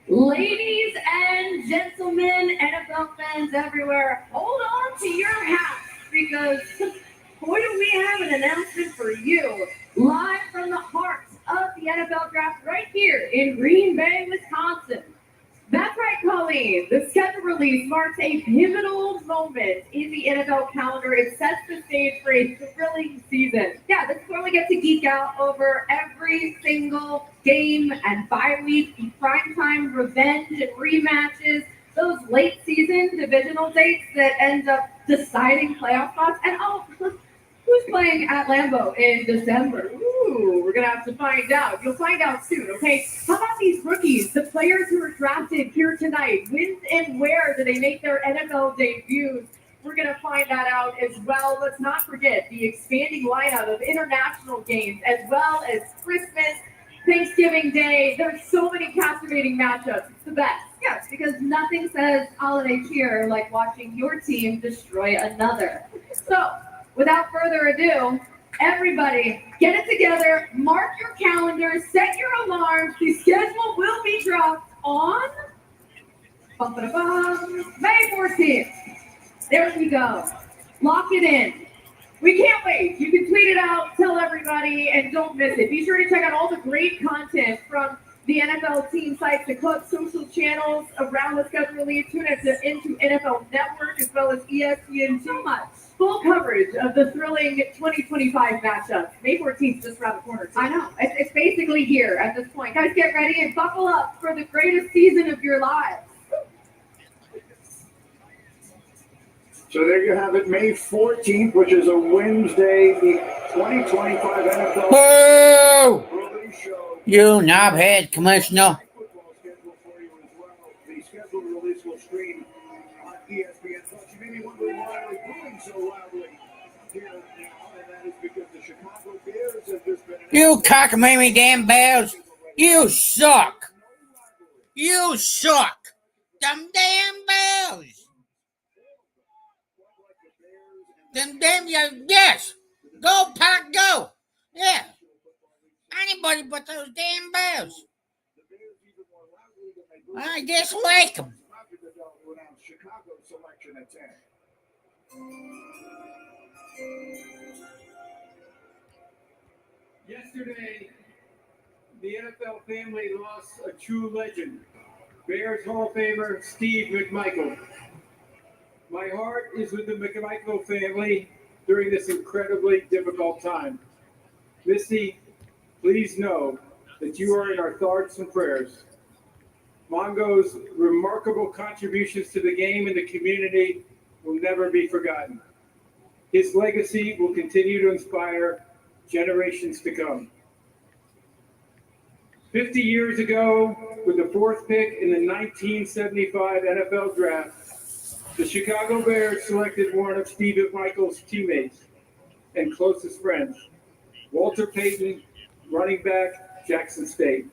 Ladies and gentlemen, NFL fans everywhere, hold on to your hats because boy, do we have an announcement for you live from the heart of the NFL draft right here in Green Bay, Wisconsin. That's right, Colleen. The schedule release marks a pivotal moment in the NFL calendar. It sets the stage for a thrilling season. Yeah, this is where we get to geek out over every single game and bye week, the primetime revenge and rematches, those late season divisional dates that end up deciding playoff spots. And who's playing at Lambeau in December? Ooh, we're going to have to find out. You'll find out soon, okay? How about these rookies, the players who were drafted here tonight? When and where do they make their NFL debuts? We're going to find that out as well. Let's not forget the expanding lineup of international games as well as Christmas, Thanksgiving Day. There's so many captivating matchups. It's the best. Yes, because nothing says holiday cheer like watching your team destroy another. So, without further ado, everybody, get it together, mark your calendars, set your alarms. The schedule will be dropped on May 14th. There we go. Lock it in. We can't wait. You can tweet it out, tell everybody, and don't miss it. Be sure to check out all the great content from the NFL team sites, the club social channels around the schedule release. Tune into NFL Network as well as ESPN. So much full coverage of the thrilling 2025 matchups. May 14th just around the corner. I know. It's basically here at this point. Guys, get ready and buckle up for the greatest season of your lives. So there you have it, May 14th, which is a Wednesday, the 2025 NFL release show. You knobhead, Commissioner. The schedule release will stream on ESPN Plus. You may be wondering why we're booing so loudly here now, and that is because the Chicago Bears have just been... You cockamamie damn Bears. You suck. You suck. Them damn Bears. Them damn, yes. Go, Pack, go. Yeah. Anybody but those damn Bears. I dislike them. Chicago selection at 10. Yesterday, the NFL family lost a true legend, Bears Hall of Famer Steve McMichael. My heart is with the McMichael family during this incredibly difficult time. Misty, please know that you are in our thoughts and prayers. Mongo's remarkable contributions to the game and the community will never be forgotten. His legacy will continue to inspire generations to come. 50 years ago, with the fourth pick in the 1975 NFL Draft, the Chicago Bears selected one of Steve Michaels' teammates and closest friends, Walter Payton, running back, Jackson State.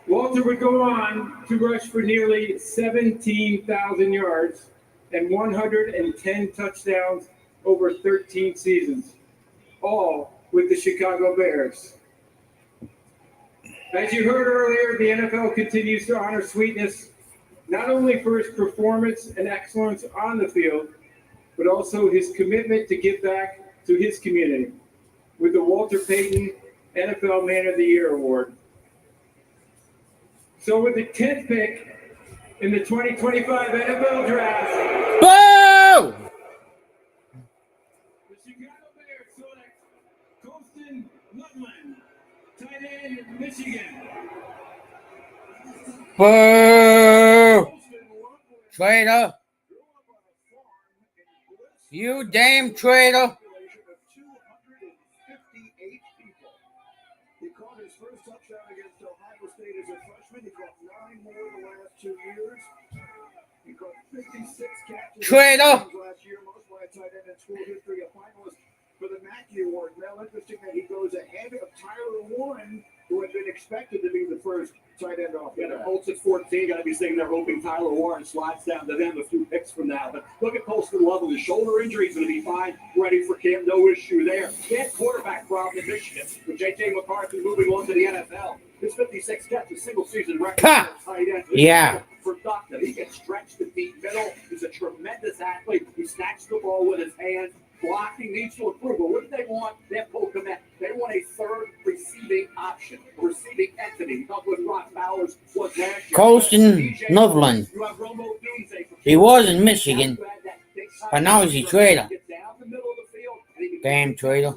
Walter would go on to rush for nearly 17,000 yards and 110 touchdowns over 13 seasons, all with the Chicago Bears. As you heard earlier, the NFL continues to honor Sweetness not only for his performance and excellence on the field, but also his commitment to give back to his community with the Walter Payton NFL Man of the Year Award. So with the 10th pick in the 2025 NFL Draft, Boo! the Chicago Bears select Colston Loveland, tight end, Michigan. Boo! Traitor! You damn traitor! He caught his first touchdown against Ohio State as a freshman. He caught 9 more in the last 2 years. He caught 56 catches Traitor! last year, most by a tight end in school history, a finalist for the Mackey Award. Now, interesting that he goes ahead of Tyler Warren, who had been expected to be the first tight end off. Yeah, the Colts at 14, got to be sitting there hoping Tyler Warren slides down to them a few picks from now. But look at Colston Lovell. His shoulder injury is going to be fine, ready for camp, no issue there. He had quarterback problem in Michigan with J.J. McCarthy moving on to the NFL. His 56 catches, single season record Ha! for tight end. Yeah. Productive. He gets stretched to deep middle. He's a tremendous athlete. He snatched the ball with his hands. Blocking needs to improve. But what do they want? They have Cole Kmet. They want a third receiving option, a receiving entity. Not what Rock Bowers was last year. Colston Loveland. You have Romo Dunze. He was in Michigan, but now he's a traitor. Damn traitor.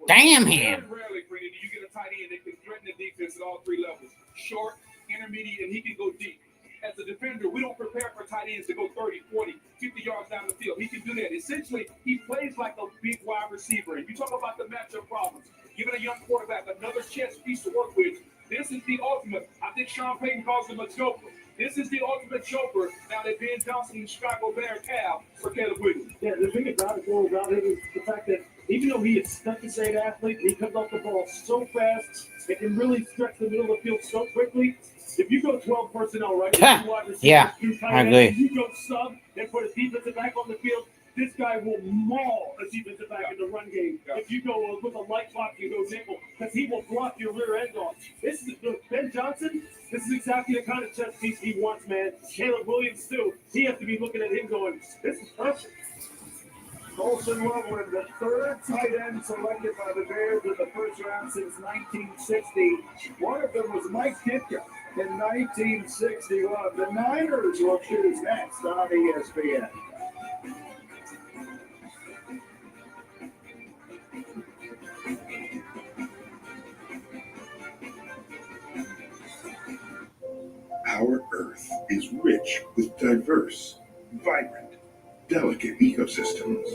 Damn him. Very rarely, Brady, do you get a tight end that can threaten the defense at all 3 levels. Short, intermediate, and he can go deep. As a defender, we don't prepare for tight ends to go 30, 40, 50 yards down the field. He can do that. Essentially, he plays like a big wide receiver. And you talk about the matchup problems. Giving a young quarterback another chess piece to work with. This is the ultimate. I think Sean Payton calls him a joker. This is the ultimate joker now that Ben Johnson and Chicago Bears have for Caleb Williams. Yeah, the thing about it, Joel, about it is the fact that even though he is such a great athlete, he comes off the ball so fast, it can really stretch the middle of the field so quickly. If you go 12 personnel, right? Yeah, I agree. You go sub and put a defensive back on the field, this guy will maul a defensive back in the run game. If you go with a light block, you go nickel, because he will block your rear end off. This is Ben Johnson. This is exactly the kind of chess piece he wants, man. Caleb Williams, too. He has to be looking at him going, this is perfect. Colston Loveland, the third tight end selected by the Bears in the first round since 1960. One of them was Mike Ditka in 1961. The Niners will choose next on ESPN. Our Earth is rich with diverse, vibrant, delicate ecosystems,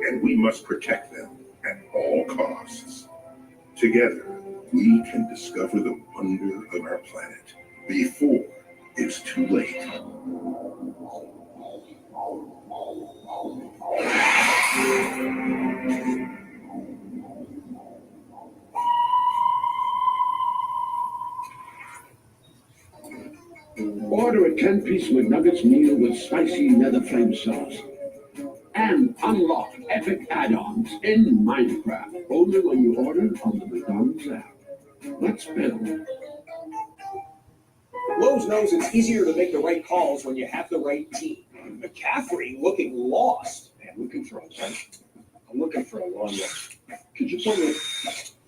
and we must protect them at all costs. Together, we can discover the wonder of our planet before it's too late. Order a 10-piece McNuggets meal with spicy nether flame sauce. And unlock epic add-ons in Minecraft. Only when you order on the McDonald's app. Let's build. Lowe's knows it's easier to make the right calls when you have the right team. McCaffrey looking lost. Man, we control, right? I'm looking for a lawnmower. Could you point me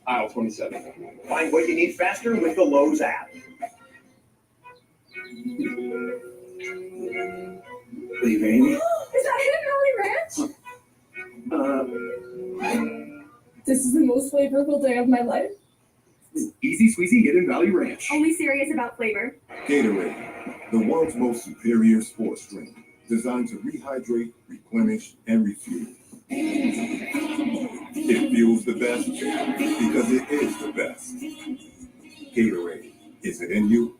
aisle 27? Find what you need faster with the Lowe's app. Leave Amy? Is that Hidden Valley Ranch? This is the most flavorful day of my life. Easy squeezy Hidden Valley Ranch. Only serious about flavor. Gatorade, the world's most superior sports drink, designed to rehydrate, replenish, and refuel. It fuels the best because it is the best. Gatorade, is it in you?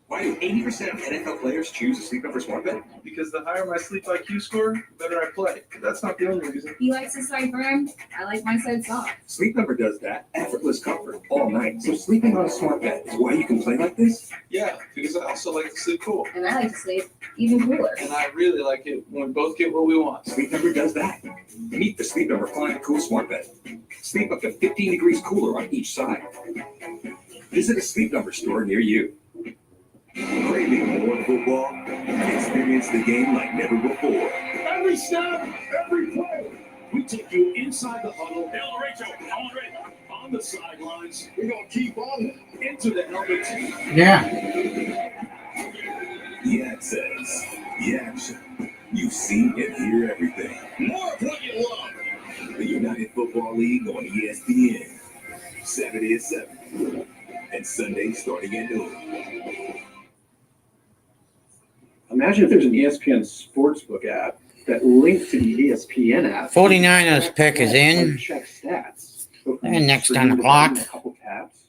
Why do 80% of NFL players choose a Sleep Number smart bed? Because the higher my sleep IQ score, the better I play. That's not the only reason. He likes his side firm. I like my side soft. Sleep Number does that. Effortless comfort all night. So sleeping on a smart bed is why you can play like this? Yeah, because I also like to sleep cool. And I like to sleep even cooler. And I really like it when we both get what we want. Sleep Number does that. Meet the Sleep Number Flying Cool Smart Bed. Sleep up to 15 degrees cooler on each side. Visit a Sleep Number store near you. Craving more football? Experience the game like never before. Every snap, every play. We take you inside the huddle. El Rachel, on the sidelines. We're going to keep on into the helmets. Yeah. The access, the action. You see and hear everything. More of what you love. The United Football League on ESPN. Saturday at 7. And Sunday starting at noon. Imagine if there's an ESPN Sportsbook app that links to the ESPN app. 49ers pick is in. Check stats. And next on the clock. A couple taps.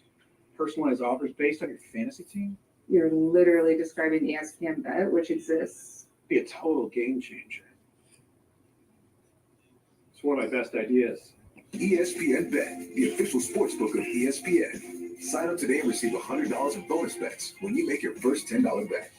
Personalized offers based on your fantasy team. You're literally describing the ESPN bet, which exists. Be a total game changer. It's one of my best ideas. ESPN Bet, the official sportsbook of ESPN. Sign up today and receive $100 in bonus bets when you make your first $10 bet.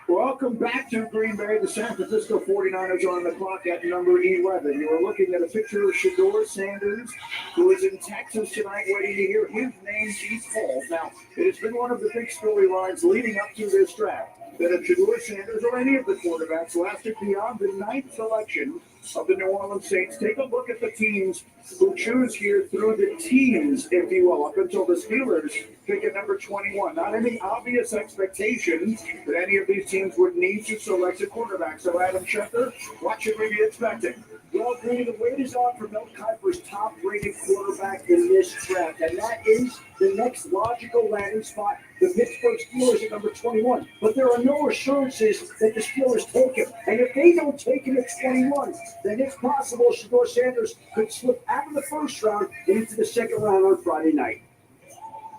Welcome back to Green Bay. The San Francisco 49ers are on the clock at number 11. You are looking at a picture of Shedeur Sanders, who is in Texas tonight, waiting to hear his name be called. Now, it has been one of the big storylines leading up to this draft that if Shedeur Sanders or any of the quarterbacks lasted beyond the 9th selection of the New Orleans Saints, take a look at the teams who choose here through the teams, if you will, up until the Steelers pick at number 21. Not any obvious expectation that any of these teams would need to select a quarterback. So, Adam Schefter, what should we be expecting? Well, Grady, the wait is on for Mel Kiper's top-rated quarterback in this draft, and that is the next logical landing spot, the Pittsburgh Steelers at number 21. But there are no assurances that the Steelers take him. And if they don't take him at 21, then it's possible Shedeur Sanders could slip out of the first round and into the second round on Friday night.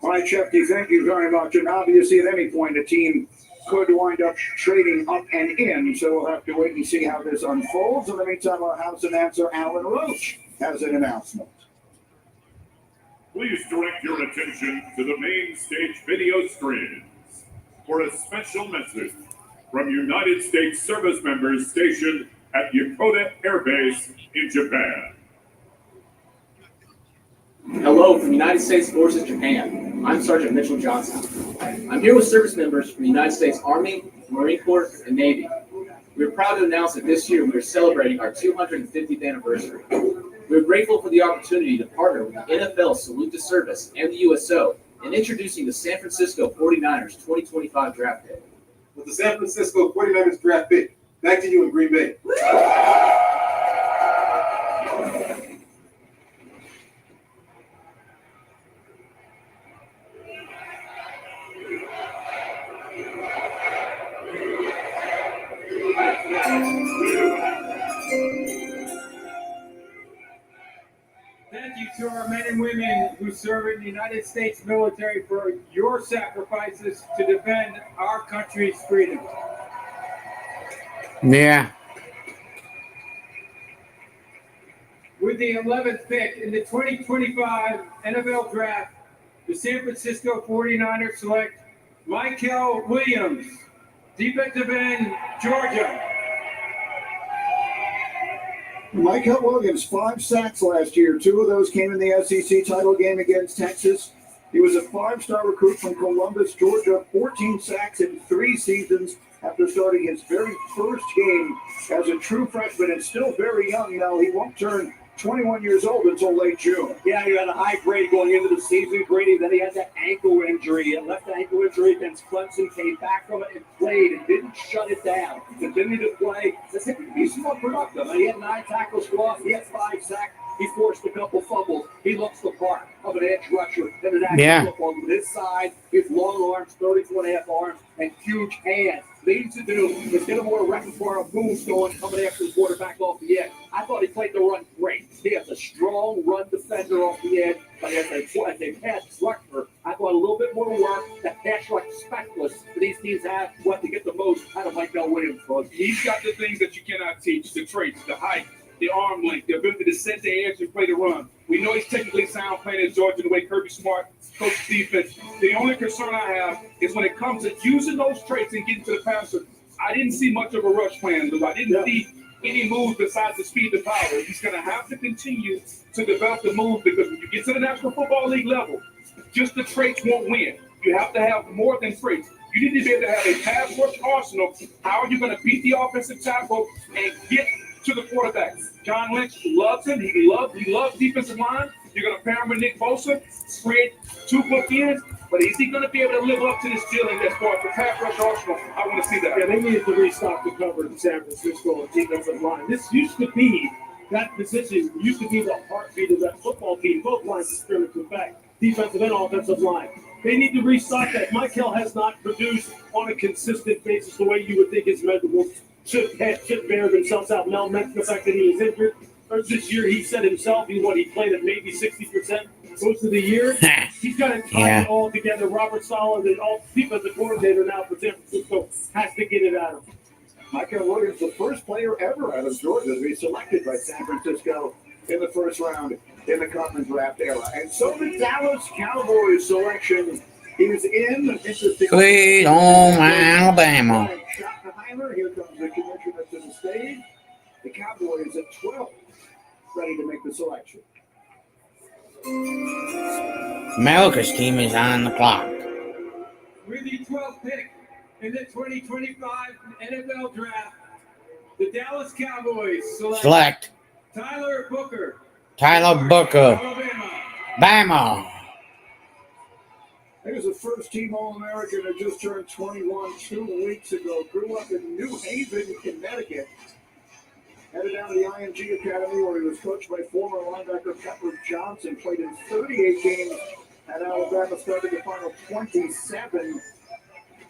All right, Shefty, thank you very much. And obviously, at any point, a team could wind up trading up and in, so we'll have to wait and see how this unfolds. In the meantime, our house announcer, Alan Roach, has an announcement. Please direct your attention to the main stage video screens for a special message from United States service members stationed at Yokota Air Base in Japan. Hello from United States Forces Japan. I'm Sergeant Mitchell Johnson. I'm here with service members from the United States Army, Marine Corps, and Navy. We're proud to announce that this year we are celebrating our 250th anniversary. We're grateful for the opportunity to partner with the NFL Salute to Service and the USO in introducing the San Francisco 49ers 2025 draft pick. With the San Francisco 49ers draft pick, back to you in Green Bay. Thank you to our men and women who serve in the United States military for your sacrifices to defend our country's freedom. Yeah. With the 11th pick in the 2025 NFL Draft, the San Francisco 49ers select Michael Williams, defensive end, Georgia. Michael Williams, 5 sacks last year. 2 of those came in the SEC title game against Texas. He was a 5-star recruit from Columbus, Georgia, 14 sacks in 3 seasons after starting his very first game as a true freshman and still very young now. He won't turn 21 years old until late June. Yeah, he had a high grade going into the season, Grady. Then he had that ankle injury, a left ankle injury against Clemson, came back from it and played and didn't shut it down. Continued to play. This could be more productive. He had 9 tackles for loss. He had 5 sacks. He forced a couple fumbles. He looks the part of an edge rusher in an action football. With his side, his long arms, 32.5 arms, and huge hands. What he needs to do is get a more repertoire of moves going, coming after the quarterback off the edge. I thought he played the run great. He has a strong run defender off the edge, but as a pass rusher, I thought a little bit more work. That pass rush specialist that these teams have, what to get the most out of Mike Williams. He's got the things that you cannot teach: the traits, the height, the arm length, the ability to set the edge and play the run. We know he's technically sound playing at Georgia the way Kirby Smart coaches defense. The only concern I have is when it comes to using those traits and getting to the passer. I didn't see much of a rush plan, Lou. I didn't see any moves besides the speed and power. He's going to have to continue to develop the moves, because when you get to the National Football League level, just the traits won't win. You have to have more than traits. You need to be able to have a pass rush arsenal. How are you going to beat the offensive tackle and get to the quarterback? John Lynch loves him. He loves defensive line. You're going to pair him with Nick Bosa, create 2 bookends. But is he going to be able to live up to this ceiling as far as the pass rush arsenal? I want to see that. Yeah, they needed to restock the cover in San Francisco defensive line. This used to be, that position used to be the heartbeat of that football team. Both lines of scrimmage, in fact, defensive and offensive line. They need to restock that. Michael has not produced on a consistent basis the way you would think his measurables should bear themselves out. Mel mentioned the fact that he was injured. This year, he said himself, he played at maybe 60% most of the year. He's got to tie it all together. Robert Saleh, the defensive coordinator now for San Francisco, has to get it out of him. Michael Williams, the first player ever out of Georgia to be selected by San Francisco in the first round in the Common Draft era. And so the Dallas Cowboys selection is in. Interesting. Sweet home Alabama. Schottenheimer, here comes the commissioner to the stage. The Cowboys at 12, ready to make the selection. America's team is on the clock. With the 12th pick in the 2025 NFL Draft, the Dallas Cowboys select Tyler Booker. Alabama. Bama. He was a first-team All-American that just turned 21 2 weeks ago. Grew up in New Haven, Connecticut. Headed down to the IMG Academy, where he was coached by former linebacker Pepper Johnson. Played in 38 games at Alabama, started the final 27.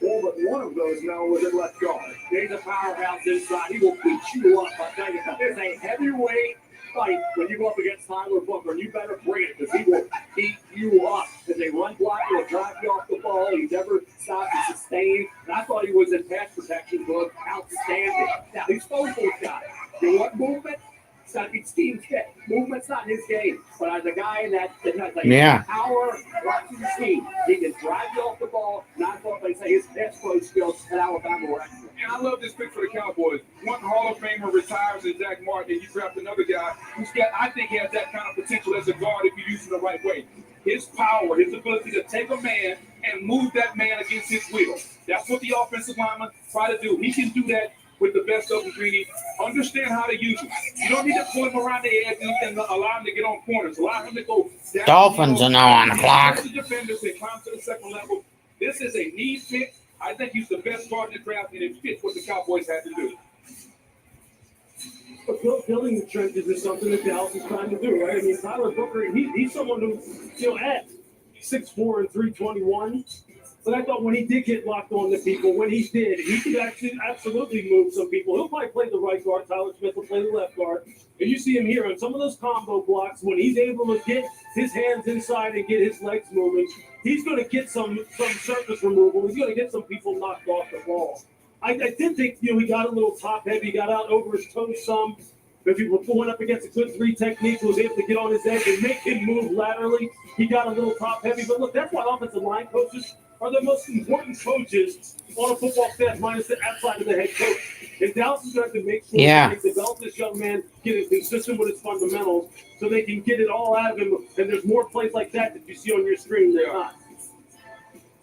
All but one of those now was at left guard. He's a powerhouse inside. He will beat you up. I tell you, it's a heavyweight fight when you go up against Tyler Booker, and you better bring it, because he will beat you up. As a run block, he'll drive you off the ball. He never stops to sustain. And I thought he was in pass protection, but outstanding. Now, he's both those guys. You want movement? It's got to be scheme fit. Movement's not his game. But as a guy that has like power, watching the scheme, he can drive you off the ball. And I thought they say his pass pro skills at Alabama were excellent. And I love this pick for the Cowboys. One Hall of Famer retires in Zach Martin, and you draft another guy who's got, I think, has that kind of potential as a guard if you use him the right way. His power, his ability to take a man and move that man against his will. That's what the offensive linemen try to do. He can do that with the best of them, Greeny. Understand how to use him. You don't need to pull him around the edge and allow him to get on corners. Allow him to go down. Dolphins are now on the clock. The defenders, they climb to the second level. This is a need fit. I think he's the best guard in the draft, and it fits what the Cowboys had to do. But building the trenches is something that Dallas is trying to do, right? I mean, Tyler Booker, he's someone who, at 6'4" and 321. But I thought when he did get locked on to people, when he did, he could actually absolutely move some people. He'll probably play the right guard. Tyler Smith will play the left guard. And you see him here on some of those combo blocks, when he's able to get his hands inside and get his legs moving, he's going to get some surface removal. He's going to get some people knocked off the ball. I did think, he got a little top heavy, got out over his toes some. If he was going up against a good 3 technique, was able to get on his edge and make him move laterally. He got a little top heavy. But look, that's why offensive line coaches are the most important coaches on a football staff, minus the outside of the head coach. And Dallas is going to have to make sure that they develop this young man, get it consistent with his fundamentals, so they can get it all out of him. And there's more plays like that you see on your screen than not.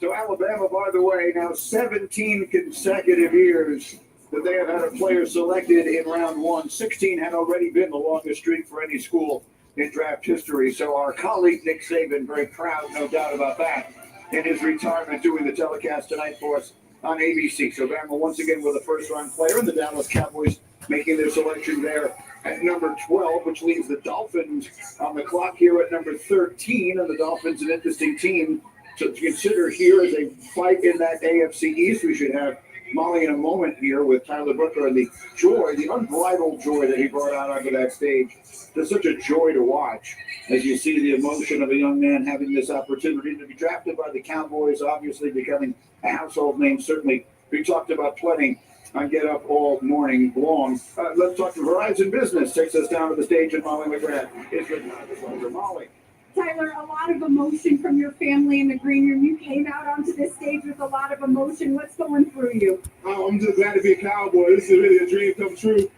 So Alabama, by the way, now 17 consecutive years that they have had a player selected in round one. 16 had already been the longest streak for any school in draft history. So our colleague Nick Saban, very proud, no doubt about that, in his retirement, doing the telecast tonight for us on ABC. So Bama once again with a first-round player, and the Dallas Cowboys making their selection there at number 12, which leaves the Dolphins on the clock here at number 13. And the Dolphins, an interesting team to consider here as a fight in that AFC East. We should have Molly in a moment here with Tyler Booker and the joy, the unbridled joy that he brought out onto that stage. It's such a joy to watch as you see the emotion of a young man having this opportunity to be drafted by the Cowboys, obviously becoming a household name. Certainly, we talked about plenty on Get Up all morning long. Let's talk to Verizon Business. Takes us down to the stage, and Molly McGrath is with us. Molly. Tyler, a lot of emotion from your family in the green room. You came out onto this stage with a lot of emotion. What's going through you? I'm just glad to be a Cowboy. This is really a dream come true.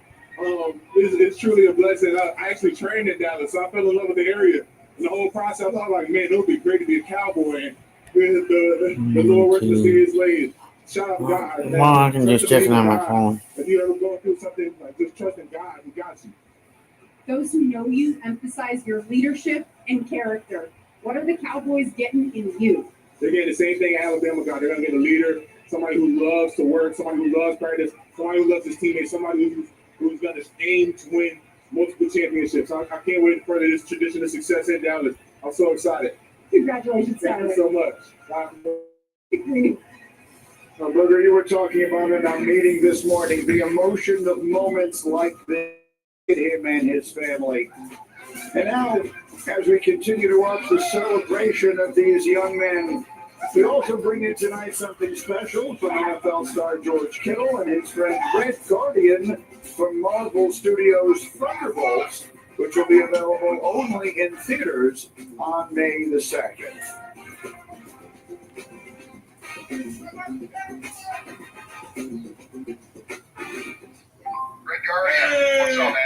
It's truly a blessing. I actually trained in Dallas, so I fell in love with the area. And the whole process, I was like, man, it would be great to be a Cowboy. And the Lord works mysterious ways. Shout out to God. I can just check on my phone. If you ever go through something, like just trusting God, He got you. Those who know you emphasize your leadership and character. What are the Cowboys getting in you? They're getting the same thing Alabama got. They're going to get a leader, somebody who loves to work, somebody who loves practice, somebody who loves his teammates, somebody who's going to aim to win multiple championships. I can't wait to further this tradition of success in Dallas. I'm so excited. Congratulations, Tyler. Thank you so much. Booger, you were talking about in our meeting this morning, the emotion of moments like this hit him and his family. And now, as we continue to watch the celebration of these young men, we also bring in tonight something special from NFL star George Kittle and his friend Red Guardian from Marvel Studios' Thunderbolts, which will be available only in theaters on May the 2nd.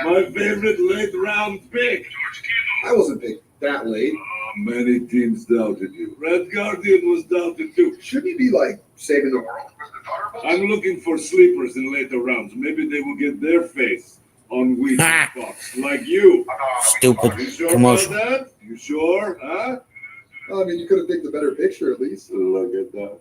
My favorite late round pick. I wasn't picked that late. Many teams doubted you. Red Guardian was doubted too. Shouldn't he be like saving the world? I'm looking for sleepers in later rounds. Maybe they will get their face on Wheat Fox, like you. Stupid You sure commercial. about that? You sure? Huh? I mean, you could have picked a better picture at least. Look at that.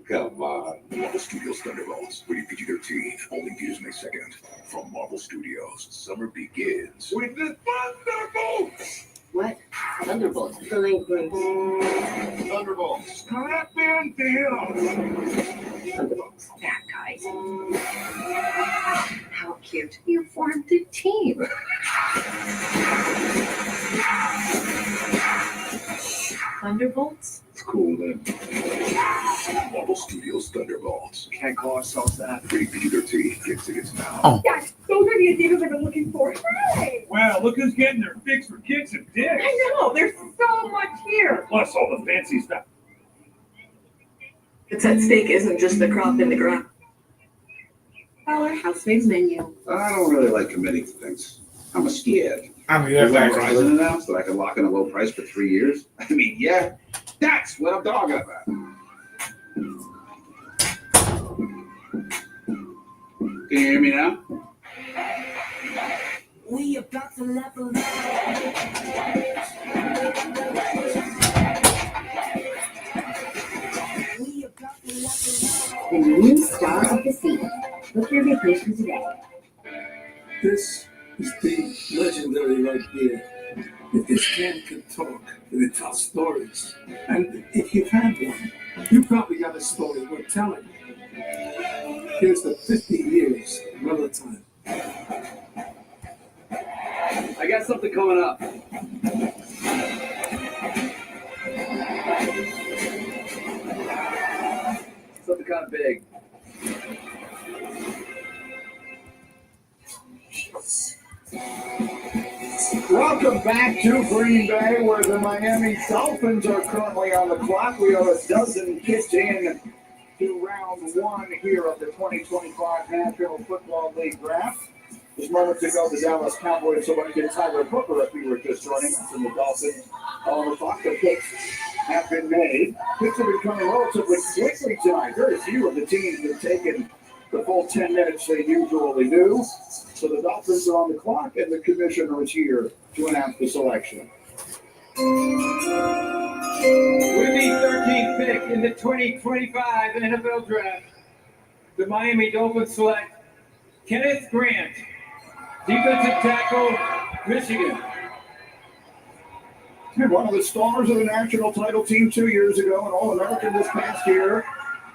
Come on. Marvel Studios Thunderbolts, rated PG-13, only theaters May 2nd. From Marvel Studios, summer begins. With the Thunderbolts! What? Thunderbolts. Delinquents. Thunderbolts. Clap and deal! Thunderbolts. Bad guys. How cute. You formed a team. Thunderbolts? It's cool, man. Marvel Studios Thunderbolts. Can't call ourselves that. Rated PG-13, get tickets now. Oh. Yes, those are the Adidas I've been looking for. Hey! Well, look who's getting their fix for kicks and dicks. I know, there's so much here. Plus all the fancy stuff. What's at stake isn't just the crop in the ground. Our housemaid's menu. I don't really like committing to things. I'm scared. I'm When Verizon announced that I could lock in a low price for 3 years, I mean, yeah, that's what I'm talking about. Can you hear me now? We about to level up. The new star of the sea. Book your vacation today. This is the legendary right here. If this can could talk, then it tells stories. And if you've had one, you probably got a story worth telling. Here's the 50 years of time. I got something coming up. Something kind of big. Welcome back to Green Bay, where the Miami Dolphins are currently on the clock. We are a dozen kicked in to round one here of the 2025 National Football League draft. Just moments ago, the Dallas Cowboys selected Tyler Booker, if you were just joining us, and the Dolphins on the clock. The picks have been made. Picks have been coming relatively quickly tonight. Very few of the teams have taken the full 10 minutes they usually do. So the Dolphins are on the clock, and the commissioner is here to announce the selection. With the 13th pick in the 2025 NFL Draft, the Miami Dolphins select Kenneth Grant, defensive tackle, Michigan. And one of the stars of the national title team 2 years ago, an All-American this past year.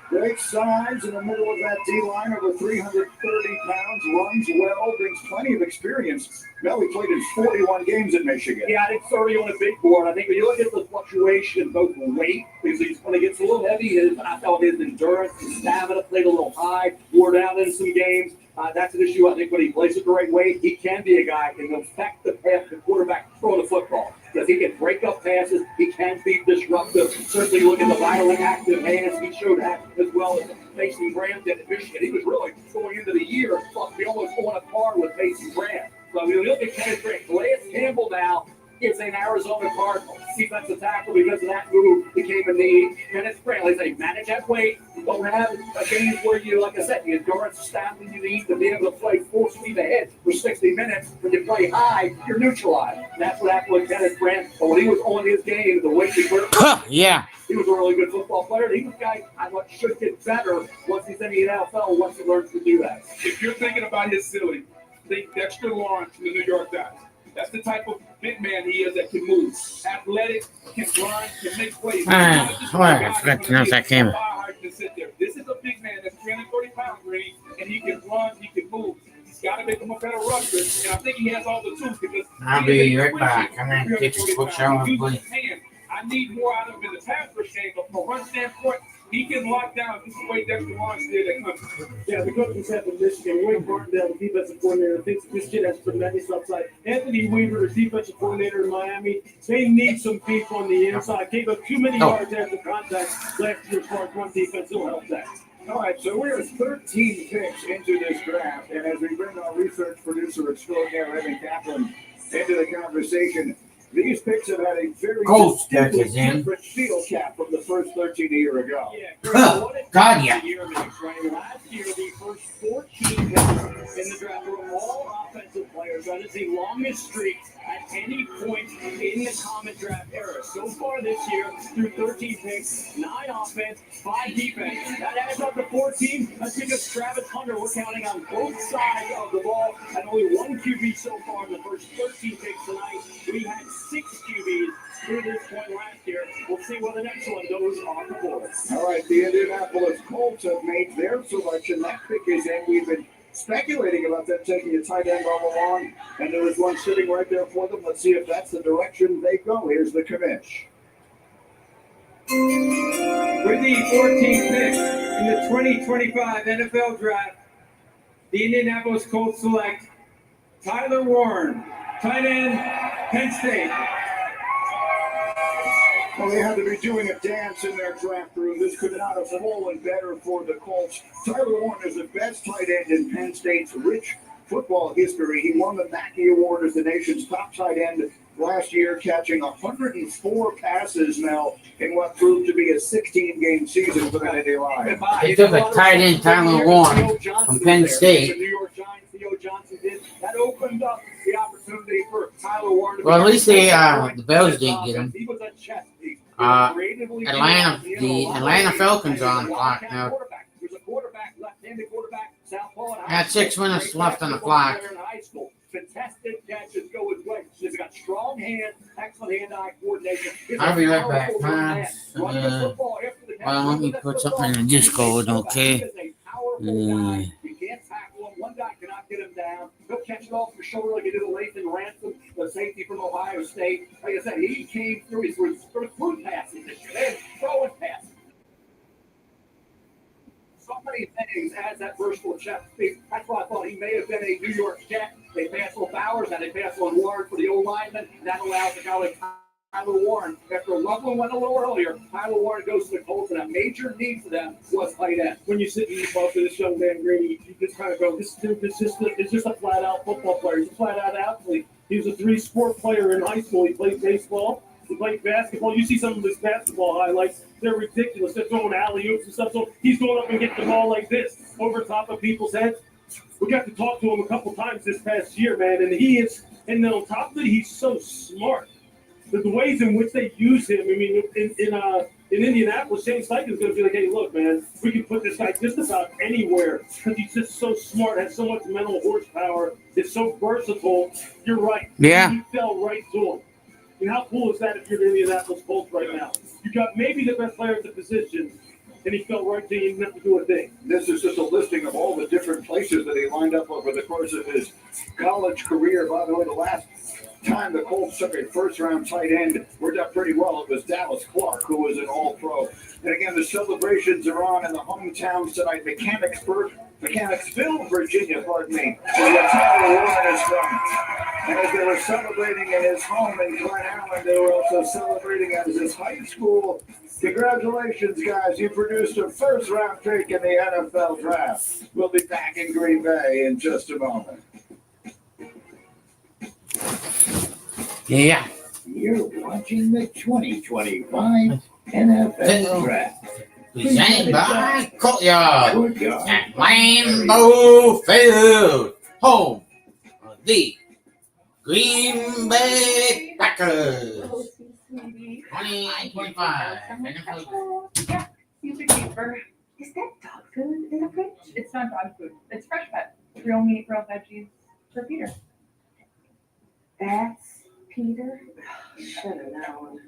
Great size in the middle of that D-line, over 330 pounds, runs well, brings plenty of experience. Mel, he played in 41 games at Michigan. Yeah, I think 30 on a big board. I think when you look at the fluctuation, both the weight, because when it gets a little heavy, I felt his endurance, his stamina played a little high, wore down in some games. That's an issue. I think when he plays at the right weight, he can be a guy who can affect the pass, the quarterback throwing the football. Because he can break up passes, he can be disruptive. Certainly look at the violent, active hands. He showed that as well as Mason Graham did at Michigan. He was really going into the year, thought to be almost on a par with Mason Graham. So when you look at Kenneth Grant, Lance Campbell now is an Arizona Cardinal. Defensive tackle because of that move became a need. Kenneth Grant, like I say, manage that weight. Don't have a game where you, like I said, the endurance stamina you need to be able to play full speed ahead for 60 minutes. When you play high, you're neutralized. And that's what happened with Kenneth Grant. But when he was on his game, the weight he cleared. Yeah. He was a really good football player. He was a guy I thought should get better once he's in the NFL, once he learns to do that. If you're thinking about his ceiling, think Dexter Lawrence from the New York Times. That's the type of big man he is that can move. Athletic, can run, can make plays. I forgot to announce that camera. This is a big man that's 330 pounds, really, and he can run, he can move. He's got to make him a better rusher, and I think he has all the tools because I'll be right back. I'm going to take a quick shower and play. I need more out of him in the pass rush game, but from a run standpoint, he can lock down just the way Dexter Lawrence did at Clemson. Yeah, the coaching staff of Michigan, Wayne Martindale, the defensive coordinator, thinks this kid has tremendous upside. Anthony Weaver, the defensive coordinator in Miami, they need some beef on the inside. Gave up too many yards after contact last year as far as run defense. It'll help that. All right, so we're 13 picks into this draft, and as we bring our research producer extraordinaire, Evan Kaplan, into the conversation, these picks have had a very different feel cap from the first 13 a year ago. God, yeah. Last year, the first 14 picks in the draft were all offensive players. That is the longest streak at any point in the common draft era. So far this year, through 13 picks, 9 offense, 5 defense. That adds up to 14. That's because Travis Hunter, we're counting on both sides of the ball, and only 1 QB so far in the first 13 picks tonight. We had 6 QBs through this point last year. We'll see what the next one goes on the board. All right, the Indianapolis Colts have made their selection. That pick is in. We've been speculating about them taking a tight end all along, and there was one sitting right there for them. Let's see if that's the direction they go. Here's the commish. With the 14th pick in the 2025 NFL Draft, the Indianapolis Colts select Tyler Warren, tight end, Penn State. Well, they had to be doing a dance in their draft room. This could not have fallen better for the Colts. Tyler Warren is the best tight end in Penn State's rich football history. He won the Mackey Award as the nation's top tight end last year, catching 104 passes now in what proved to be a 16-game season for the Indy Lions. They took a tight end, Tyler Warren, from Penn State. The New York Giants, Theo Johnson did. That opened up the opportunity for Tyler Warren. Well, at least they, the Bills didn't get him. He was a chess piece. The Atlanta Falcons are on the clock now. There's a quarterback, left-handed quarterback, southpaw. Got 6 minutes left on the clock. Contested catches go his way. He's got strong hands, excellent hand-eye coordination. I'll be right back, man. Well, let me put something in the Discord, okay? You can't tackle him. One guy cannot get him down. He'll catch it off the shoulder like he did a Lathan Ransom, the safety from Ohio State. Like I said, he came through. He's through passes this year. They're throwing passes. So many things as that versatile chef. That's why I thought he may have been a New York Jet. They pass on Bowers, and they pass on Warren for the old lineman. And that allows a guy like Tyler Warren. After Loveland went a little earlier, Tyler Warren goes to the Colts, and a major need for them was tight end. When you sit and you talk to this young man, Grady, you just kind of go, this dude is just a flat-out football player. He's a flat-out athlete. He was a 3-sport player in high school. He played baseball, like basketball. You see some of his basketball highlights. They're ridiculous. They're throwing alley-oops and stuff. So he's going up and getting the ball like this over top of people's heads. We got to talk to him a couple times this past year, man, and he is, and then on top of it, he's so smart. The ways in which they use him, I mean, in Indianapolis, Shane Steichen's going to be like, hey, look, man, we can put this guy just about anywhere because he's just so smart, has so much mental horsepower, is so versatile. You're right. Yeah. He fell right to him. And how cool is that if you're the Indianapolis Colts right now? You got maybe the best player at the position, and he fell right to you. You didn't have to do a thing. This is just a listing of all the different places that he lined up over the course of his college career. By the way, the last time the Colts took a first-round tight end worked out pretty well. It was Dallas Clark, who was an All-Pro. And again, the celebrations are on in the hometowns tonight. Mechanicsville, Virginia, pardon me, where the Tyler Warren is from. And as they were celebrating in his home in Glen Allen, they were also celebrating at his high school. Congratulations, guys. You produced a first-round pick in the NFL draft. We'll be back in Green Bay in just a moment. Yeah. You're watching the 2025 NFL Draft. Presented by Courtyard at Lambeau Field, home of the Green Bay Packers. 2025. Yeah, use your keeper. Is that dog food in the fridge? It's not dog food. It's fresh pet. Real meat, real veggies for Peter. That's Peter. Should have known.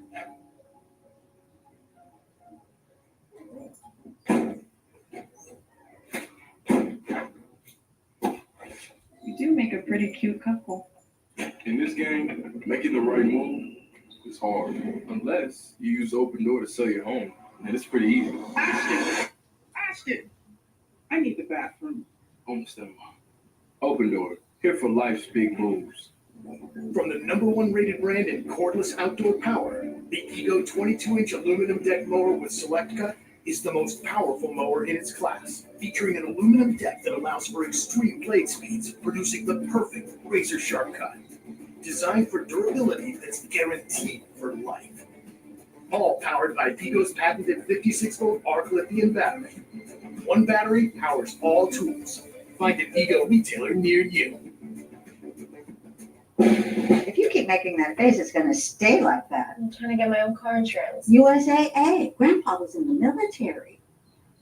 You do make a pretty cute couple. In this game, making the right move is hard. Unless you use Open Door to sell your home. And it's pretty easy. Ashton! I need the bathroom. Homestead. Open Door. Here for life's big moves. From the #1 rated brand in cordless outdoor power, the Ego 22-inch aluminum deck mower with Select Cut is the most powerful mower in its class, featuring an aluminum deck that allows for extreme blade speeds, producing the perfect razor-sharp cut. Designed for durability that's guaranteed for life. All powered by Vigo's patented 56-volt arc lithium battery. One battery powers all tools. Find an Ego retailer near you. If you keep making that face, it's going to stay like that. I'm trying to get my own car insurance. USAA. Grandpa was in the military.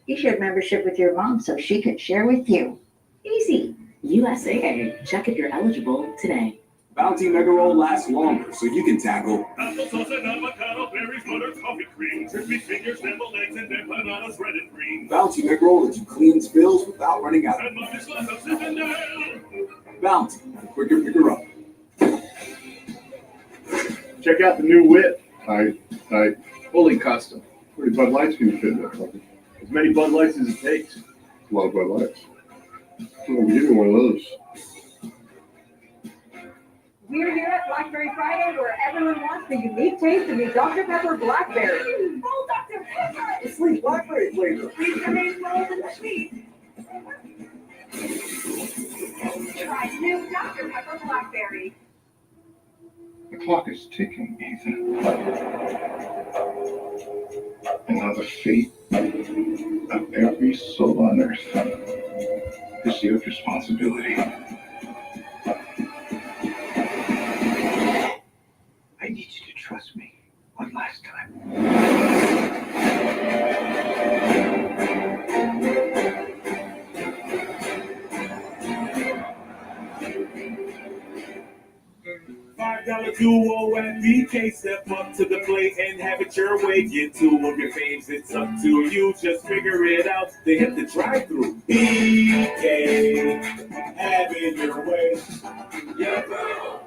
He shared membership with your mom so she could share with you. Easy. USAA. Check if you're eligible today. Bounty Mega Roll lasts longer, so you can tackle applesauce and avocado, berries, butter, coffee cream, crispy fingers, scrambled eggs, and then bananas red and green. Bounty Mega Roll lets you clean spills without running out. And much less of sitting down. Bounty, quicker picker up. Check out the new whip. I Fully custom. 30 Bud Lights can fit in that puppy. As many Bud Lights as it takes. A lot of Bud Lights. I'm gonna give you one of those. We're here at Blackberry Friday, where everyone wants the unique taste of the Dr. Pepper Blackberry. Oh, Dr. Pepper! The sweet blackberry flavor. These remain rolled in the sweet. Try new Dr. Pepper Blackberry. The clock is ticking, Ethan. And now the fate of every soul on earth is your responsibility. I need you to trust me one last time. 5 duo at BK. Step up to the plate and have it your way. Get 2 of your faves, it's up to you. Just figure it out. They hit the drive-thru. BK, have it your way. Yeah, bro.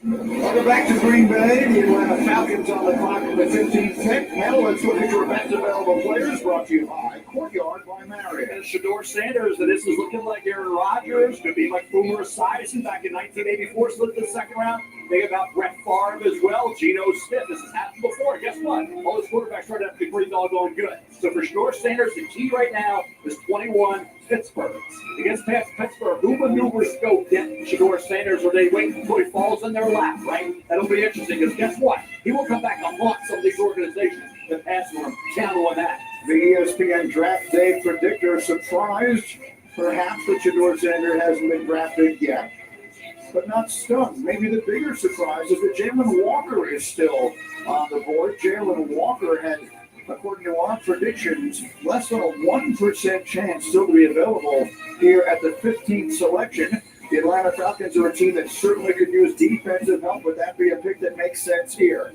Welcome back to Green Bay. The Atlanta Falcons on the clock with the 15th pick. Now let's look at your best available players, brought to you by Courtyard by Marriott. And Shador Sanders, and this is looking like Aaron Rodgers. Could be like Boomer Esiason back in 1984, slipped in the second round. Think about Brett Favre as well. Geno Smith. This has happened before. Guess what? All those quarterbacks started out to be pretty doggone good. So for Shador Sanders, the key right now is 21. Pittsburgh. He gets past Pittsburgh. Who maneuvers to go get Shador Sanders, or they wait until he falls in their lap, right? That'll be interesting, because guess what? He will come back and haunt some of these organizations that pass on him. Count on that. The ESPN Draft Day predictor surprised, perhaps, that Shador Sanders hasn't been drafted yet, but not stunned. Maybe the bigger surprise is that Jalen Walker is still on the board. Jalen Walker had, according to our predictions, less than a 1% chance still to be available here at the 15th selection. The Atlanta Falcons are a team that certainly could use defensive help. Would that be a pick that makes sense here?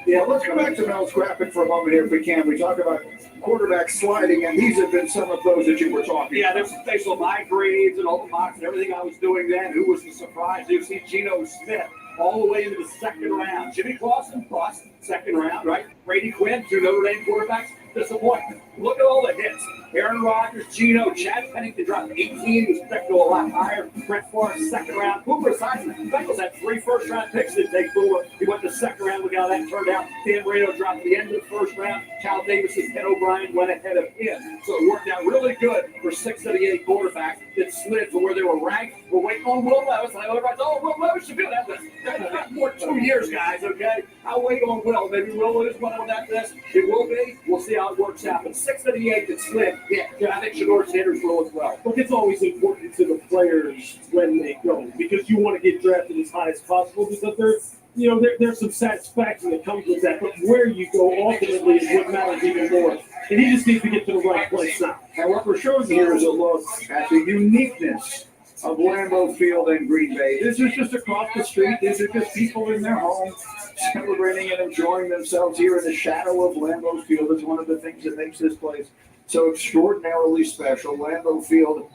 Yeah, let's go back to Mel's graphic for a moment here if we can. We talk about quarterback sliding, and these have been some of those that you were talking Yeah, about. there's some facial my grades and all the mocks and everything I was doing then. Who was the surprise? You see Geno Smith all the way into the second round. Jimmy Clausen, bust, second round, right? Brady Quinn, two Notre Dame quarterbacks, disappointment. Look at all the hits. Aaron Rodgers, Geno, Chad Pennington dropped 18. He was expected to go a lot higher. Brett Favre, second round. Boomer Esiason. The Bengals had 3 first-round picks. Didn't take Boomer. He went to second round. Look how that turned out. Dan Marino dropped at the end of the first round. Cal Davis and Ken O'Brien went ahead of him. So it worked out really good for 6 of the 8 quarterbacks that slid from where they were ranked. We're waiting on Will Levis. And everybody's, Will Levis should be on that list. That's more 2 years, guys, okay? I'll wait on Will. Maybe Will is one on that list. It will be. We'll see how it works out. But 6 of the 8 that slid, yeah, I think Shador Sanders will as well. Look, it's always important to the players when they go, because you want to get drafted as high as possible, because there's some satisfaction that comes with that. But where you go ultimately is what matters even more. And he just needs to get to the right place now. And what we're showing here is a look at the uniqueness of Lambeau Field and Green Bay. This is just across the street. These are just people in their home celebrating and enjoying themselves here in the shadow of Lambeau Field. It's one of the things that makes this place so extraordinarily special. Lambeau Field,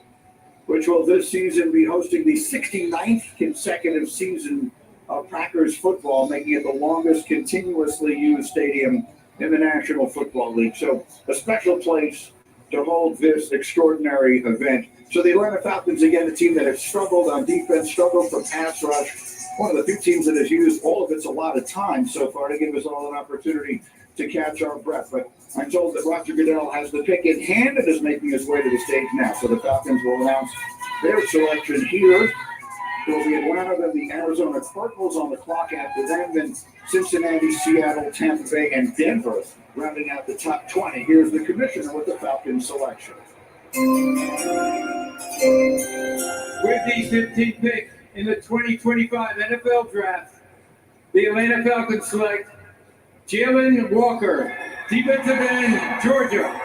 which will this season be hosting the 69th consecutive season of Packers football, making it the longest continuously used stadium in the National Football League. So a special place to hold this extraordinary event. So the Atlanta Falcons, again, a team that has struggled on defense, struggled from pass rush. One of the few teams that has used all of its allotted time so far to give us all an opportunity to catch our breath. But I'm told that Roger Goodell has the pick in hand and is making his way to the stage now. So the Falcons will announce their selection here. It will be Atlanta, then the Arizona Cardinals on the clock after them, then Cincinnati, Seattle, Tampa Bay, and Denver rounding out the top 20. Here's the commissioner with the Falcons selection. With the 15th pick in the 2025 NFL Draft, the Atlanta Falcons select Jalen Walker, defensive end, Georgia.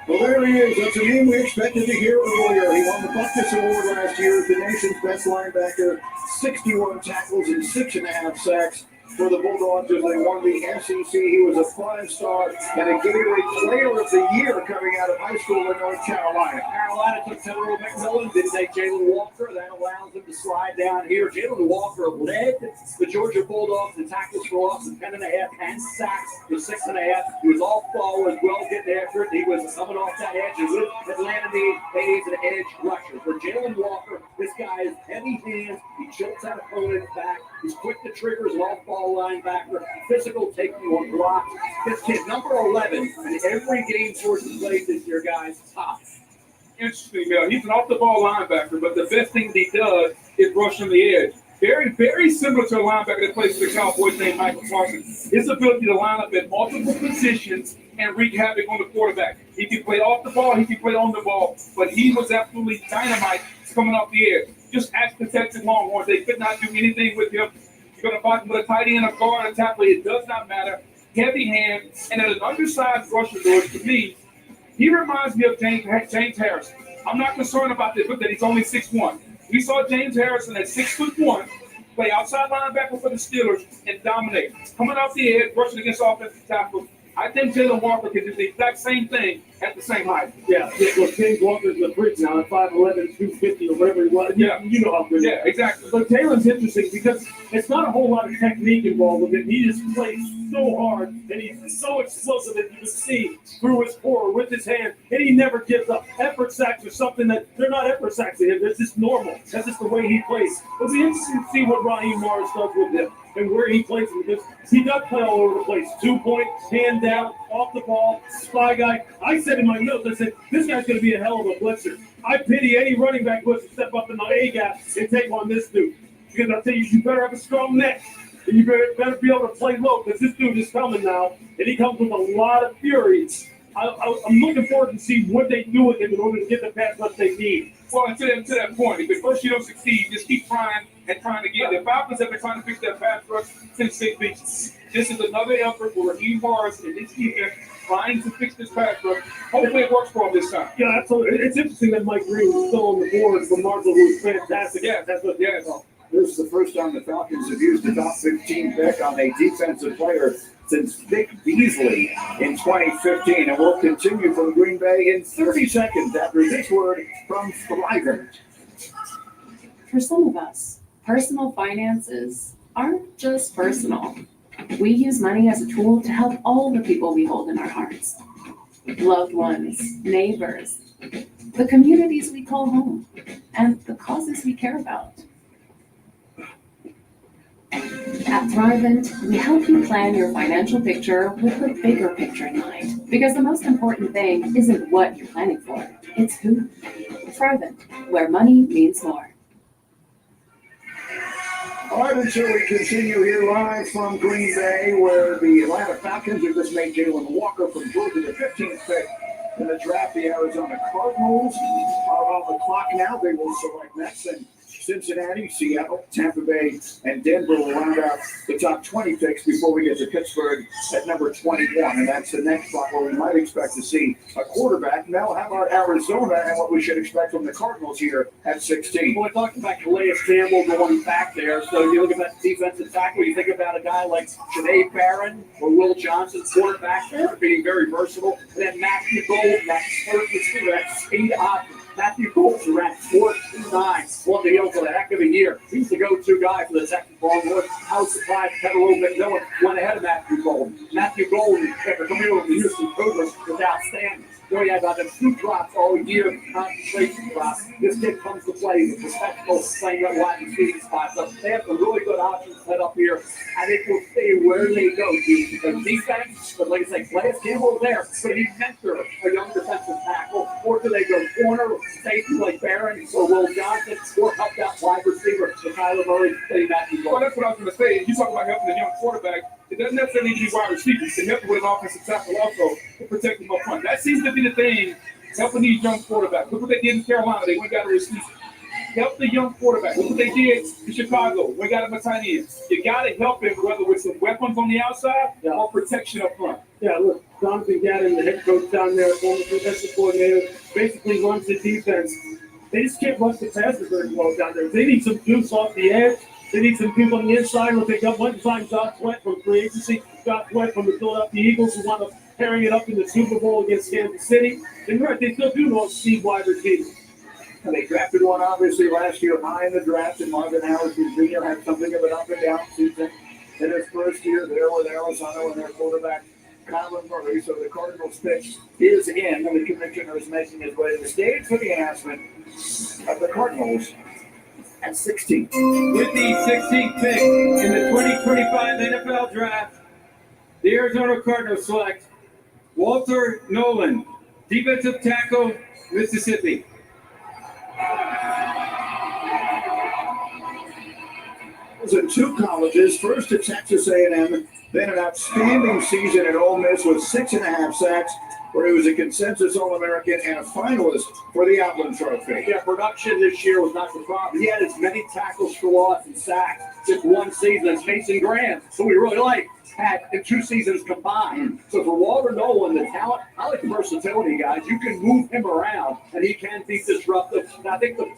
Well, there he is. That's a name we expected to hear earlier. He won the Buckus Award last year as the nation's best linebacker, 61 tackles and 6.5 sacks for the Bulldogs as they won the SEC. He was a 5-star and a Gatorade Player of the Year coming out of high school in North Carolina. Carolina took Senator McMillan, didn't take Jalen Walker. That allows him to slide down here. Jalen Walker led the Georgia Bulldogs in tackles for loss of 10.5 and sacks for 6.5. He was all forward, well getting after it. He was coming off that edge. And with Atlanta needs an edge rusher. For Jalen Walker, this guy is heavy hands. He jolts that opponent's back. He's quick to triggers, off-ball linebacker, physical, taking on blocks. This kid, number 11, in every game Georgia played this year, guys, top. Interesting, Mel. He's an off-the-ball linebacker, but the best thing that he does is rush from the edge. Very, very similar to a linebacker that plays for the Cowboys named Michael Parsons. His ability to line up at multiple positions and wreak havoc on the quarterback. He can play off the ball, he can play on the ball, but he was absolutely dynamite coming off the edge. Just ask the Texas Longhorns. They could not do anything with him. You're going to fight him with a tight end, a guard, a tackle. It does not matter. Heavy hand, and as an undersized rusher, to me, he reminds me of James Harrison. I'm not concerned about this, but that he's only 6'1". We saw James Harrison at 6'1", play outside linebacker for the Steelers and dominate. Coming off the edge, rushing against offensive tackles. I think Jalen Walker can do the exact same thing at the same height. Yeah, look, James Walker's the freak now at 5'11", 250 or whatever he was. Yeah. You know how good. Yeah, exactly. But Taylor's interesting because it's not a whole lot of technique involved with it. He just plays so hard, and he's so explosive that you can see through his core with his hand, and he never gives up. Effort sacks are something that they're not effort sacks to him. That's just normal. That's just the way he plays. It'll be interesting to see what Raheem Morris does with him and where he plays him because he does play all over the place. 2-point, hand down, off the ball, spy guy. I said in my notes, I said, this guy's going to be a hell of a blitzer. I pity any running back who has to step up in the A gap and take on this dude. Because I'll tell you, you better have a strong neck. And you better be able to play low because this dude is coming now, and he comes with a lot of fury. I'm looking forward to see what they do with him in order to get the pass rush they need. Well, and to that point, if at first you don't succeed, just keep trying and trying to get it. The Falcons have been trying to fix that pass rush since St. Vincent. This is another effort for Raheem Morris and his defense trying to fix this pass rush. Hopefully it works for him this time. Yeah, absolutely. It's interesting that Mike Green was still on the board for Marshall, who was fantastic. Yeah, that's what. Yeah. This is the first time the Falcons have used the top 15 pick on a defensive player since Vic Beasley in 2015. And we'll continue from Green Bay in 30 seconds after this word from Thriver. For some of us, personal finances aren't just personal. We use money as a tool to help all the people we hold in our hearts. Loved ones, neighbors, the communities we call home, and the causes we care about. At Thrivent, we help you plan your financial picture with the bigger picture in mind. Because the most important thing isn't what you're planning for, it's who. Thrivent, where money means more. All right, and so we continue here live from Green Bay, where the Atlanta Falcons have just made Jalen Walker from Georgia the 15th pick in the draft. The Arizona Cardinals are on the clock now. They will select next, and Cincinnati, Seattle, Tampa Bay, and Denver will round out the top 20 picks before we get to Pittsburgh at number 21. And that's the next spot where we might expect to see a quarterback. Now, how about Arizona and what we should expect from the Cardinals here at 16? Well, we're talking about Calais Campbell going back there. So you look at that defensive tackle, you think about a guy like Janae Barron or Will Johnson, quarterback there, being very versatile. And then Matthew Gold, that speed option. Matthew Colts around 4.29 on the heel for the heck of a year. He's the go-to guy for the Texas Longhorns. I was surprised Kevin McMillan went ahead of Matthew Golden. Matthew Golden, after coming over to the Houston Cougars, was outstanding. So he had about 2 drops all year, concentration drops. This kid comes to play with respectable, playing that wide receiving spot. So they have some really good options set up here. I think we'll see where they go. Because defense, but like I say, Calais Campbell there, but he mentor a young defensive tackle. Or do they go corner, safety like Barron or Will Johnson, or help that wide receiver to Kyler Murray, say Matthew Golden? Well, that's what I was going to say. You talk about helping the young quarterback. It doesn't necessarily need to be wide receivers. It helps with an offensive tackle also to protect them up front. That seems to be the thing, helping these young quarterbacks. Look what they did in Carolina. They went down to receiver. Help the young quarterback. Look what they did in Chicago. We got him a tight end. You got to help him, whether with some weapons on the outside or protection up front. Yeah, look, Jonathan Gannon, the head coach down there, former defensive coordinator, basically runs the defense. They just can't rush the passes very well down there. They need some juice off the edge. They need some people on the inside. Look, they got one time Josh Sweat from free agency, Josh Sweat from the Philadelphia Eagles, who wound up carrying it up in the Super Bowl against Kansas City. And right, they still do know Steve wide receivers. And they drafted one, obviously, last year high in the draft, and Marvin Harris Jr. had something of an up-and-down season in his first year there with Arizona and their quarterback, Kyler Murray. So the Cardinals pick is in, and the commissioner is making his way to the stage for the announcement of the Cardinals at 16. With the 16th pick in the 2025 NFL Draft, the Arizona Cardinals select Walter Nolan, defensive tackle, Mississippi. Was in 2 colleges, first at Texas A&M, then an outstanding season at Ole Miss with 6.5 sacks, where he was a consensus All-American and a finalist for the Outland Trophy. Yeah, production this year was not the problem. He had as many tackles for loss and sacks just one season as Mason Graham, who we really like, had in 2 seasons combined. So for Walter Nolan, the talent, I like the versatility, guys. You can move him around, and he can be disruptive. And I think the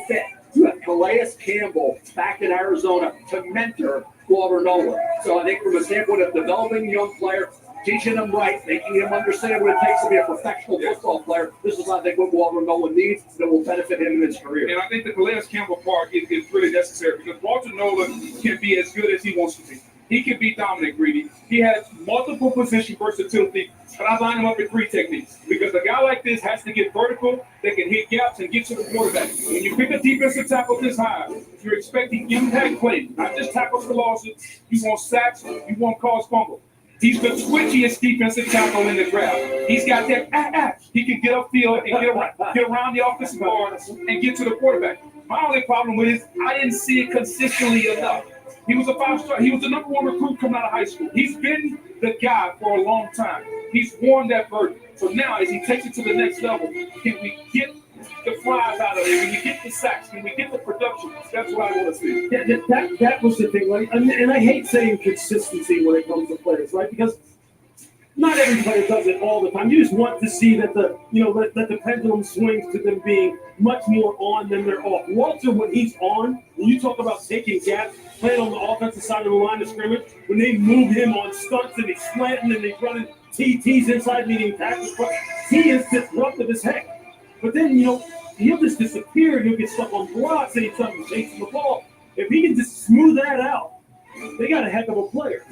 fit, you have Calais Campbell back in Arizona to mentor Walter Nolan. So I think from a standpoint of developing a young player, teaching him right, making him understand what it takes to be a professional football player. This is, I think, what Walter Nolan needs that will benefit him in his career. And I think the Calais Campbell part is really necessary because Walter Nolan can be as good as he wants to be. He can be Dominic Greedy. He has multiple position versatility, but I line him up in 3 techniques because a guy like this has to get vertical, they can hit gaps and get to the quarterback. When you pick a defensive tackle this high, you're expecting impact play, not just tackles for losses. You want sacks, you want cause fumble. He's the twitchiest defensive tackle in the draft. He's got that, he can get upfield and get around the offensive guard and get to the quarterback. My only problem with it is I didn't see it consistently enough. He was a 5-star. He was the number 1 recruit coming out of high school. He's been the guy for a long time. He's worn that burden. So now, as he takes it to the next level, can we get the flies out of it? Can we get the sacks? Can we get the production? That's what I want to see. That was the thing, right? And I hate saying consistency when it comes to players, right? Because not every player does it all the time. You just want to see that that the pendulum swings to them being much more on than they're off. Walter, when he's on, when you talk about taking gaps, playing on the offensive side of the line of scrimmage, when they move him on stunts and he's slanting and he's running TTs inside, meaning tackles, he is disruptive as heck. But then, he'll just disappear and he'll get stuck on blocks anytime he's chasing the ball. If he can just smooth that out, they got a heck of a player.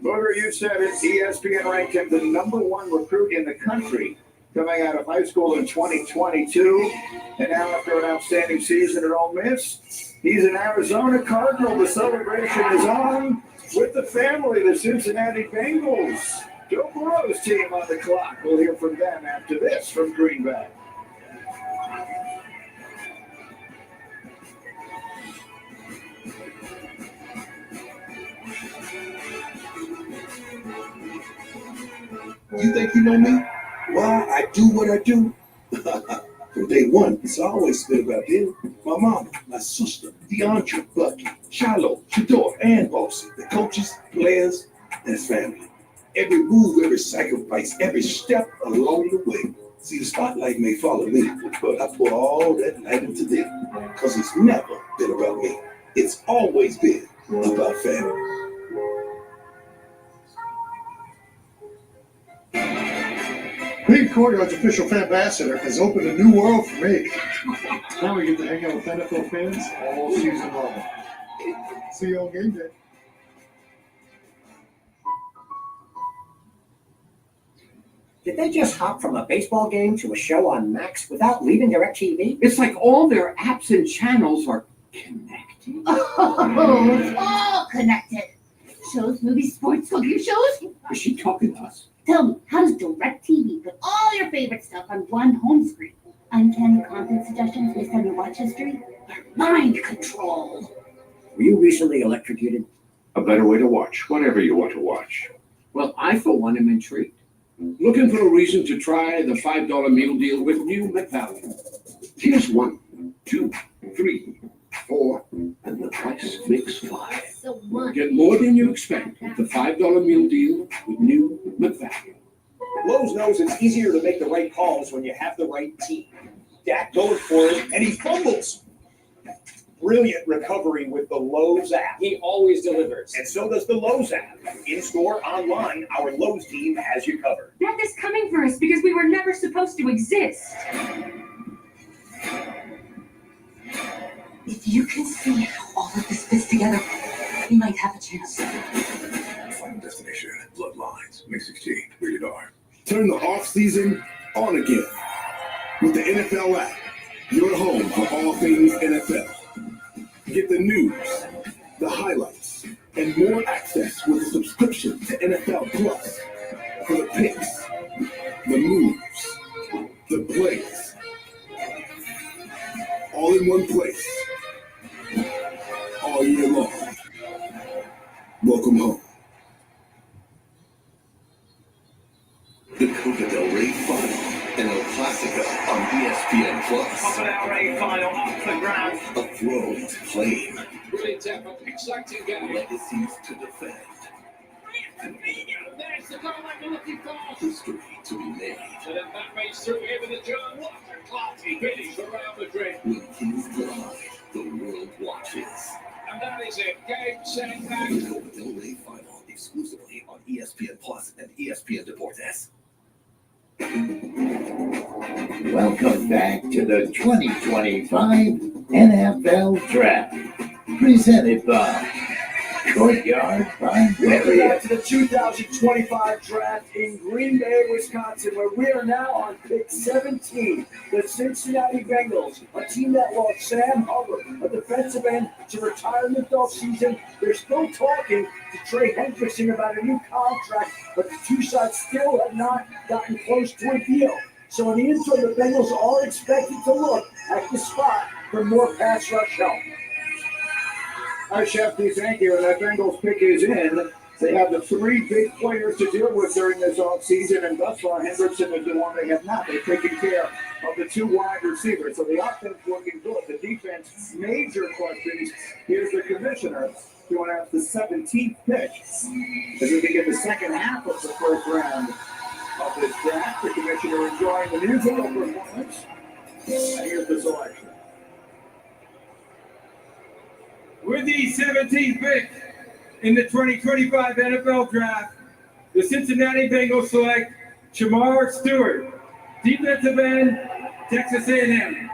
Booger, you said it. ESPN ranked him the number 1 recruit in the country coming out of high school in 2022. And now after an outstanding season at Ole Miss, he's an Arizona Cardinal. The celebration is on with the family, the Cincinnati Bengals. Joe Burrow's team on the clock. We'll hear from them after this from Green Bay. You think you know me? Well, I do what I do. From day one, it's always been about them. My mama, my sister, DeAndre, Bucky, Shiloh, Shador, and Bossy. The coaches, players, and his family. Every move, every sacrifice, every step along the way. See, the spotlight may follow me, but I pour all that light into them. Because it's never been about me. It's always been about family. Being Courtyard's official fan ambassador has opened a new world for me. Now we get to hang out with NFL fans all season long. See you on game day. Did they just hop from a baseball game to a show on Max without leaving DirecTV? It's like all their apps and channels are connected. Oh, it's all connected. Shows, movies, sports, cooking shows. Is she talking to us? Tell me, how does DirecTV put all your favorite stuff on one home screen? Uncanny content suggestions based on your watch history? Mind control. Were you recently electrocuted? A better way to watch whatever you want to watch. Well, I, for one, am intrigued. Looking for a reason to try the $5 meal deal with new McValue. Here's 1, 2, 3, 4, and the price makes 5. So one. Get more than you expect with the $5 meal deal with new McValue. Lowe's knows it's easier to make the right calls when you have the right team. Dak goes for it, and he fumbles. Brilliant recovery with the Lowe's app. He always delivers. And so does the Lowe's app. In-store, online, our Lowe's team has you covered. Death is coming for us because we were never supposed to exist. If you can see how all of this fits together, you might have a chance. Final destination, Bloodlines, May 16th, rated R. Turn the off-season on again with the NFL app. Your home for all things NFL. Get the news, the highlights, and more access with a subscription to NFL Plus for the picks, the moves, the plays, all in one place, all year long. Welcome home. The Copa del Rey Final and El Clasico on ESPN Plus. Copa del Rey Final up for grabs. A throne to claim. Brilliant effort, exciting game. Legacies to defend. There's the goal I'm looking for. History to be made. And then that makes through here with the John Walker Clarky finish around Madrid. When Kings collide, the world watches. And that is it. Game, set, match. The Copa del Rey Final exclusively on ESPN Plus and ESPN. Welcome back to the 2025 NFL Draft, presented by Courtyard by Welcome back Marriott. to the 2025 draft in Green Bay, Wisconsin, where we are now on pick 17. The Cincinnati Bengals, a team that lost Sam Hubbard, a defensive end, to retirement offseason. They're still talking to Trey Hendrickson about a new contract, but the two sides still have not gotten close to a deal. So in the interim, the Bengals are expected to look at the spot for more pass rush help. Hi, Shefty, thank you. And that Bengals pick is in. They have the three big players to deal with during this offseason, and thus far, Hendrickson is the one they have not. They've taken care of the two wide receivers. So the offense looking good. The defense, major questions. Here's the commissioner going to have the 17th pick as we begin the second half of the first round of this draft. The commissioner enjoying the musical performance. And here's the selection. With the 17th pick in the 2025 NFL Draft, the Cincinnati Bengals select Shamar Stewart, defensive end, Texas A&M.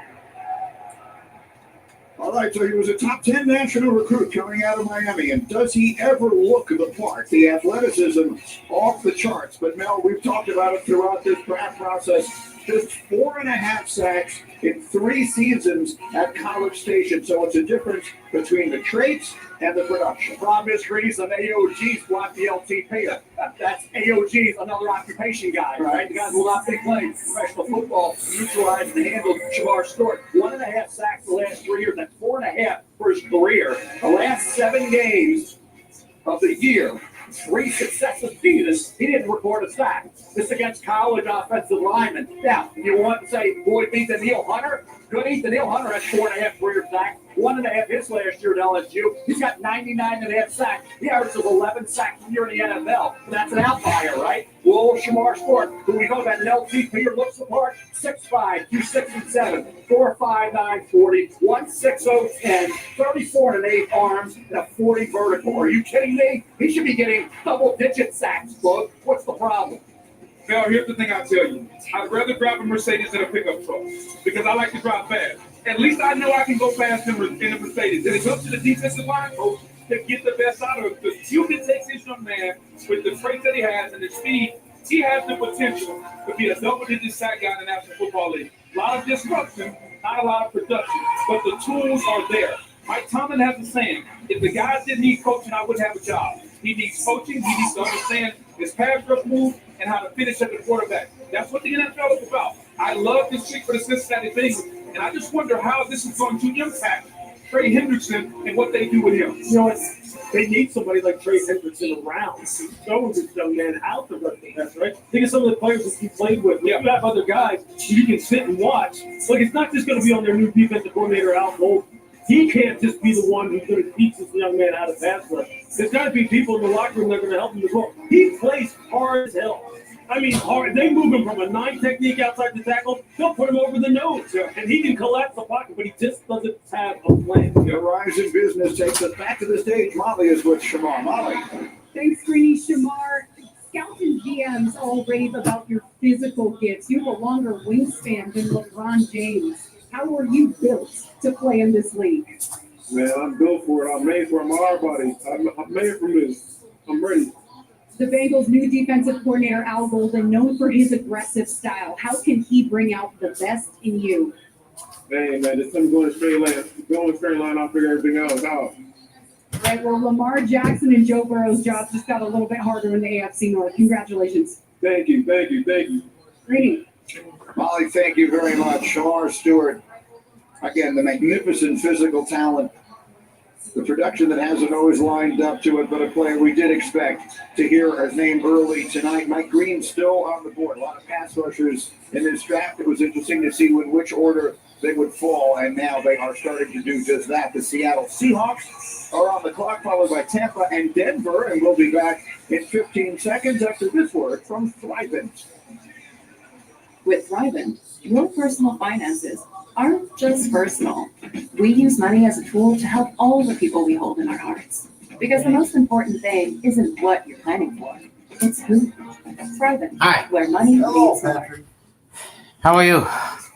All right, so he was a top 10 national recruit coming out of Miami, and does he ever look the part? The athleticism off the charts. But Mel, we've talked about it throughout this draft process. Just 4.5 sacks in 3 seasons at College Station. So it's a difference between the traits and the production. Problem is, Grease, an AOG's blocked the LTP. That's AOG's another occupation guy, right? The guys will not big plays. Professional football neutralized and handled Shamar Stewart. 1.5 sacks the last 3 years. That's 4.5 for his career. The last 7 games of the year, 3 successive seasons, he didn't record a sack. This against college offensive linemen. Now, you want to say, boy, beat the Neil Hunter? Good, Neil Hunter has 4.5 career sacks. 1.5 his last year at LSU. He's got 99.5 sacks. He averages 11 sacks a year in the NFL. That's an outlier, right? Well, Shamar Stewart, who we know that an LTP looks the part, 6'5", 267, 4'5", 40, 160, 10, 34 1/8 arms, and a 40 vertical. Are you kidding me? He should be getting double-digit sacks, bud. What's the problem? Now, here's the thing I'll tell you. I'd rather drive a Mercedes than a pickup truck because I like to drive fast. At least I know I can go fast in a Mercedes. And it's up to the defensive line coach to get the best out of it. Because you can take this young man with the traits that he has and the speed. He has the potential to be a double-digit sack guy in the National Football League. A lot of disruption, not a lot of production, but the tools are there. Mike Tomlin has a saying, if the guys didn't need coaching, I wouldn't have a job. He needs coaching. He needs to understand his pass rush move and how to finish at the quarterback. That's what the NFL is about. I love this pick for the Cincinnati Bengals, and I just wonder how this is going to impact Trey Hendrickson and what they do with him. You know, they need somebody like Trey Hendrickson around to show this young man how to run the pass, right? Think of some of the players that he played with. You have other guys you can sit and watch. Like, it's not just going to be on their new defensive coordinator, Al Gold. He can't just be the one who's going to teach this young man how to pass rush. There's got to be people in the locker room that are going to help him as well. He plays hard as hell. I mean, hard. They move him from a 9 technique outside the tackle. They'll put him over the nose, and he can collapse the pocket, but he just doesn't have a plan. The rise in business takes us back to the stage. Molly is with Shamar. Molly. Thanks, Greeny. Shamar. Scouts and GMs all rave about your physical gifts. You have a longer wingspan than LeBron James. How are you built to play in this league? Man, I'm built for it. I'm made for my hard body. I'm made for this. I'm ready. The Bengals' new defensive coordinator, Al Golden, known for his aggressive style. How can he bring out the best in you? Hey, man, just I'm going straight line. Going straight line, I'll figure everything else out. All right, well, Lamar Jackson and Joe Burrow's jobs just got a little bit harder in the AFC North. Congratulations. Thank you. Greeny. Molly, thank you very much. Shamar Stewart, again, the magnificent physical talent, the production that hasn't always lined up to it, but a player we did expect to hear his name early tonight. Mike Green still on the board. A lot of pass rushers in this draft. It was interesting to see in which order they would fall, and now they are starting to do just that. The Seattle Seahawks are on the clock, followed by Tampa and Denver, and we'll be back in 15 seconds after this word from Thrivent. With Thrivent, your personal finances aren't just personal. We use money as a tool to help all the people we hold in our hearts. Because the most important thing isn't what you're planning for, it's who. Thrivent, Hi. where money leads more. How are you?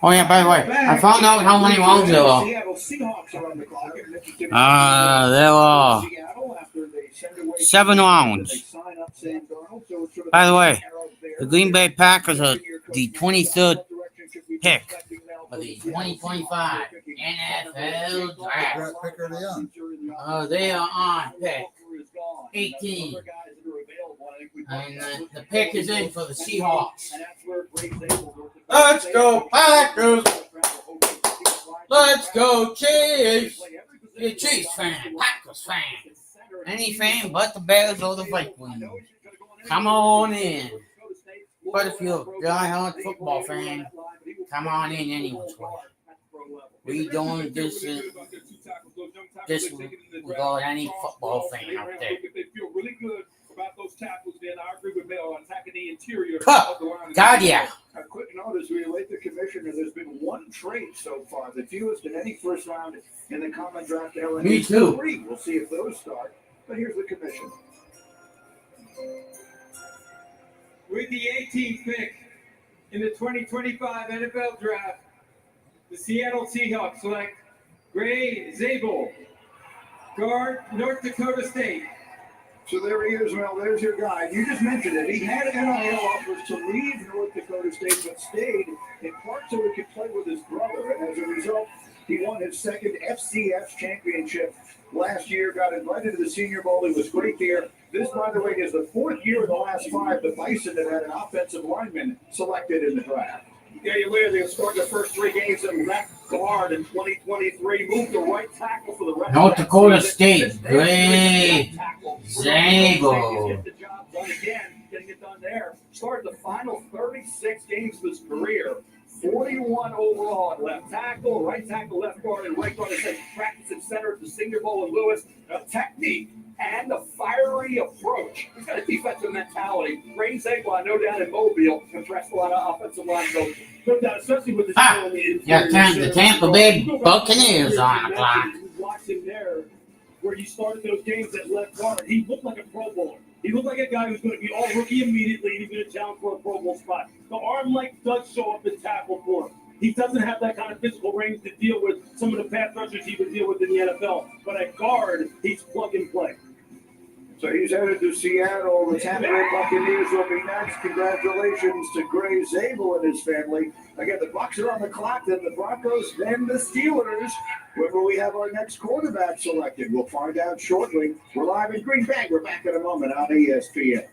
Oh yeah, by the way, I found out how many rounds there were. Seattle Seahawks are on the clock. There were 7 rounds. By the way, the Green Bay Packers are the 23rd pick of the 2025 NFL Draft. They are on pick 18. And the pick is in for the Seahawks. Let's go Packers! Let's go Chiefs! You're a Chiefs fan, Packers fan. Any fan but the Bears or the Vikings. Come on in. But if you're a diehard football fan, come on in any which way. We doing this without any football fan out there. About those tackles, then I agree with Mel attacking the interior. God, yeah. A quick notice, we relate the commissioner. There's been one trade so far, the fewest in any first round in the common draft era. Me too. 3. We'll see if those start. But here's the commission. With the 18th pick in the 2025 NFL Draft, the Seattle Seahawks select Gray Zabel, guard, North Dakota State. So there he is. Well, there's your guy. You just mentioned it. He had NIL offers to leave North Dakota State, but stayed in part so he could play with his brother. And as a result, he won his second FCS championship last year, got invited to the Senior Bowl. He was great there. This, by the way, is the 4th year in the last 5 the Bison have had an offensive lineman selected in the draft. Yeah, you later they scored the first 3 games in left guard in 2023. Moved to right tackle for the rest North of the Dakota season. State, Gray Zabel. Get the job done again, getting it done there. Started the final 36 games of his career. 41 overall at left tackle, right tackle, left guard, and right guard. They said practice at center at the Senior Bowl in Lewis. Technique and a fiery approach. He's got a defensive mentality. Ray Zabel, I know down in Mobile, impressed a lot of offensive line. So, no doubt, especially with his The Tampa Bay Buccaneers on the clock. Watch him there, where he started those games at left guard. He looked like a Pro Bowler. He looked like a guy who's going to be all rookie immediately. He's going to challenge for a Pro Bowl spot. The arm length does show up in tackle for him. He doesn't have that kind of physical range to deal with some of the pass rushers he would deal with in the NFL. But at guard, he's plug and play. So he's headed to Seattle. The Tampa Bay Buccaneers will be next. Congratulations to Gray Zabel and his family. Again, the Bucs are on the clock, then the Broncos, then the Steelers. When will we have our next quarterback selected? We'll find out shortly. We're live in Green Bay. We're back in a moment on ESPN.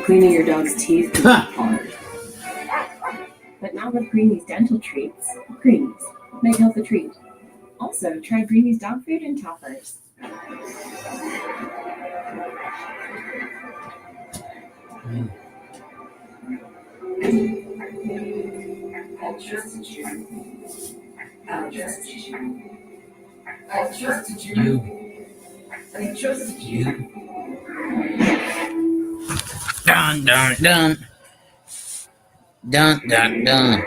Cleaning your dog's teeth can be hard. But not with Greenie's dental treats. Greenies, make health a treat. Also, try Greenie's dog food and toppers. I trusted you. I trusted you. I trusted you. I trusted you. Dun, dun, dun. Dun, dun, dun.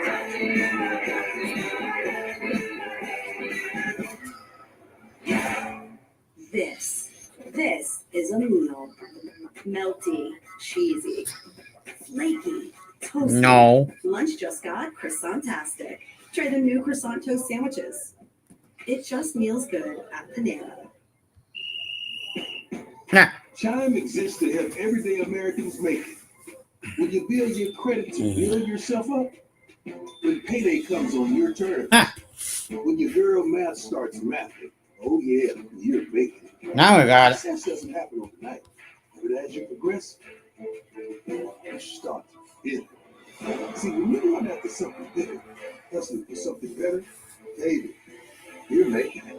This is a meal. Melty, cheesy, flaky, toasty. No. Lunch just got croissant-tastic. Try the new croissant toast sandwiches. It just feels good at Panera. Chime exists to help everyday Americans make it. When you build your credit to build yourself up, when payday comes on your terms, when your girl math starts mathing, oh yeah, you're making it. Now we got it. Success doesn't happen overnight, but as you progress, you start to build. See, when you run after something bigger, hustling for something better, baby, you're making it.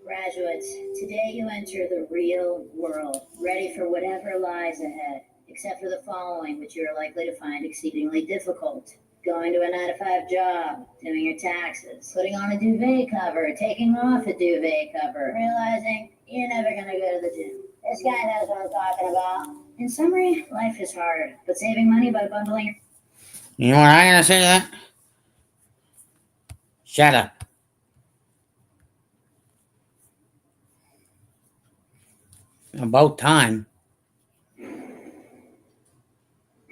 Graduates, today you enter the real world, ready for whatever lies ahead, except for the following, which you are likely to find exceedingly difficult. Going to a 9-to-5 job, doing your taxes, putting on a duvet cover, taking off a duvet cover, realizing you're never going to go to the gym. This guy knows what I'm talking about. In summary, life is hard, but saving money by bundling... You know what I'm gonna say to that? Shut up. About time.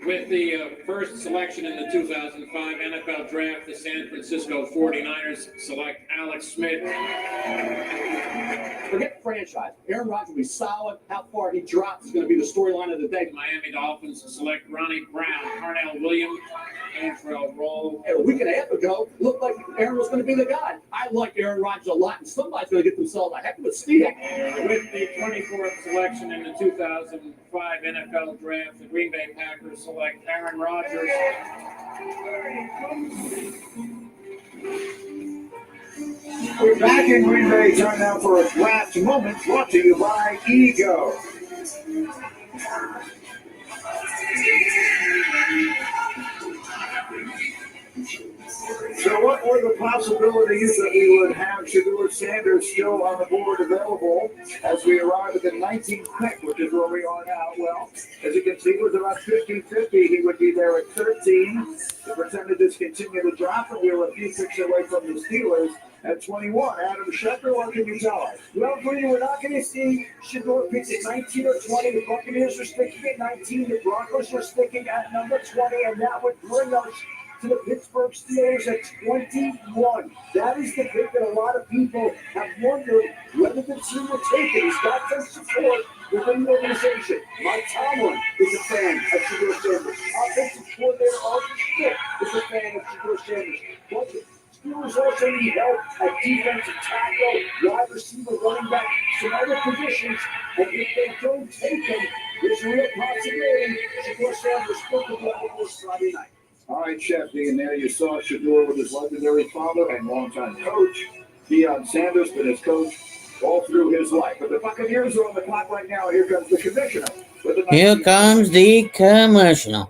With the first selection in the 2005 NFL Draft, the San Francisco 49ers select Alex Smith. Forget franchise. Aaron Rodgers will be solid. How far he drops is going to be the storyline of the day. Miami Dolphins select Ronnie Brown, Carnell Williams, Antrell Roll. A week and a half ago, looked like Aaron was going to be the guy. I like Aaron Rodgers a lot, and somebody's going to get themselves a heck of a steal. With the 24th selection in the 2005 NFL Draft, the Green Bay Packers select Aaron Rodgers. We're back in Green Bay. Time now for a draft moment brought to you by Ego. So what were the possibilities that we would have Shedeur Sanders still on the board available as we arrive at the 19th pick, which is where we are now? Well, as you can see, it was about 50-50. He would be there at 13. The percentages continue to drop, and we were a few picks away from the Steelers at 21. Adam Schefter, what can you tell us? Well, Brady, we're not going to see Shedeur picks at 19 or 20. The Buccaneers are sticking at 19. The Broncos are sticking at number 20, and that would bring us to the Pittsburgh Steelers at 21. That is the pick that a lot of people have wondered whether the team would take it. He's got some support within the organization. Mike Tomlin is a fan of Shedeur Sanders. Offensive coordinator Arthur Smith is a fan of Shedeur Sanders. But the Steelers also need help at defensive tackle, wide receiver, running back, some other positions. And if they don't take them, there's a real possibility Shedeur Sanders will be available this Friday night. All right, Shefty, and there you saw Shedeur with his legendary father and longtime coach, Deion Sanders, been his coach all through his life. But the Buccaneers are on the clock right now. Here comes the commissioner. Here comes the commissioner.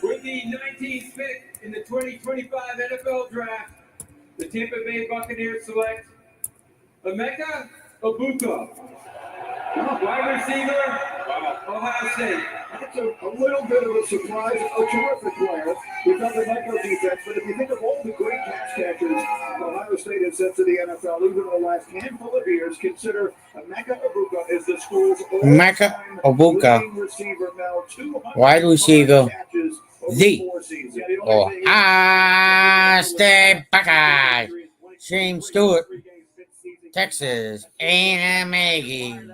With the 19th pick in the 2025 NFL Draft, the Tampa Bay Buccaneers select Emeka Egbuka, wide receiver, Ohio State. That's a little bit of a surprise. A terrific player without the micro defense. But if you think of all the great pass catchers Ohio State has sent to the NFL, even in the last handful of years, consider Emeka Egbuka is the school's Emeka Egbuka, receiver now. wide receiver, the Ohio State Buckeyes. Shane Stewart, Texas A&M Aggies.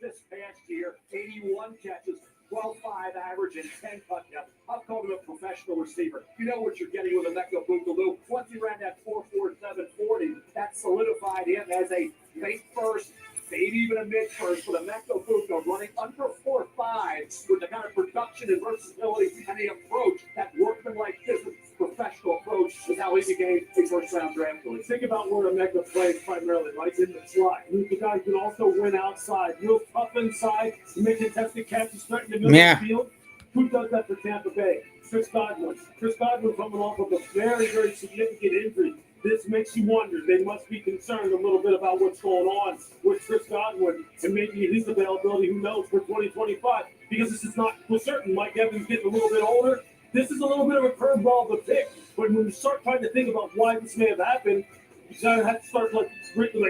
This past year, 81 catches, 12-5 average, and 10 touchdowns. I've called him a professional receiver. You know what you're getting with Emeka Egbuka. Once he ran that 4.47 40, that solidified him as a late first, maybe even a mid first, with Emeka Egbuka running under 4.5 with the kind of production and versatility and the approach, that workman-like business professional approach is how he became a first-round draft choice. Think about where Emeka plays primarily, right in the slot. He's the guy who can also win outside, real tough inside, make contested catches, threaten the middle of the field. Who does that for Tampa Bay? Chris Godwin. Chris Godwin coming off of a very, very significant injury. This makes you wonder. They must be concerned a little bit about what's going on with Chris Godwin and maybe his availability, who knows, for 2025. Because this is not for certain. Mike Evans getting a little bit older. This is a little bit of a curveball to pick. But when you start trying to think about why this may have happened, you kind of have to start like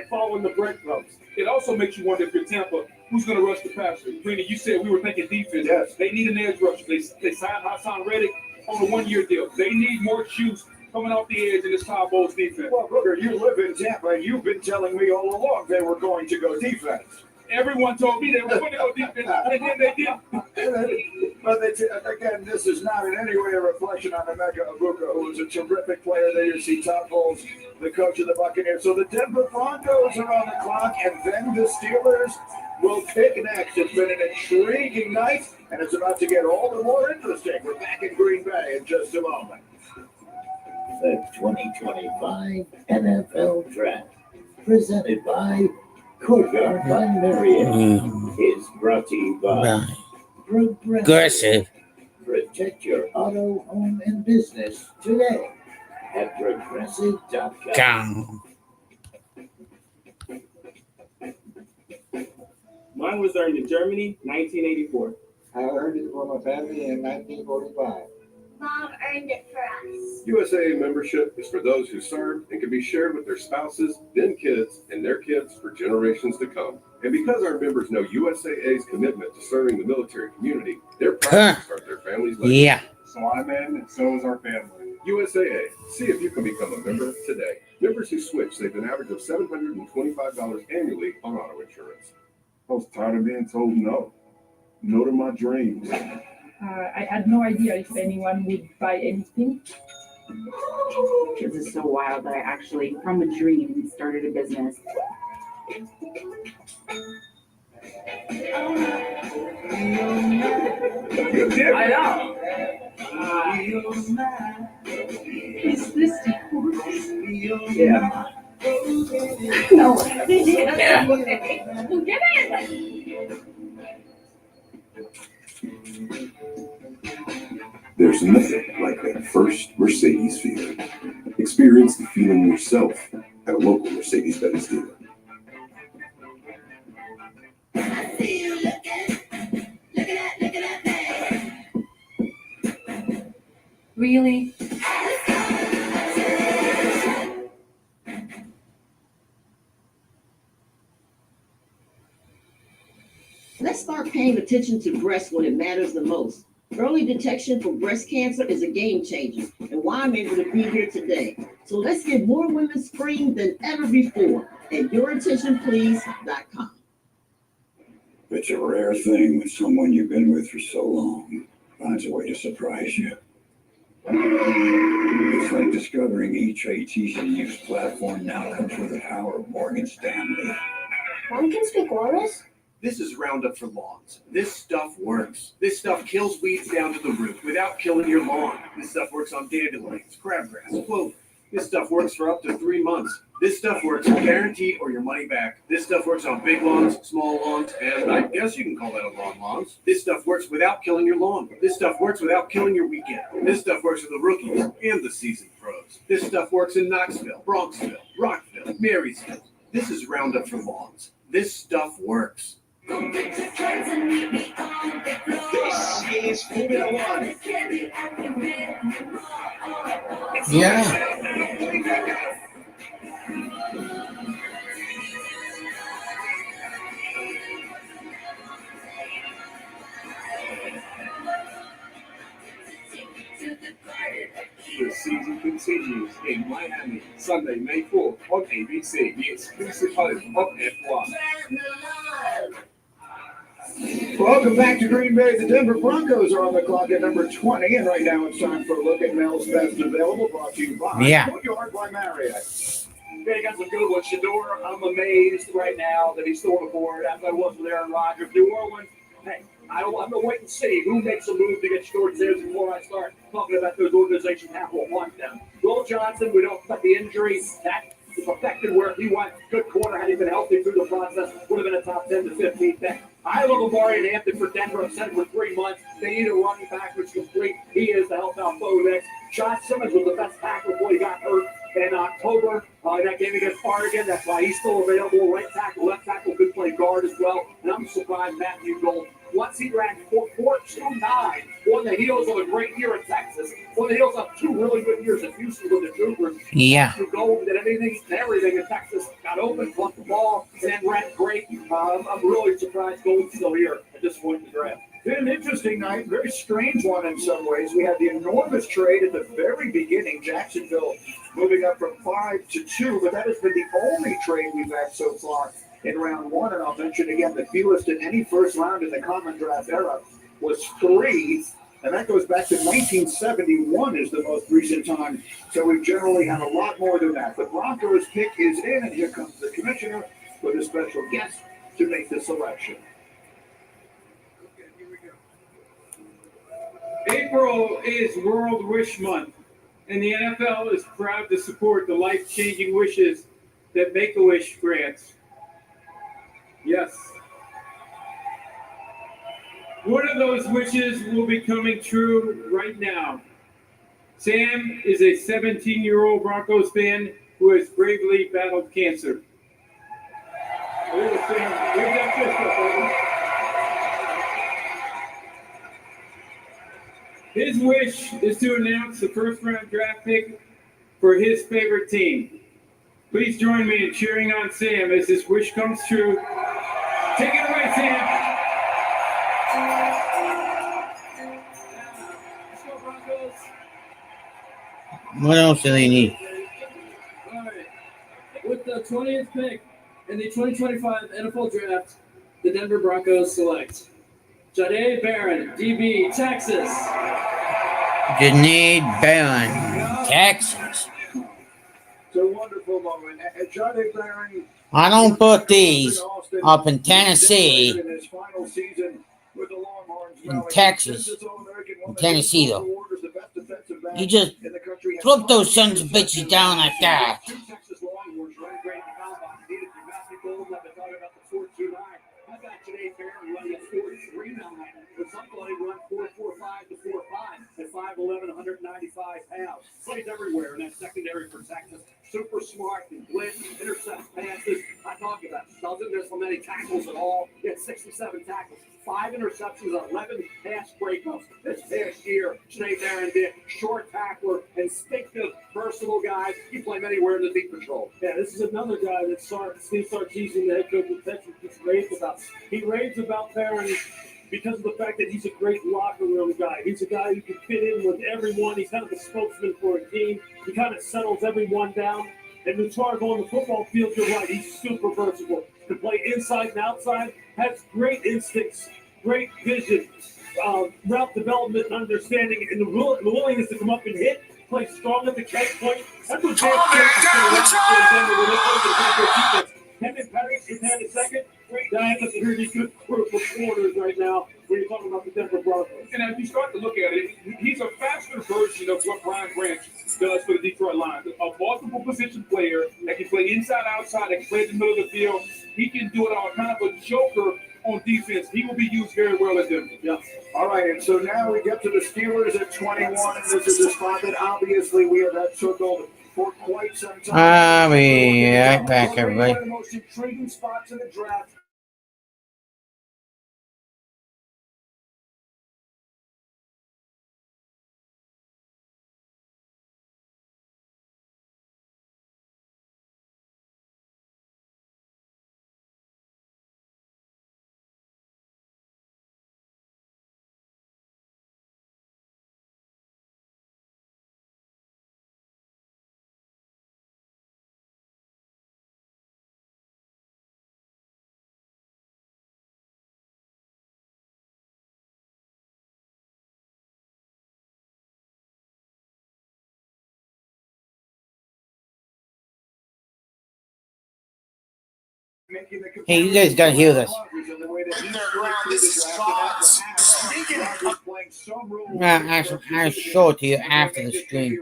following the breadcrumbs. It also makes you wonder if you're Tampa, who's going to rush the passer? Greeny, you said we were thinking defense. Yes. They need an edge rusher. They signed Hassan Reddick. on a one-year deal. They need more shoots coming off the edge in this Todd Bowles defense. Well, Booker, you live in Tampa, and you've been telling me all along they were going to go defense. Everyone told me they were going to go defense, and then they did. But again, this is not in any way a reflection on Emeka Egbuka, who is a terrific player there. You see Todd Bowles, the coach of the Buccaneers. So the Denver Broncos are on the clock, and then the Steelers will pick next. It's been an intriguing night, and it's about to get all the more interesting. We're back in Green Bay in just a moment. The 2025 NFL Draft, presented by Courtyard by Marriott, is brought to you by Progressive. Protect your auto, home, and business today at progressive.com. Mine was earned in Germany, 1984. I earned it for my family in 1945. Mom earned it for us. USAA membership is for those who served and can be shared with their spouses, then kids, and their kids for generations to come. And because our members know USAA's commitment to serving the military community, they're proud to start their families' legacy. Yeah. So I'm in, and so is our family. USAA. See if you can become a member today. Members who switch save an average of $725 annually on auto insurance. I was tired of being told no. No to my dreams. I had no idea if anyone would buy anything. This is so wild that I actually, from a dream, started a business. I know. Is this Yeah. No. Yeah. Get it. There's nothing like that first Mercedes feeling. Experience the feeling yourself at a local Mercedes-Benz dealer. Really? Let's start paying attention to breast when it matters the most. Early detection for breast cancer is a game changer, and why I'm able to be here today. So let's get more women screened than ever before at yourattentionplease.com. It's a rare thing when someone you've been with for so long finds a way to surprise you. It's like discovering each ATCU's platform now comes with the power of Morgan Stanley. Mom can speak Walrus? This is Roundup for Lawns. This stuff works. This stuff kills weeds down to the root without killing your lawn. This stuff works on dandelions, crabgrass, clover. This stuff works for up to 3 months. This stuff works guaranteed or your money back. This stuff works on big lawns, small lawns, and I guess you can call that a lawn lawns. This stuff works without killing your lawn. This stuff works without killing your weekend. This stuff works for the rookies and the seasoned pros. This stuff works in Knoxville, Bronxville, Rockville, Marysville. This is Roundup for Lawns. This stuff works. This is Formula One. Yeah. The season continues in Miami, Sunday, May 4th on ABC, the exclusive home of F1. Welcome back to Green Bay. The Denver Broncos are on the clock at number 20, and right now it's time for a look at Mel's Best Available, brought to you by Courtyard by Marriott. They got some good ones. Shador, I'm amazed right now that he's still on the board after I was with Aaron Rodgers. New Orleans, hey, I'm going to wait and see who makes a move to get Shador there before I start talking about those organizations that will want them. Will Johnson, we don't expect the injury. That is affected where he went. Good corner, had he been healthy through the process, would have been a top 10 to 15 pick. I love Amari and Hampton for Denver. I've said it for 3 months. They need a running back who's complete. He is the help out Bo next. Josh Simmons was the best tackle before he got hurt in October. That game against Oregon. That's why he's still available. Right tackle, left tackle, could play guard as well. And I'm surprised Matthew Gold, once he ranked 4-2-9 on the heels of a great year in Texas, on the heels of 2 really good years at Houston with the Troopers. Yeah. Matthew Gold did anything and everything in Texas. Got open, plucked the ball, and then ran great. I'm really surprised Gold's still here at this point in the draft. Been an interesting night, very strange one in some ways. We had the enormous trade at the very beginning, Jacksonville moving up from 5-2, but that has been the only trade we've had so far in round one. And I'll mention again, the fewest in any first round in the common draft era was 3, and that goes back to 1971 is the most recent time. So we've generally had a lot more than that. The Broncos pick is in, and here comes the commissioner with a special guest to make the selection. April is World Wish Month, and the NFL is proud to support the life-changing wishes that Make-A-Wish grants. Yes. One of those wishes will be coming true right now. Sam is a 17-year-old Broncos fan who has bravely battled cancer. His wish is to announce the first-round draft pick for his favorite team. Please join me in cheering on Sam as his wish comes true. Take it away, Sam. Let's go, Broncos. What else do they need? All right. With the 20th pick in the 2025 NFL Draft, the Denver Broncos select Shady Barron, DB, Texas. Janaid Barron, Texas. It's a wonderful moment. Shady Barron, I don't put these up in Tennessee, in his final season with the Longhorns, in Texas, in Tennessee, though. You just flip those sons of bitches down like that. Texas Longhorns running great in the combine. Needed to Matthew Golden. I've been talking about the 4.29. I got Shady Barron running a 4.39, but somebody run 4.45 to 4.5 at 5'11", 195 pounds. Plays everywhere in that secondary for Texas. Super smart and blitz, intercept passes. I talk about it. Doesn't miss so many tackles at all. He had 67 tackles, 5 interceptions, 11 pass breakups this past year. Shady Barron did. Short tackler, instinctive, versatile guy. He can play anywhere in the deep patrol. Yeah, this is another guy that Steve Sarkisian, the head coach of Texas, just raves about. He raves about Barron because of the fact that he's a great locker room guy. He's a guy who can fit in with everyone. He's kind of a spokesman for a team. He kind of settles everyone down. And as far as on the football field, you're right. He's super versatile. Can play inside and outside. Has great instincts, great vision, route development and understanding, and the willingness to come up and hit. Play strong at the catch point. That's what Him and Patrick is had a second. Great guy. That's a really good group of corners right now when you're talking about the Denver Broncos. And as you start to look at it, he's a faster version of what Brian Branch does for the Detroit Lions. A multiple position player that can play inside, outside, that can play in the middle of the field. He can do it all, kind of a joker on defense. He will be used very well at Denver. Yeah. All right, and so now we get to the Steelers at 21, and this is a spot that obviously we have had circled for quite some time. I'll be right back, everybody. One of the most intriguing spots in the draft. Hey, you guys gotta hear this. Actually, I'll show it to you after the stream.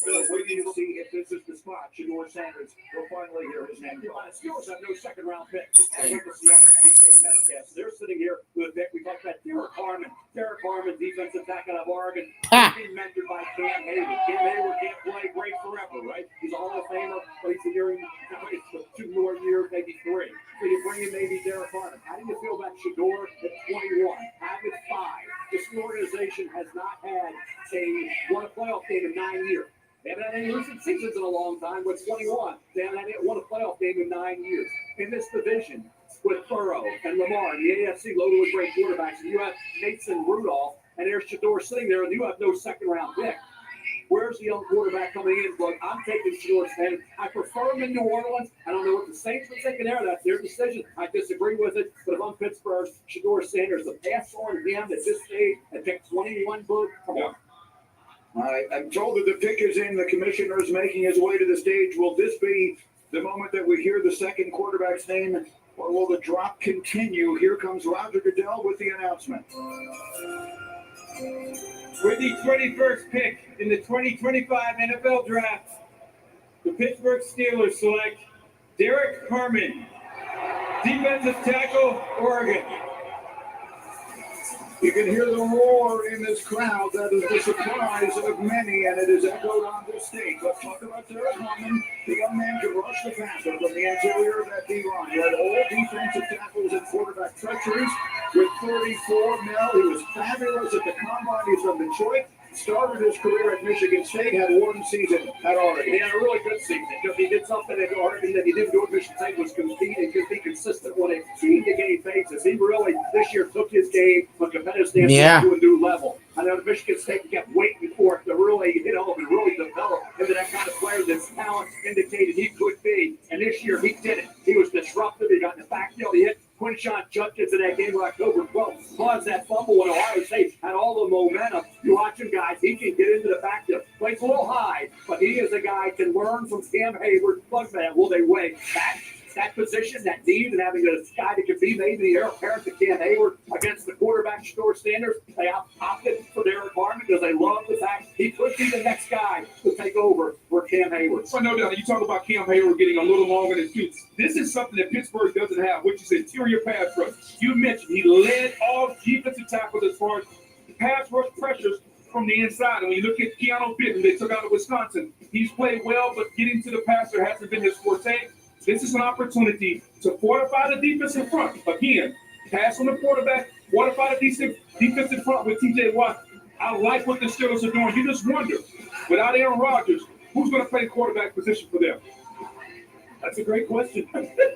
Waiting to see if this is the spot. Shador Sanders will finally hear his name. Steelers have no second round pick. They're sitting here with a pick. We talked about Derek Harmon. Derek Harmon, defensive back out of Oregon. Being mentored by Cam Hayward. Cam Hayward can't play great forever, right? He's a Hall of Famer, but he's a year for 2 more years, maybe 3. So you bring in maybe Derek Harmon. How do you feel about Shador at 21? Have it 5. This organization has not had won a playoff game in 9 years. They haven't had any losing seasons in a long time. With 21, they haven't won a playoff game in 9 years. In this division, with Burrow and Lamar, and the AFC loaded with great quarterbacks, and you have Mason Rudolph, and there's Shador sitting there, and you have no second-round pick. Where's the young quarterback coming in? Look, I'm taking Shador Sanders. I prefer him in New Orleans. I don't know what the Saints were thinking there. That's their decision. I disagree with it. But if I'm Pittsburgh, Shador Sanders, the pass on him at this stage and pick 21 book, come on. I'm told that the pick is in. The commissioner is making his way to the stage. Will this be the moment that we hear the second quarterback's name, or will the drop continue? Here comes Roger Goodell with the announcement. With the 21st pick in the 2025 NFL Draft, the Pittsburgh Steelers select Derek Harmon, defensive tackle, Oregon. You can hear the roar in this crowd. That is the surprise of many, and it is echoed on this stage. Let's talk about Derek Harmon. The young man can rush the passer from the interior of that D-line. He had all defensive tackles and quarterback treacheries with 34 mil. He was fabulous at the combine. He's from Detroit. Started his career at Michigan State, had one season at Oregon. He had a really good season because he did something at Oregon that he didn't do at Michigan State, was compete and just be consistent on a game-to-game basis. He really, this year, took his game from a competitive standpoint to a new level. I know the Michigan State kept waiting for it to really, and really develop into that kind of player that talent indicated he could be. And this year, he did it. He was disruptive. He got in the backfield. He hit Quinshon Judkins in that game on October 12th. Caused that fumble when Ohio State had all the momentum. You watch him, guys. He can get into the backfield. Plays a little high, but he is a guy who can learn from Cam Hayward. Plug that. Will they wait? That position, that need, and having a guy that could be maybe the heir apparent to Cam Hayward against the quarterback Shador Sanders, they opted for Derek Harmon because they love the fact he could be the next guy to take over for Cam Hayward. So no doubt, you talk about Cam Hayward getting a little longer than feet. This is something that Pittsburgh doesn't have, which is interior pass rush. You mentioned he led all defensive tackles as far as pass rush pressures from the inside. And when you look at Keanu Bitten, they took out of Wisconsin. He's played well, but getting to the passer hasn't been his forte. This is an opportunity to fortify the defensive front. Again, pass on the quarterback, fortify the defensive front with TJ Watt. I like what the Steelers are doing. You just wonder, without Aaron Rodgers, who's going to play the quarterback position for them? That's a great question.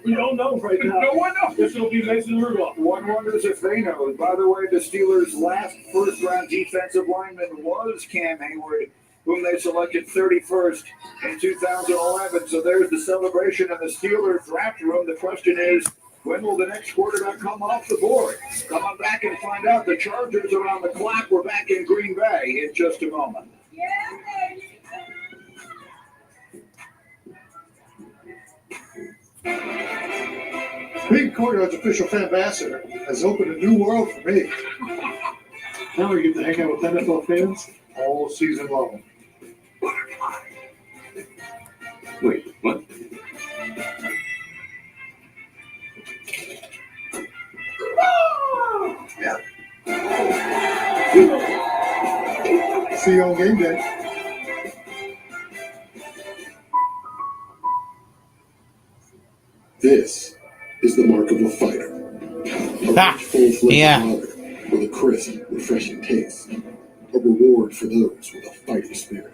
We don't know right now. No one knows. This will be Mason Rudolph. One wonders if they know. By the way, the Steelers' last first-round defensive lineman was Cam Hayward, whom they selected 31st in 2011. So there's the celebration in the Steelers draft room. The question is, when will the next quarterback come off the board? Come on back and find out. The Chargers are on the clock. We're back in Green Bay in just a moment. Being Courtyard's official fan ambassador has opened a new world for me. Now we get to hang out with NFL fans all season long. Wait, what? Yeah. See you on game day. This is the mark of a fighter. A rich, full-fledged lager with a crisp, refreshing taste. A reward for those with a fighting spirit.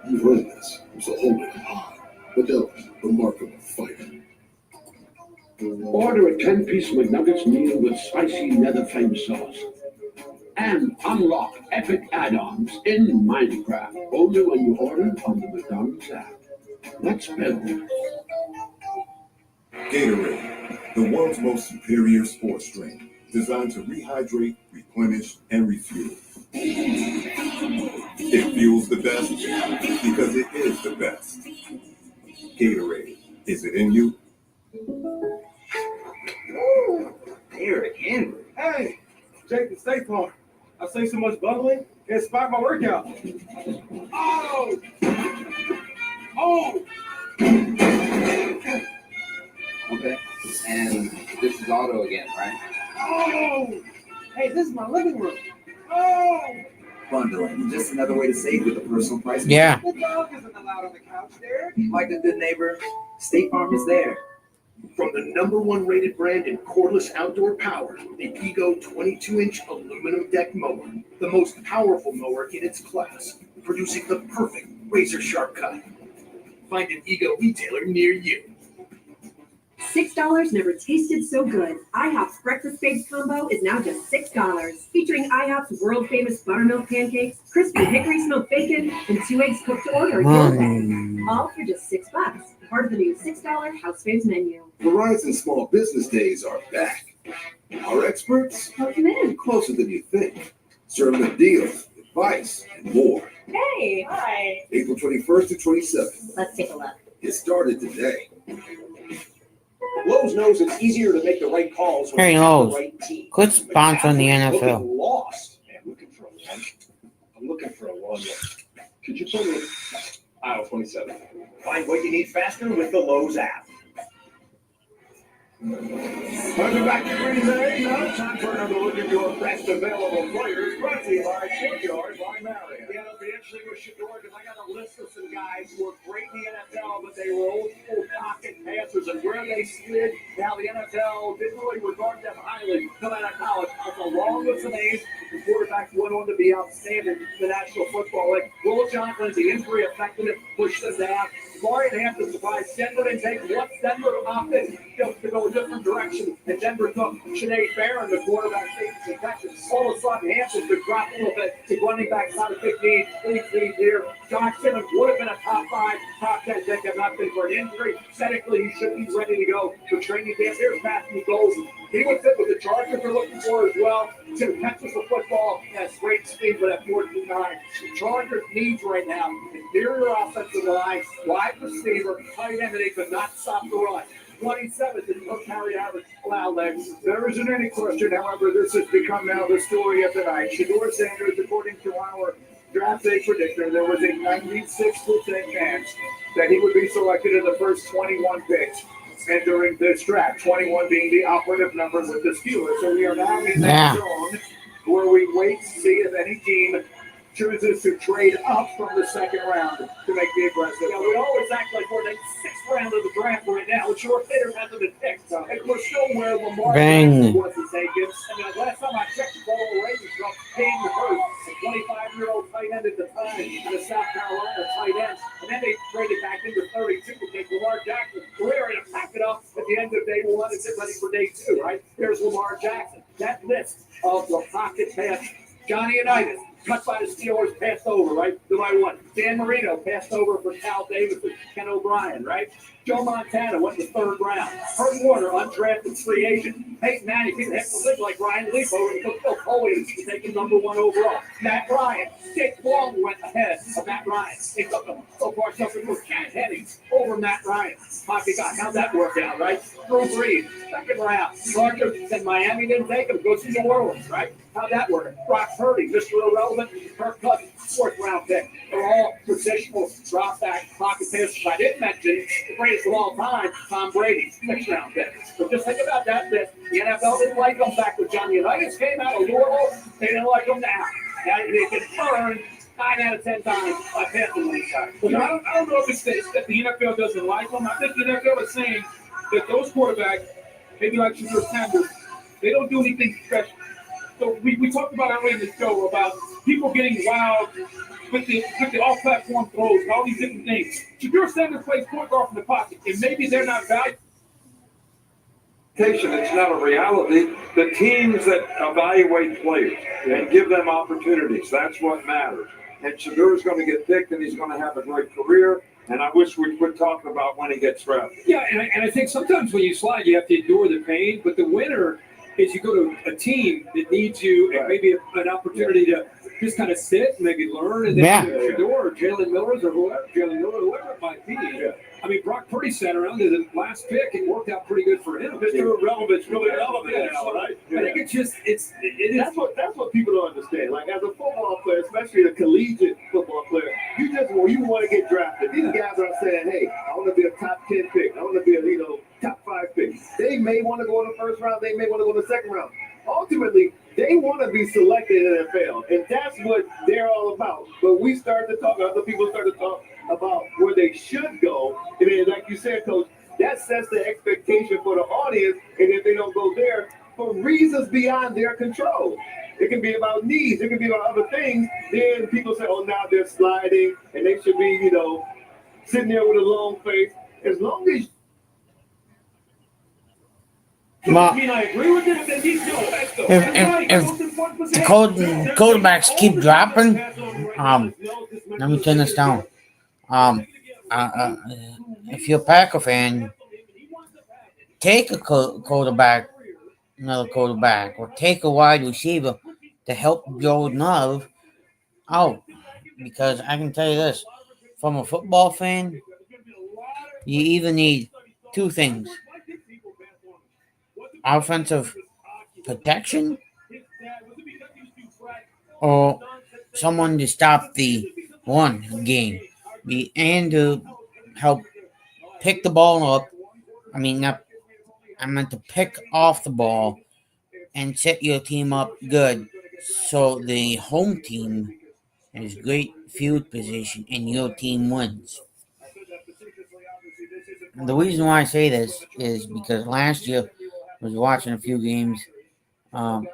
You've earned this, so hold it high. Modelo, the mark of a fighter. Order a 10-piece McNuggets meal with spicy nether flame sauce. And unlock epic add-ons in Minecraft only when you order on the McDonald's app. Let's build. Gatorade, the world's most superior sports drink, designed to rehydrate, replenish, and refuel. It fuels the best because it is the best. Gatorade, is it in you? Eric Henry. Hey, Jake the State Farm. I say so much bubbling, it inspired my workout. Oh! Oh! Okay, and this is Otto again, right? Oh! Hey, this is my living room. Oh! Bundling, just another way to save with a personal price. Yeah. The dog isn't allowed on the couch there. Like a good neighbor, State Farm is there. From the #1 rated brand in cordless outdoor power, the Ego 22-inch aluminum deck mower, the most powerful mower in its class, producing the perfect razor-sharp cut. Find an Ego retailer near you. $6 never tasted so good. IHOP's Breakfast Baked Combo is now just $6. Featuring IHOP's world-famous buttermilk pancakes, crispy hickory smoked bacon, and 2 eggs cooked to order at your way. All for just $6. Part of the new $6 House Faves menu. Verizon Small Business Days are back. Our experts Welcome in. closer than you think. Serving up deals, advice, and more. Hey. Hi. April 21st to 27th. Let's take a look. Get started today. Lowe's knows it's easier to make the right calls when Hey, you have Lowe's. the right team. Quit sponsoring the NFL. Looking lost. I'm looking for a one. I'm looking for a one. Could you put me aisle 27? Find what you need faster with the Lowe's app. Welcome back to Green Bay. Now time for another look at your best available players. Brought to you by Shipyard by Marriott. Yeah, it'll be interesting with Shador because I got a list of some guys who were great in the NFL, but they were old school pocket passers, and where they slid, now the NFL didn't really regard them highly coming out of college. That's a long list of names. The quarterbacks went on to be outstanding in the National Football League. Will Johnson, the injury affected him, pushed them down. Marion Hampton surprised Denver didn't take what Denver opted to go a different direction, and Denver took Shady Barron, the quarterback, safety in Texas. All of a sudden, Hampton could drop a little bit. The running back's not a big need. Lead here. Josh Simmons would have been a top 5, top 10 pick if not been for an injury. Medically, he should be ready to go for training camp. Here's Matthew Golden. He would fit with the Chargers they're looking for as well. He's going to catch us the football. He has great speed with that 14-9. The Chargers needs right now interior offensive line, wide receiver, tight end, and they could not stop the run. 27th in per carry average allow legs. There isn't any question, however, this has become now the story of the night. Shador Sanders, according to our draft day predictor, there was a 96% chance that he would be selected in the first 21 picks entering this draft, 21 being the operative number with the Steelers. So we are now in that zone where we wait to see if any team chooses to trade up from the second round to make the aggressive. Yeah, we always act like we're in the 6th round of the draft right now. It's your hitter hasn't been picked. And we're still where Lamar Bang. wasn't taken. I mean, last time I checked, the ball Ravens dropped Payne the first, a 25-year-old tight end at the time, the South Carolina tight end. And then they traded back into 32 to take Lamar Jackson. We're ready to pack it up at the end of day 1 and get ready for day 2, right? Here's Lamar Jackson. That list of the pocket pass. Johnny Unitas, cut by the Steelers, passed over, right? To my one. Dan Marino passed over for Cal Davis and Ken O'Brien, right? Joe Montana went in the 3rd round. Herb Warner, undrafted free agent. Peyton Manning, he's heck of a like Ryan Leaf over and took Phil Foley to take him number 1 overall. Matt Ryan, Dick Long went ahead of Matt Ryan. They took him so far something with Cat Hennings over Matt Ryan. Hockey guy, how'd that work out, right? Drew Brees, 2nd round. Chargers and Miami didn't take him, goes to New Orleans, right? How'd that work? Brock Purdy, Mr. Irrelevant, Kirk Cousins, 4th round pick. They're all positional drop back pocket passes. I didn't mention the greatest of all time, Tom Brady, 6th round pick. So just think about that. The NFL didn't like him back with Johnny Unitas came out of Louisville. They didn't like him now. Now they can burn 9 out of 10 times by passing these guys. I don't know if it's that the NFL doesn't like them. I think the NFL is saying that those quarterbacks, maybe like Shador Sanders, they don't do anything special. So we talked about earlier in the show about people getting wild with the off-platform throws and all these different things. Shador Sanders plays point guard from the pocket, and maybe they're not valuable. It's not a reality. The teams that evaluate players and give them opportunities, that's what matters. And Shador's going to get picked, and he's going to have a great career. And I wish we'd quit talking about when he gets drafted. Yeah, and I think sometimes when you slide, you have to endure the pain. But the winner is you go to a team that needs you and maybe an opportunity to just kind of sit, maybe learn, and then Shador or Jalen Miller's or whoever it might be. Yeah. I mean, Brock Purdy sat around to the last pick and worked out pretty good for him. Mr. Irrelevant's really relevant now, right? I think it's just it is. That's what people don't understand. Like as a football player, especially a collegiate football player, you want to get drafted. These guys are saying, "Hey, I want to be a top 10 pick. I want to be a top 5 pick." They may want to go in the 1st round. They may want to go in the 2nd round. Ultimately, they want to be selected in the NFL, and that's what they're all about. But we start to talk, other people start to talk about where they should go, and then, like you said, Coach, that sets the expectation for the audience, and if they don't go there, for reasons beyond their control. It can be about needs, it can be about other things, then people say, oh, now they're sliding, and they should be, sitting there with a long face. As long as I mean, I agree with it, but he's no. If the quarterbacks keep dropping, let me turn this down. If you're a Packer fan, take a quarterback, another quarterback, or take a wide receiver to help Jordan Love out. Because I can tell you this, from a football fan, you either need two things: offensive protection or someone to stop the run game, and to help pick the ball up. I mean, not, I meant to pick off the ball and set your team up good so the home team has great field position and your team wins. And the reason why I say this is because last year I was watching a few games um,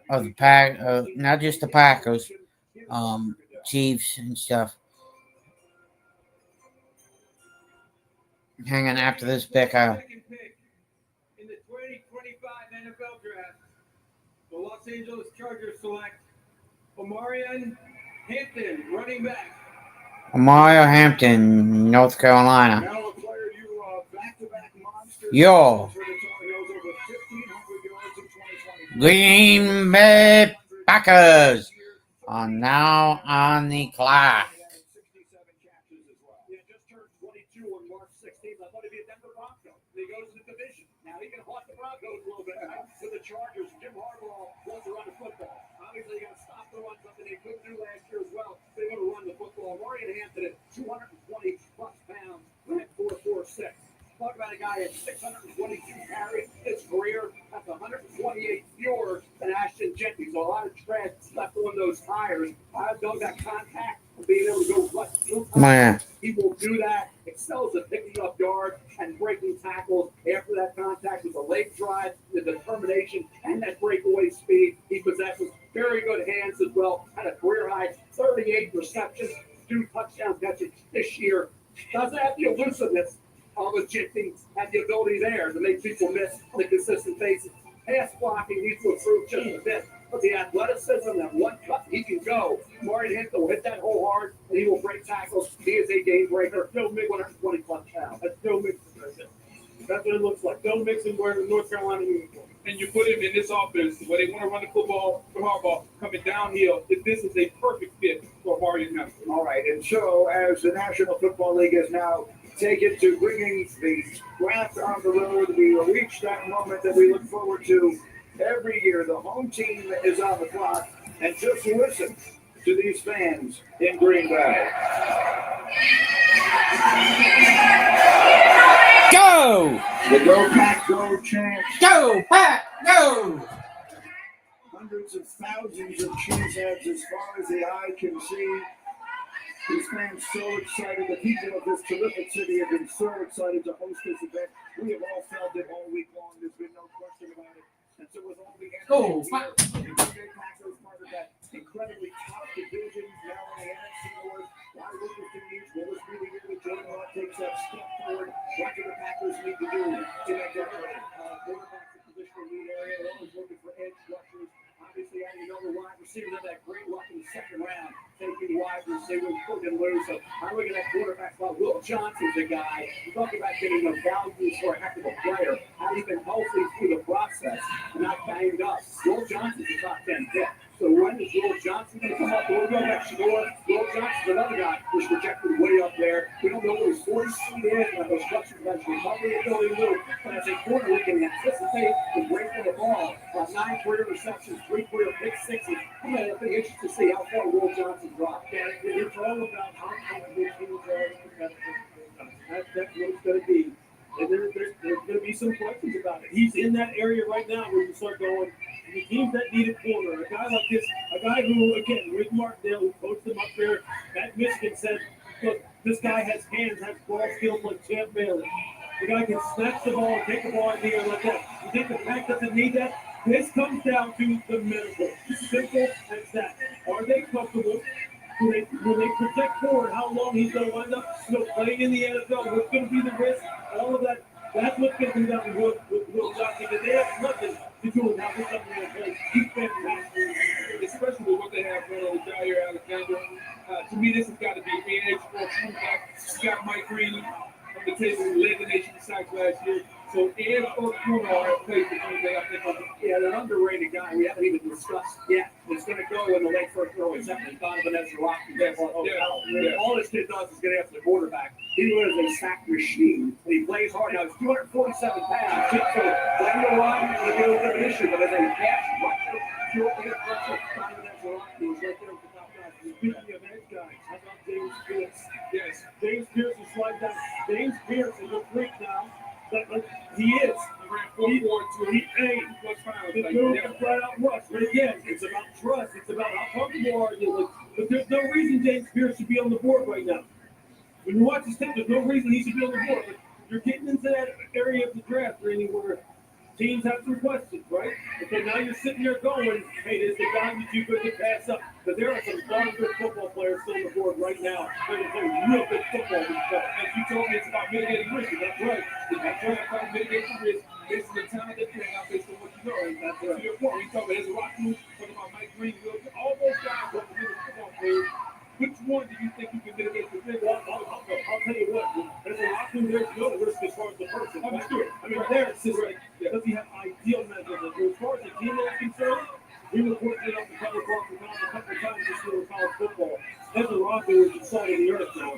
of the pack, not just the Packers, Chiefs and stuff. Hang on, after this pick, In the 2025 NFL Draft, the Los Angeles Chargers select Omarion Hampton, running back. Mario Hampton, North Carolina. Yo. Green Bay Packers are now on the clock. For the Chargers, Jim Harbaugh wants to run the football. Obviously, you got to stop the run, something they couldn't do last year as well. They want to run the football. Marion Hampton at 220 plus pounds, at 4.46. Talk about a guy at 622 carries his career. That's 128 fewer than Ashton Jenkins. So a lot of tread left on those tires. I've done that contact and being able to go left through contact. He will do that. Excels at picking up yards and breaking tackles after that contact with the leg drive, the determination, and that breakaway speed. He possesses very good hands as well. Had a career high 38 receptions, 2 touchdown catches this year. Doesn't have the elusiveness of a Jenkins, had the ability there to make people miss on a consistent basis. Pass blocking needs to improve just a bit. But the athleticism, that one cut, he can go. Marion Hampton will hit that hole hard, and he will break tackles. He is a game breaker. No mix 120 plus pounds. That's Joe Mixon right there. That's what it looks like. Joe Mixon wearing the North Carolina uniform. And you put him in this offense where they want to run the football for Harbaugh coming downhill. This is a perfect fit for Marion Hampton. All right, and so as the National Football League has now taken to bringing the draft on the road, we will reach that moment that we look forward to every year. The home team is on the clock, and just listen to these fans in Green Bay. Go! The Go Pack Go chant. Go Pack Go! Hundreds of thousands of cheeseheads as far as the eye can see. These fans so excited. The people of this terrific city have been so excited to host this event. We have all felt it all week long. There's been no question about it. And so with all the energy, the Green Bay Packers part of that incredibly tough division now in the NFC North. A lot of interesting news. Will this be the year that Jordan Love takes that step forward? What do the Packers need to do to make that right? Quarterback's a positional lead area. They're always looking for edge rushers. Obviously, adding another wide receiver to that great luck in the second round. Taking wide receivers, putting loose. So I look at that quarterback spot. Will Johnson's a guy. You talk about getting a value for a heck of a player. How he's been healthy through the process and not banged up. Will Johnson's a top 10 pick. So when is Will Johnson going to come up? We'll go next door. Will Johnson's another guy who's projected way up there. We don't know what his 40 speed is, but those structures has recovery ability to do. But as a corner, we can anticipate the break for the ball. 9 career receptions, 3 career pick sixes. I'm going to be interested to see how far Will Johnson drops. Yeah, it's all about how good teams are competitive. That's what it's going to be. And there's going to be some questions about it. He's in that area right now where you start going, the teams that need a corner, a guy like this, a guy who, again, Rick Martindale, who coached him up there at Michigan, said, look, this guy has hands, has ball skills like Champ Bailey. The guy can snatch the ball and take the ball in the air like that. You think the Pack doesn't need that? This comes down to the medical. Simple as that. Are they comfortable? Will they project forward how long he's going to wind up playing in the NFL? What's going to be the risk? All of that. That's what's going to come down to Will from the table who led the nation in sacks last year. So and O'Connor have played for Green Bay. I think Yeah, they're an underrated guy we haven't even discussed yet. It's going to go in the late first, early second. Donovan Ezra. All this kid does is get after the quarterback. He was a sack machine. He plays hard. Now, he's 247 pounds. So when you run, it'll be a little bit of an issue. But as a pass rusher, pure pass rusher, Donovan Ezra is right there with the top guys. Speaking of edge guys, how about James Pierce? Yes, James Pierce is slide down. James Pierce is a freak now. But he is. He dude is flat out rush. But again, it's about trust. It's about how comfortable are you. But there's no reason James Pierce should be on the board right now. When you watch his tape, there's no reason he should be on the board. But you're getting into that area of the draft, Randy, where teams have some questions, right? Okay, now you're sitting there going, hey, there's the guy that you could pass up. But there are some darn good football players still on the board right now. They're going to play real good football. As you told me, it's about mitigating risk. That's right. That's right. About mitigating risk based on the talent that you have, based on what you know. That's right. To your point, we talk about Ezra Rockwood, talking about Mike Green, all those guys are the football players. Which one do you think you can mitigate the risk? Well, I'll tell you what. There's a lot of there's no risk as far as the person. Understood. I mean, there it's just like, does he have ideal measures? As far as the team is concerned, we were fortunate enough to cover Parker Brown a couple of times this year in college football. Ezra Rockwood is the side of the earth now.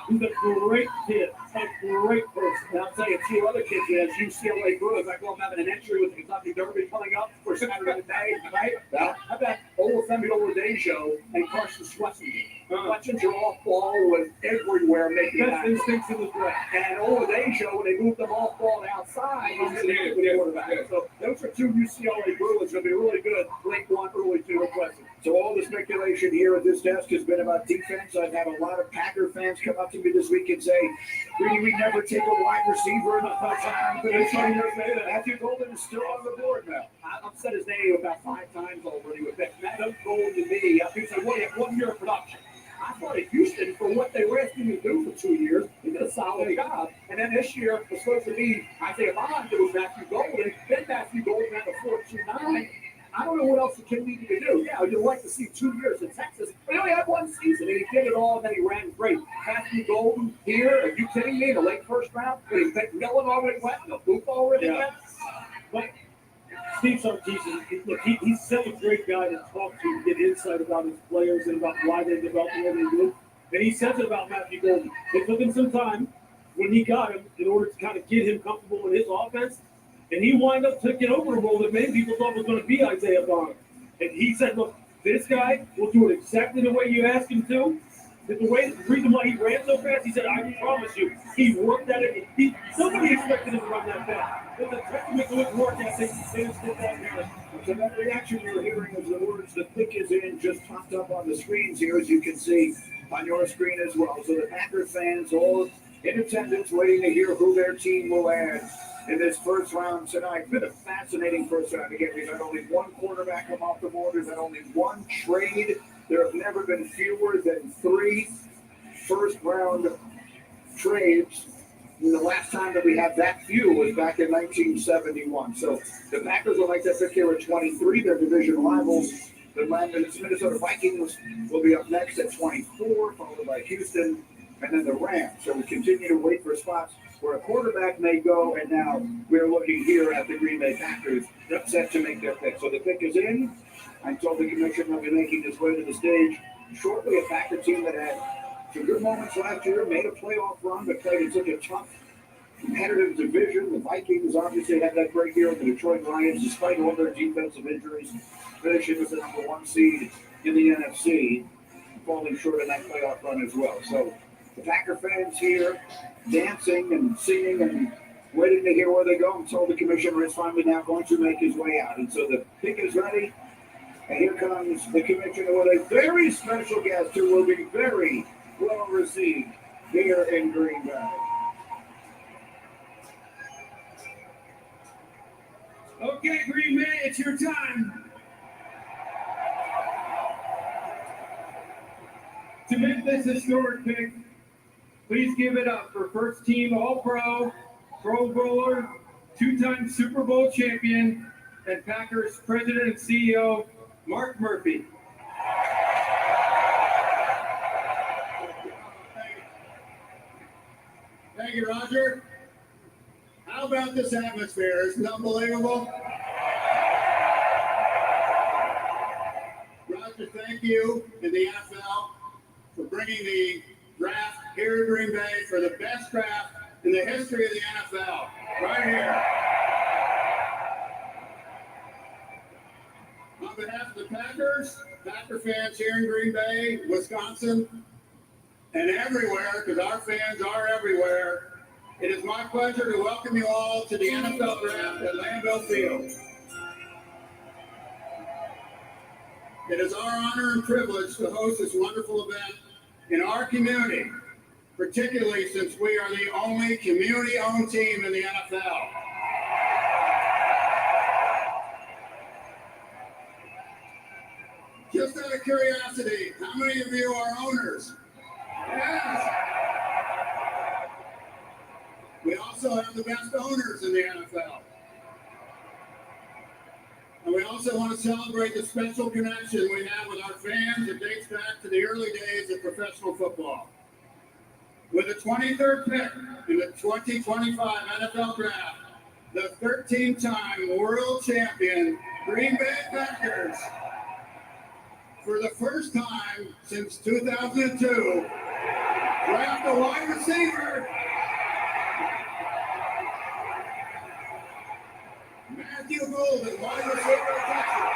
He's a great kid, a great person. And I'll tell you, two other kids that has UCLA girls. I go having an entry with the Kentucky Derby coming up for Saturday day, right? How about Olafemi Oladejo and Carson Swetson? Fletchings are off ball with everywhere making best instincts in the draft. And Oladejo, when they moved them off ball outside, he's in there with the quarterback. So those are two UCLA girls going to be really good. Late one, early two, impressive. So all the speculation here at this desk has been about defense. I've had a lot of Packer fans come up to me this week and say, we never take a wide receiver in the touchdown. But it's 20 years later, Matthew Golden is still on the board now. I've said his name about 5 times already with that. Matthew Golden to me, he said, well, you have 1 year of production. I thought at Houston, for what they were asking him to do for 2 years, he did a solid job. And then this year was supposed to be Isaiah Bond, it was Matthew Golden. Then Matthew Golden had a 4.29. I don't know what else the kid needed to do. Yeah, you'd like to see 2 years in Texas. But he only had 1 season, and he did it all, and then he ran great. Matthew Golden here, are you kidding me? In the late first round? Millen already went, the Booth already went. But Steve Sarkisian, look, he's such a great guy to talk to, get insight about his players and about why they developed the way they did. And he says it about Matthew Golden. It took him some time when he got him in order to kind of get him comfortable in his offense. And he wound up taking over a role that many people thought was going to be Isaiah Bond. And he said, look, this guy will do it exactly the way you ask him to. The reason why he ran so fast, he said, I promise you, he worked at it. Somebody expected him to run that fast. It's a testament to his work ethic. They just did that here. So that reaction you're hearing is the words "the pick is in" just popped up on the screens here, as you can see on your screen as well. So the Packers fans all in attendance, waiting to hear who their team will add in this first round tonight. It's been a fascinating first round. Again, we've had only 1 quarterback come off the board. We've had only 1 trade. There have never been fewer than 3 first-round trades. And the last time that we had that few was back in 1971. So the Packers will make that pick here at 23. Their division rivals, the Minnesota Vikings, will be up next at 24, followed by Houston, and then the Rams. So we continue to wait for spots where a quarterback may go, and now we're looking here at the Green Bay Packers set to make their pick. So the pick is in. I told the commission will be making his way to the stage shortly. A Packer team that had some good moments last year, made a playoff run, but played in such a tough, competitive division. The Vikings obviously had that great year. The Detroit Lions, despite all their defensive injuries, finishing as the number 1 seed in the NFC, falling short in that playoff run as well. So the Packer fans here dancing and singing and waiting to hear where they go until the commissioner is finally now going to make his way out. And so the pick is ready. And here comes the commissioner with a very special guest who will be very well received here in Green Bay. Okay, Green Bay, it's your time. To make this historic pick, please give it up for first team All-Pro, Pro Bowler, 2-time Super Bowl champion, and Packers president and CEO, Mark Murphy. Thank Thank you, Roger. How about this atmosphere? Isn't it unbelievable? Roger, thank you to the NFL for bringing the draft here to Green Bay for the best draft in the history of the NFL. Right here. On behalf of the Packers, Packer fans here in Green Bay, Wisconsin, and everywhere, because our fans are everywhere, it is my pleasure to welcome you all to the NFL Draft at Lambeau Field. It is our honor and privilege to host this wonderful event in our community, particularly since we are the only community-owned team in the NFL. Just out of curiosity, how many of you are owners? Yes. We also have the best owners in the NFL. And we also want to celebrate the special connection we have with our fans that dates back to the early days of professional football. With the 23rd pick in the 2025 NFL Draft, the 13-time world champion Green Bay Packers, for the first time since 2002, draft a wide receiver, Matthew Golden, wide receiver of Texas.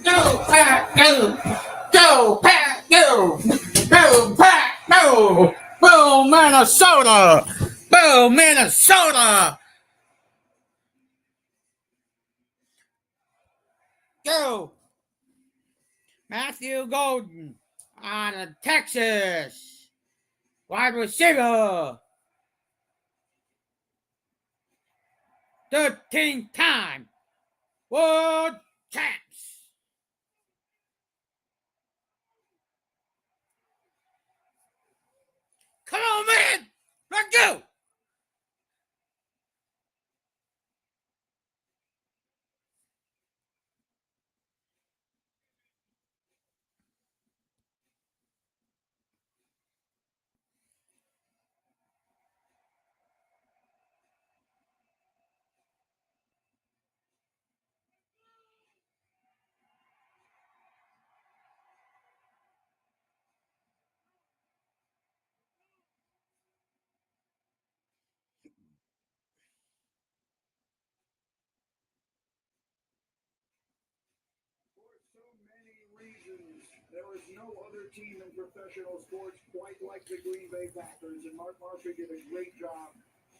Go, Pack, go! Go, Pack, go! Go, Pack, go! Boom, Minnesota! Boom, Minnesota! Go! Matthew Golden on a Texas wide receiver. 13-time world champs. Come on, man! Let's go! There is no other team in professional sports quite like the Green Bay Packers, and Mark Marshall did a great job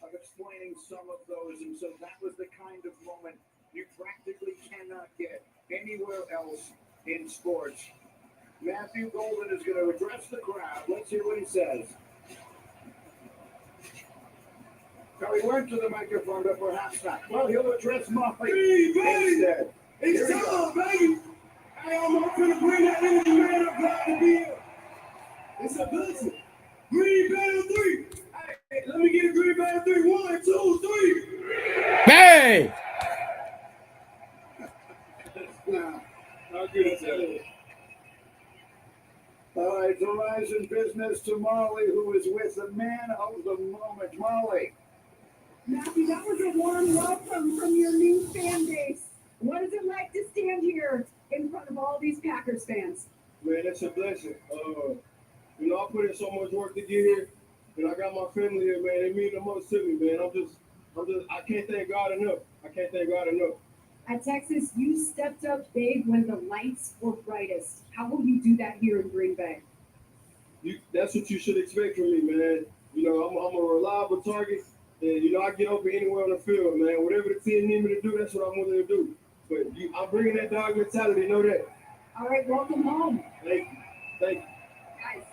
of explaining some of those. And so that was the kind of moment you practically cannot get anywhere else in sports. Matthew Golden is going to address the crowd. Let's hear what he says. Now he went to the microphone, but perhaps not. Well, he'll address Molly instead. It's time, baby. Hey, I'm finna bring that energy man up, glad to be here. It's a blessing. Green Bay 3. Hey, let me get a Green Bay 3. 1, 2, 3. Hey! How good is that? All right, the rise in business to Molly, who is with the man of the moment. Molly. Matthew, that was a warm welcome from your new fan base. What is it like to stand here in front of all these Packers fans? Man, it's a blessing. I put in so much work to get here, and I got my family here, man. It means the most to me, man. I can't thank God enough. At Texas, you stepped up big when the lights were brightest. How will you do that here in Green Bay? That's what you should expect from me, man. I'm a reliable target, and I get open anywhere on the field, man. Whatever the team need me to do, that's what I'm willing to do. But I'm bringing that dog mentality, know that. All right, welcome home. Thank you. Thank you. Guys.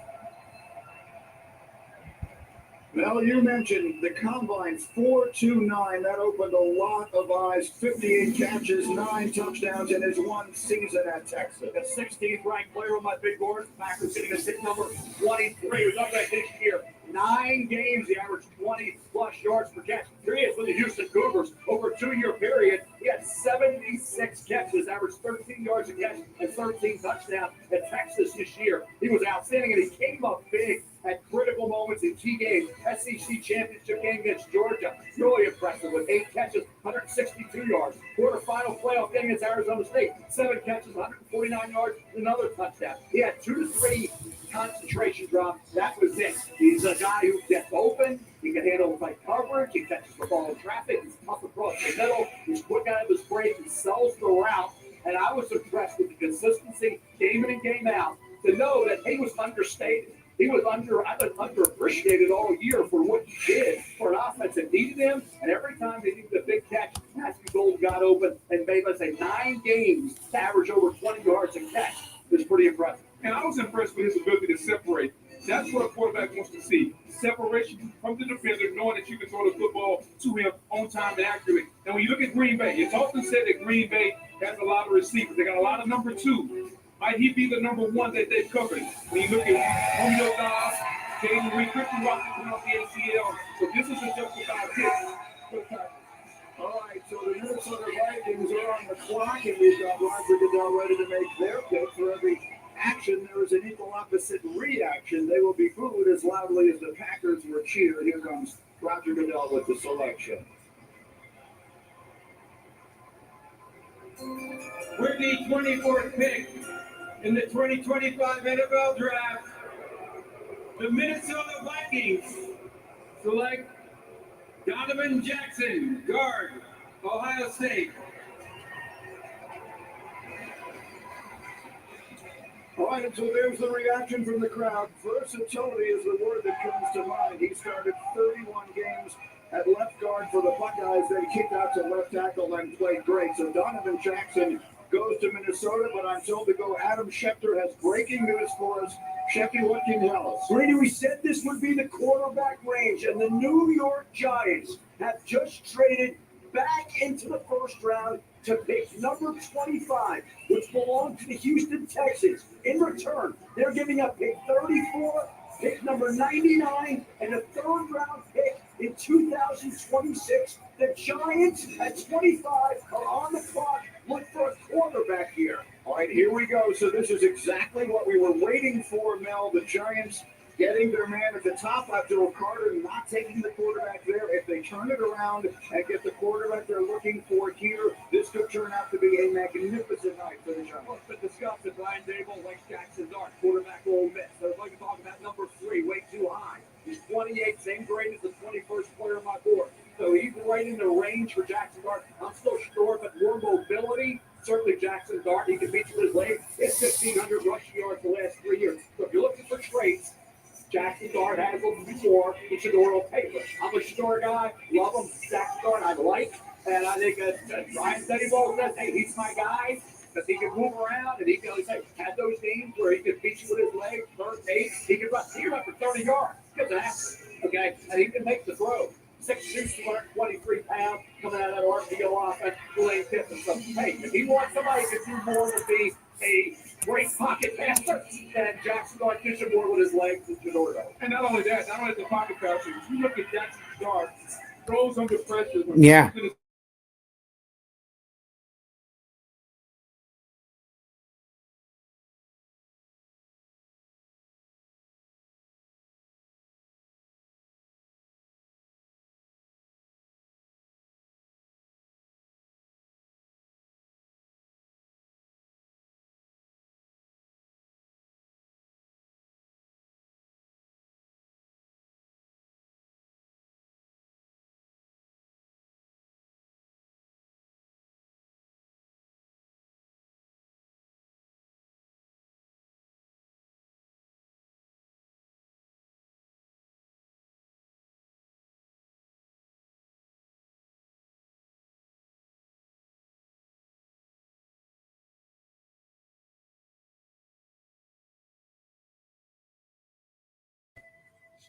Mel, you mentioned the Combine's 4.29. That opened a lot of eyes. 58 catches, 9 touchdowns in his one season at Texas. The 16th ranked player on my big board. Packers sitting at pick number 23. He was up right this year. 9 games, he averaged 20 plus yards per catch. Here he is with the Houston Cougars. Over a 2-year period, he had 76 catches, averaged 13 yards a catch, and 13 touchdowns at Texas this year. He was outstanding, and he came up big at critical moments in key games. SEC championship game against Georgia, really impressive with 8 catches, 162 yards. Quarterfinal playoff game against Arizona State, 7 catches, 149 yards, another touchdown. He had 2 to 3 concentration drops. That was it. He's a guy who gets open. He can handle tight coverage. He catches the ball in traffic. He's tough across the middle. He's quick out of his break. He sells the route. And I was impressed with the consistency, game in and game out, to know that he was understated. He was underappreciated all year for what he did for an offense that needed him. And every time they needed a big catch, Matthew Gold got open and made, let's say, 9 games to average over 20 yards a catch. It was pretty impressive. And I was impressed with his ability to separate. That's what a quarterback wants to see. Separation from the defender, knowing that you can throw the football to him on time and accurately. And when you look at Green Bay, it's often said that Green Bay has a lot of receivers. They got a lot of number 2. Might he be the number 1 that they've covered? When you look at Romeo Dobbs, Jaden Reed, Christian Watson coming off the ACL. So this isn't just about hits. All right, so the Minnesota Vikings are on the clock, and we've got Roger Goodell ready to make their pick. For every action, there is an equal opposite reaction. They will be booed as loudly as the Packers were cheered. Here comes Roger Goodell with the selection. With the 24th pick in the 2025 NFL Draft, the Minnesota Vikings select Donovan Jackson, guard, Ohio State. All right, and so there's the reaction from the crowd. Versatility is the word that comes to mind. He started 31 games at left guard for the Buckeyes, then kicked out to left tackle and played great. So Donovan Jackson goes to Minnesota, but I'm told to go. Adam Schefter has breaking news for us. Shefty, what can you tell us? Brady, we said this would be the quarterback range, and the New York Giants have just traded back into the first round to pick number 25, which belonged to the Houston Texans. In return, they're giving up pick 34, pick number 99, and a third-round pick in 2026. The Giants at 25 are on the clock. Look for a quarterback here. All right, here we go. So this is exactly what we were waiting for, Mel. The Giants getting their man at the top after Carter not taking the quarterback there. If they turn it around and get the quarterback they're looking for here, this could turn out to be a magnificent night for the Giants. Well, it's been discussed that Brian Dable likes Jackson Dart, quarterback Ole Miss. So I'd like to talk about number 3, way too high. He's 28, same grade as the 21st player on my board. So he's right in the range for Jackson Dart. I'm still short, but more mobility. Certainly Jackson Dart, he can beat you with his legs. It's 1,500 rushing yards the last 3 years. So if you're looking for traits, Jackson Dart has them before. It's Shador on paper. I'm a Shador guy. Love him. Jackson Dart I like. And I think Ryan Steadyball says, hey, he's my guy. Because he can move around and he can have those games where he can beat you with his legs, third pace. He can run. He can run for 30 yards. Good to happen. Okay? And he can make the throw. 6'2", 223 pounds, coming out of that RPO offense, Lane Kiffin. So, hey, if he wants somebody who can do more to be a great pocket passer, then Jackson Dart gets him more with his legs than Shador. And not only that, not only the pocket passer, if you look at Jackson Dart, throws under pressure. Yeah.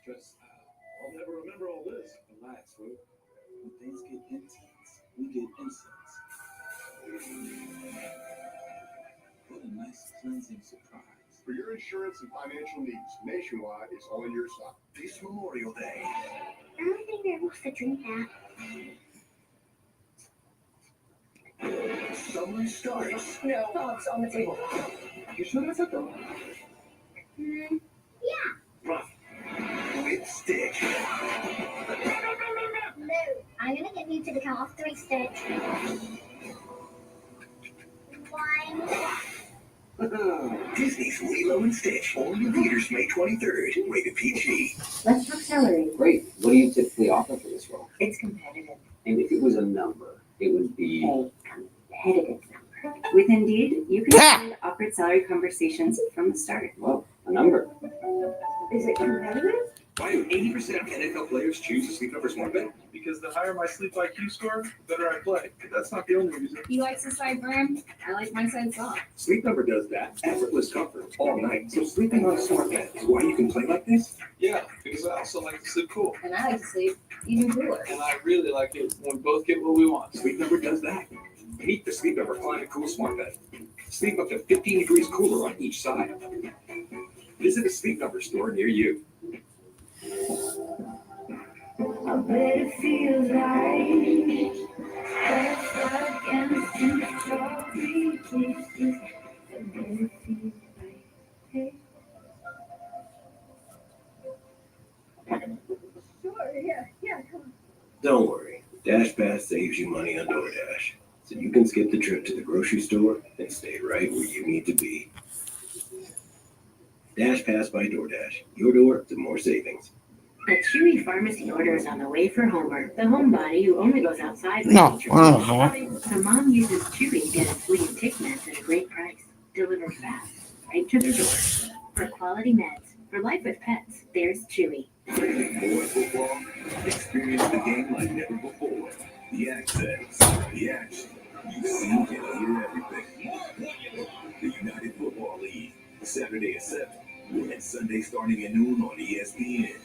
Stress out. I'll never remember all this. Relax, Will. When things get intense, we get incense. What a nice cleansing surprise. For your insurance and financial needs, Nationwide is on your side. This Memorial Day. I don't think they're supposed to drink that. Summer starts. No, dogs on the table. You sure that's a dog? Yeah. Rough. With Stitch. No. I'm gonna get you to the count of 3, Stitch. 1. Disney's Lilo and Stitch. Only in theaters May 23rd. Rated PG. Let's talk salary. Great. What do you typically offer for this role? It's competitive. And if it was a number, it would be. A competitive number. With Indeed, you can find offered salary conversations from the start. Well, a number. Is it competitive? Why do 80% of NFL players choose to Sleep Number Smart Bed? Because the higher my sleep IQ score, the better I play. But that's not the only reason. He likes his side firm. I like my side soft. Sleep Number does that. Effortless comfort all night. So sleeping on a smart bed is why you can play like this? Yeah, because I also like to sleep cool. And I like to sleep even cooler. And I really like it when we both get what we want. Sleep Number does that. Meet the Sleep Number Climate Cool Smart Bed. Sleep up to 15 degrees cooler on each side. Visit a Sleep Number store near you. I bet it feels right. That's against the story. I bet it feels right. Hey. Sure, yeah, come on. Don't worry. Dash Pass saves you money on DoorDash. So you can skip the trip to the grocery store and stay right where you need to be. Dash Pass by DoorDash. Your door to more savings. A Chewy pharmacy order is on the way for Homer, the homebody who only goes outside. No, So Mom uses Chewy to get a flea and tick meds at a great price. Delivered fast, right to their door. For quality meds, for life with pets, there's Chewy. More football. Experience the game like never before. The accents, the action. You see and hear everything. The United Football League. Saturday at 7. And Sunday starting at noon on ESPN.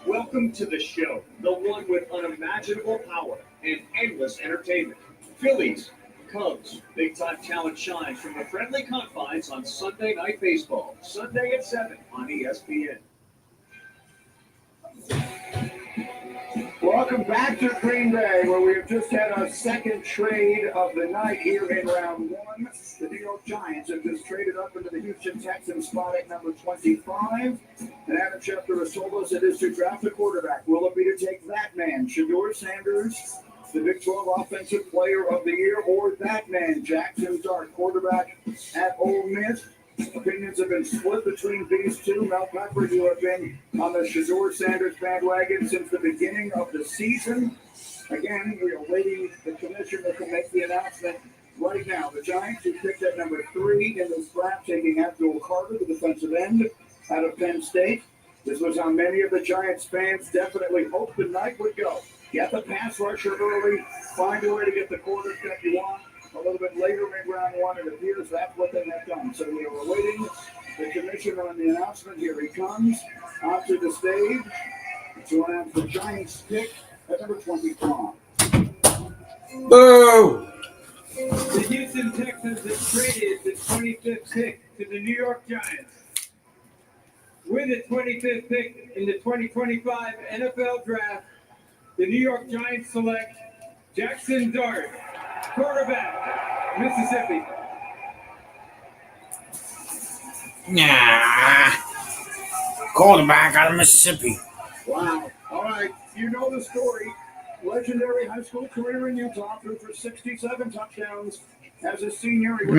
Welcome to the show, the one with unimaginable power and endless entertainment. Phillies, Cubs, big-time talent shines from the friendly confines on Sunday Night Baseball. Sunday at 7 on ESPN. Welcome back to Green Bay, where we have just had our second trade of the night here in round 1. The New York Giants have just traded up into the Houston Texans spot at number 25. And Adam Schefter has told us it is to draft a quarterback. Will it be to take that man, Shedeur Sanders, the Big 12 Offensive Player of the Year, or that man, Jackson Dart, quarterback at Ole Miss? Opinions have been split between these two. Mel Pepper, you have been on the Shedeur Sanders bandwagon since the beginning of the season. Again, we are waiting the commissioner to make the announcement right now. The Giants, who picked at number 3 in this draft, taking Abdul Carter, the defensive end out of Penn State. This was how many of the Giants fans definitely hoped the night would go. Get the pass rusher early, find a way to get the quarterback you want. A little bit later in round 1, it appears that's what they have done. So we are awaiting the commissioner on the announcement. Here he comes onto the stage to announce the Giants pick at number 25. Boo! The Houston Texans have traded the 25th pick to the New York Giants. With the 25th pick in the 2025 NFL Draft, the New York Giants select Jackson Dart, quarterback, Mississippi. Nah. Quarterback out of Mississippi. Wow. All right. You know the story. Legendary high school career in Utah, threw for 67 touchdowns as a senior. He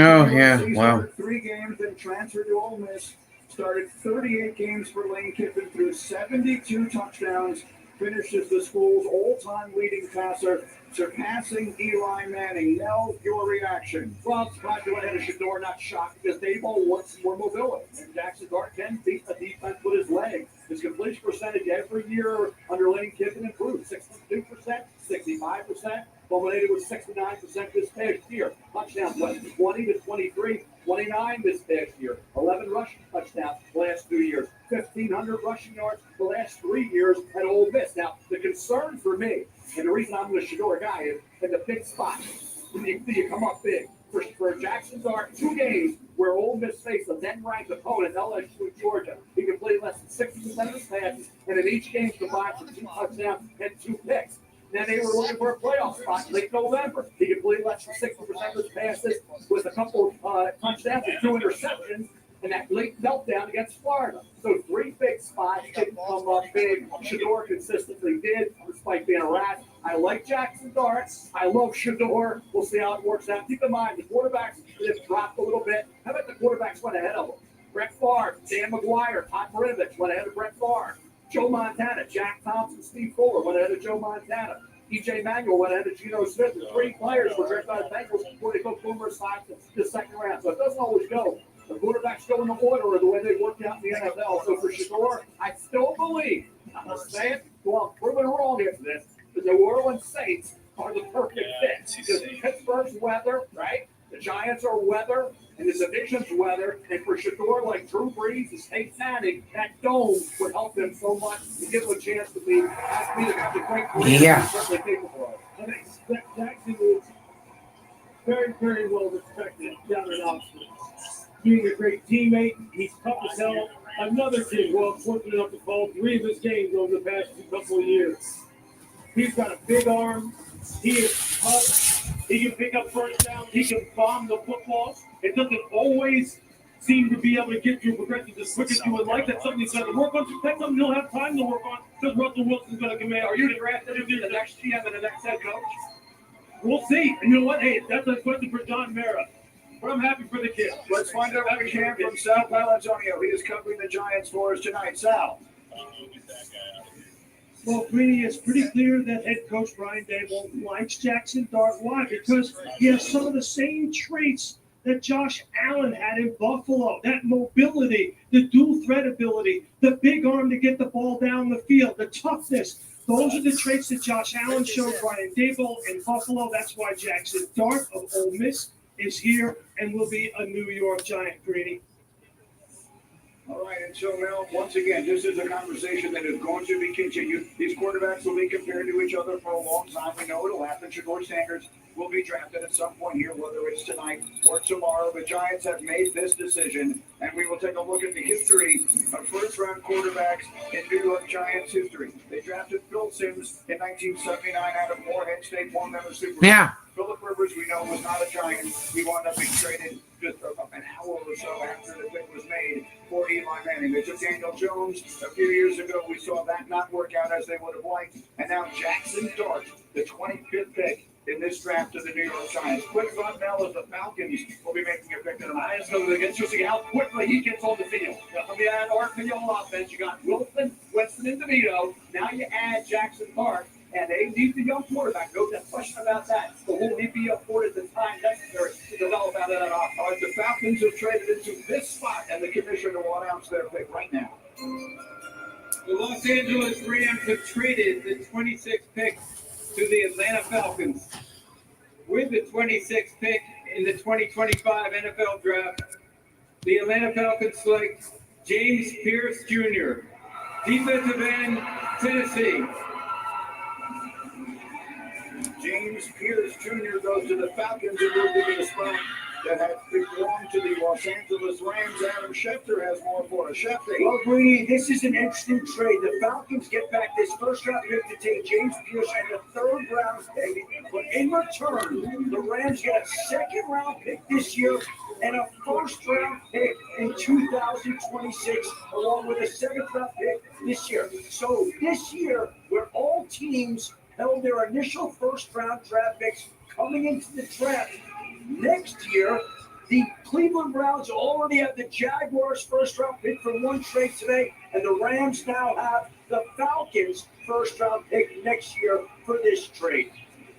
wow. 3 games, then transferred to Ole Miss. Started 38 games for Lane Kiffin, threw 72 touchdowns. Finished as the school's all-time leading passer, surpassing Eli Manning. Nell, your reaction? Well, I'm surprised they went ahead of Shedeur, not shocked, because Dayball wants more mobility. And Jackson Dart can beat a defense with his leg. His completion percentage every year under Lane Kiffin improved. 62%, 65%, culminated with 69% this past year. Touchdowns went 20 to 23, 29 this past year. 11 rushing touchdowns the last 2 years. 1,500 rushing yards the last 3 years at Ole Miss. Now, the concern for me, and the reason I'm the Shador guy, is in the big spot. You come up big. For Jackson Dart, 2 games where Ole Miss faced a then-ranked opponent, LSU and Georgia. He completed less than 60% of his passes, and in each game combined for 2 touchdowns and 2 picks. Then they were looking for a playoff spot late November. He completed less than 60% of his passes with a couple touchdowns and 2 interceptions, and that late meltdown against Florida. So 3 big spots didn't come up big. Shador consistently did, despite being a rat. I like Jackson Dart. I love Shador. We'll see how it works out. Keep in mind, the quarterbacks have dropped a little bit. How about the quarterbacks went ahead of them? Brett Favre, Dan McGuire, Todd Marinovich went ahead of Brett Favre. Joe Montana, Jack Thompson, Steve Fuller went ahead of Joe Montana. E.J. Manuel went ahead of Geno Smith. The 3 players were drafted by the Bengals before they go numerous times in the second round. So it doesn't always go. The quarterbacks go in the order or the way they work out in the NFL. So for Shador, I still believe, I'm not saying, well, I'm proven wrong after this, the New Orleans Saints are the perfect fit. Because Pittsburgh's weather, right? The Giants are weather, and the division's weather. And for Shador, like Drew Brees and Peyton Manning, that dome would help them so much to give him a chance to be the great career he's certainly capable of. I think Jackson is very, very well respected down in Oxford. Being a great teammate, he's tough as hell. Another kid who I'm fortunate enough to call 3 of his games over the past couple of years. He's got a big arm. He is tough. He can pick up first down. He can bomb the football. It doesn't always seem to be able to get you progressive as quick as you would like. That's something he's got to work on. That's something he'll have time to work on because Russell Wilson's going to command. Are you drafted to be the next GM and the next head coach? We'll see. And you know what? Hey, that's a question for John Mara. But I'm happy for the kid. Let's find out what we can from Sal Palantonio. He is covering the Giants for us tonight. Sal. Well, Greeny, it's pretty clear that head coach Brian Daboll likes Jackson Dart. Why? Because he has some of the same traits that Josh Allen had in Buffalo. That mobility, the dual threat ability, the big arm to get the ball down the field, the toughness. Those are the traits that Josh Allen showed Brian Daboll in Buffalo. That's why Jackson Dart of Ole Miss is here and will be a New York Giant, Greeny. All right, and so now, once again, this is a conversation that is going to be continued. These quarterbacks will be compared to each other for a long time. We know it'll happen. Shador Sanders will be drafted at some point here, whether it's tonight or tomorrow. The Giants have made this decision, and we will take a look at the history of first-round quarterbacks in New York Giants history. They drafted Phil Simms in 1979 out of Morehead State, won them a Super Bowl. Yeah. Philip Rivers, we know, was not a Giant. He wound up being traded just an hour or so after the pick was made for Eli Manning. They took Daniel Jones a few years ago. We saw that not work out as they would have liked. And now Jackson Dart, the 25th pick in this draft of the New York Giants. Quick thought now as the Falcons will be making a pick tonight. It's going to get interesting how quickly he gets on the field. Now, from the RPO offense, you got Wilson, Winston, and DeVito. Now you add Jackson Dart. And they need the young quarterback. No question about that. But will he be afforded the time necessary to develop out of that offense? All right, the Falcons have traded into this spot, and the commissioner will announce their pick right now. The Los Angeles Rams have traded the 26th pick to the Atlanta Falcons. With the 26th pick in the 2025 NFL Draft, the Atlanta Falcons select James Pierce Jr., defensive end, Tennessee. James Pierce Jr. goes to the Falcons and will be the spot that had belonged to the Los Angeles Rams. Adam Schefter has more for us. Schefter. Well, Greeny, this is an interesting trade. The Falcons get back this first-round pick to take James Pierce and the third-round pick. But in return, the Rams get a second-round pick this year and a first-round pick in 2026, along with a seventh-round pick this year. So this year, where all teams held their initial first-round draft picks coming into the draft, next year, the Cleveland Browns already have the Jaguars' first-round pick from one trade today, and the Rams now have the Falcons' first-round pick next year for this trade.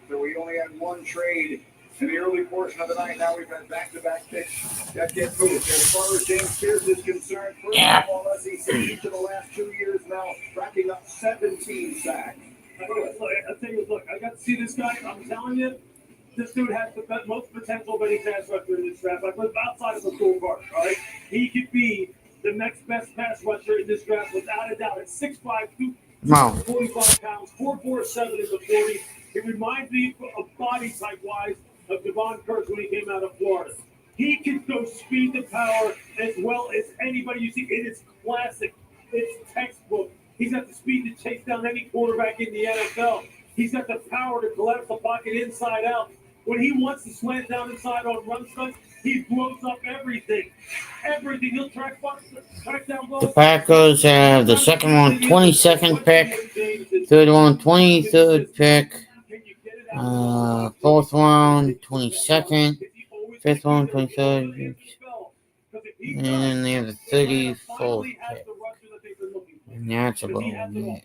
So we only had one trade in the early portion of the night. Now we've had back-to-back picks that get moved. As far as James Pierce is concerned, first of all, SEC each of the last 2 years now, racking up 17 sacks. I tell you, look, I got see this guy? I'm telling you, this dude has the most potential of any pass rusher in this draft. Like, outside of the full guard, all right? He could be the next best pass rusher in this draft without a doubt. At 6'5", 245 pounds, 4'4", in the 40. It reminds me of body type wise of Devon Kurtz when he came out of Florida. He can go speed to power as well as anybody you see. It is classic. It's textbook. He's got the speed to chase down any quarterback in the NFL. He's got the power to collapse the pocket inside out. When he wants to slant down inside on run stunts, he blows up everything. Everything. He'll track down balls. The Packers have the second one, 22nd pick, third one, 23rd pick, fourth round, 22nd, fifth one, 23rd, and then they have the 34th pick. And that's about it.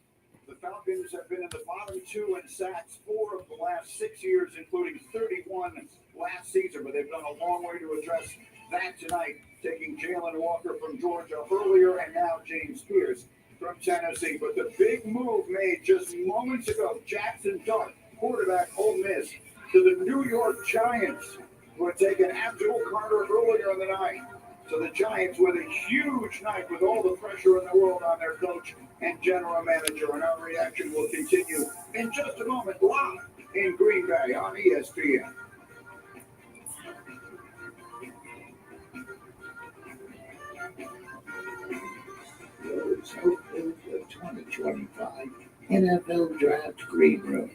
The Falcons have been in the bottom 2 in sacks 4 of the last 6 years, including 31 last season, but they've done a long way to address that tonight, taking Jalen Walker from Georgia earlier and now James Pierce from Tennessee. But the big move made just moments ago, Jackson Dart, quarterback Ole Miss, to the New York Giants, who had taken Abdul Carter earlier in the night. So the Giants with a huge night with all the pressure in the world on their coach and general manager. And our reaction will continue in just a moment, live in Green Bay on ESPN. Lowe's opened the 2025 NFL Draft Green Room.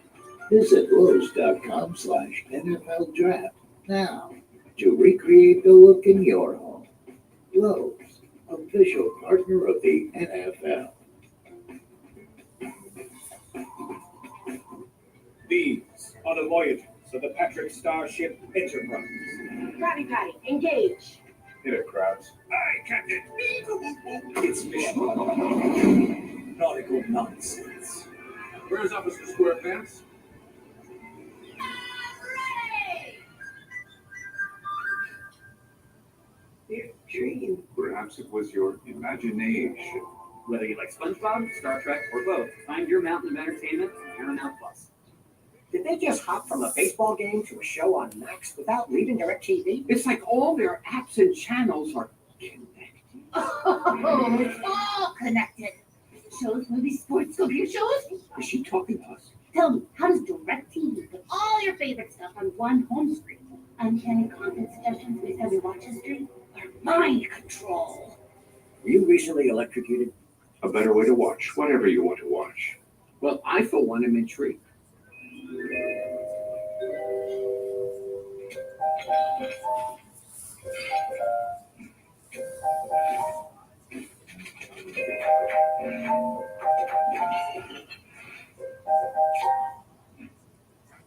Visit Lowe's.com/NFL Draft now to recreate the look in your home. Lowe's, official partner of the NFL. These are the Voyagers of the Patrick Starship Enterprise. Krabby Patty, engage. Hit it, Krabs. Aye, Captain. It's mission. Nautical nonsense. Where's Officer SquarePants? Dream. Perhaps it was your imagination. Whether you like SpongeBob, Star Trek, or both, find your mountain of entertainment on Paramount Plus. Did they just hop from a baseball game to a show on Max without leaving DirecTV? It's like all their apps and channels are connected. Oh, it's all connected. Shows, movies, sports, computer shows. Is she talking to us? Tell me, how does DirecTV put all your favorite stuff on one home screen? Uncanny content suggestions based on your watch history? Or mind control? Were you recently electrocuted? A better way to watch whatever you want to watch. Well, I, for one, am intrigued.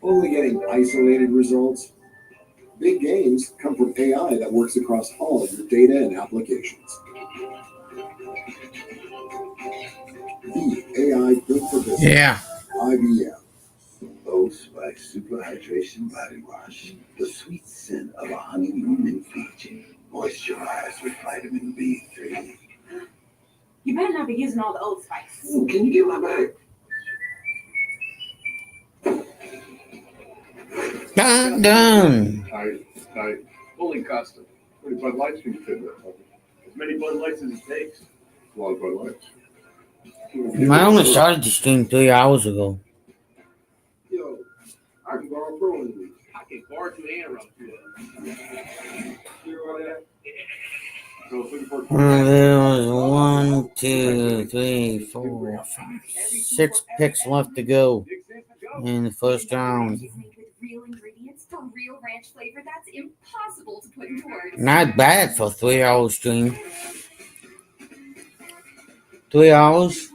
Only getting isolated results? Big gains come from AI that works across all of your data and applications. The AI built for business. Yeah. IBM. Boast by Super Hydration Body Wash. The sweet scent of a honeymoon in Fiji. Moisturized with vitamin B3. You better not be using all the Old Spice. Ooh, can you get my bag? Done. I fully custom. How many Bud Lights can you fit in there? As many Bud Lights as it takes. A lot of Bud Lights. I only started the stream 3 hours ago. Yo, I can borrow Pro in these. I can guard you and run through There was 1, 2, 3, 4, 5, 6 picks left to go in the first round. Real ingredients to real ranch flavor. That's impossible to put into words. Not bad for a 3-hour stream. 3 hours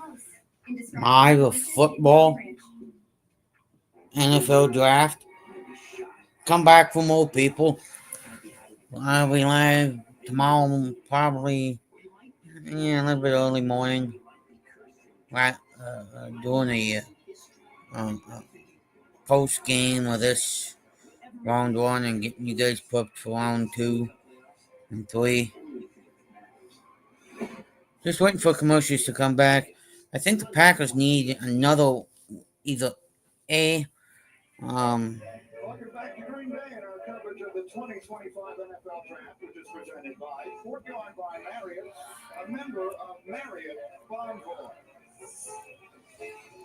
live of football, NFL draft. Come back for more people. I'll be live tomorrow, probably a little bit early morning. Right, doing a post game of this round 1 and getting you guys prepped for round 2 and 3. Just waiting for commercials to come back. I think the Packers need another either A, Welcome back to Green Bay and our coverage of the 2025 NFL Draft, which is presented by Fort Yard by Marriott, a member of Marriott Bonvoy.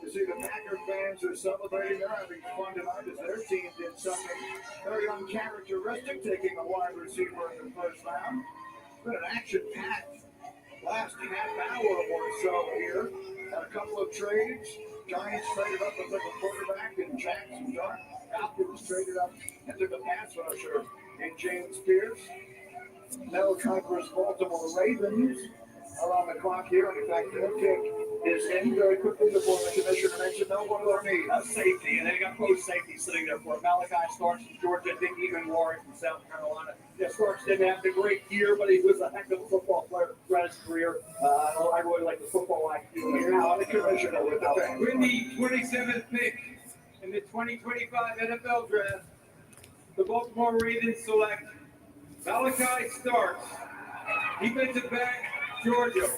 You see the Packer fans are celebrating. They're having fun tonight as their team did something very uncharacteristic, taking a wide receiver in the first round. It's been an action-packed last half hour or so here. Had a couple of trades. Giants traded up and took a quarterback in Jackson Dart. Falcons traded up and took a pass rusher in James Pierce. Mel Kiper's Baltimore Ravens are on the clock here, and in fact, their kick is in very quickly before the commissioner mentioned no one will need a safety, and they got both safeties sitting there for Malachi Starks from Georgia, Dick Evenwar from South Carolina. Yeah, Starks didn't have the great year, but he was a heck of a football player throughout his career. I really like the football IQ. You're now the commissioner with the With the 27th pick in the 2025 NFL Draft, the Baltimore Ravens select Malachi Starks, defensive back, Georgia.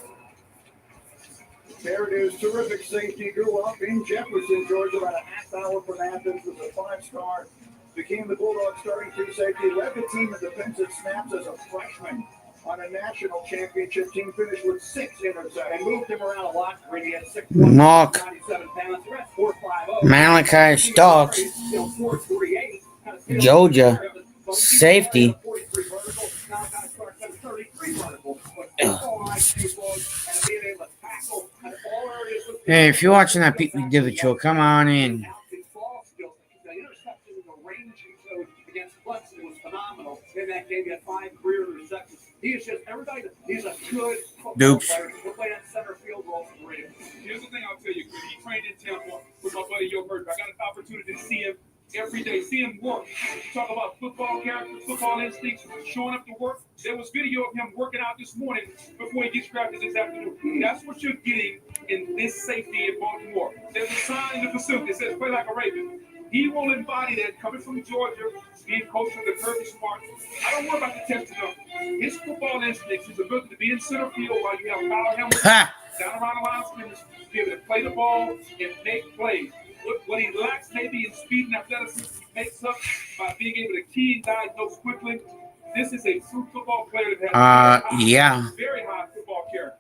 There it is, terrific safety. Grew up in Jefferson, Georgia, about a half hour from Athens. Was a five-star. Became the Bulldogs starting free safety. Led the team in defensive snaps as a freshman on a national championship team. Finished with 6 interceptions. They moved him around a lot. He had 6'1", Mark 97 pounds. The rest 4'5". Malachi Starks, Georgia, safety. Hey, if you're watching that Pete McDivitt show, come on in. Against Clemson was phenomenal. In that game, he had 5 career receptions. He is just everybody. He's a good football player. He'll play that center field role for Ravens. Here's the thing I'll tell you, he trained in Tampa with my buddy Joe Bird. I got an opportunity to see him every day, see him work. Talk about football character, football instincts, showing up to work. There was video of him working out this morning before he gets drafted this afternoon. That's what you're getting in this safety in Baltimore. There's a sign in the facility that says play like a Raven. He will embody that coming from Georgia, being coached under Kirby Smart. I don't worry about the testing of his football instincts, his ability to be in center field while you have Kyle Hamilton down around the line of scrimmage, to be able to play the ball and make plays. What he lacks maybe in speed and athleticism, he makes up by being able to key and diagnose quickly. This is a true football player that has very high football character.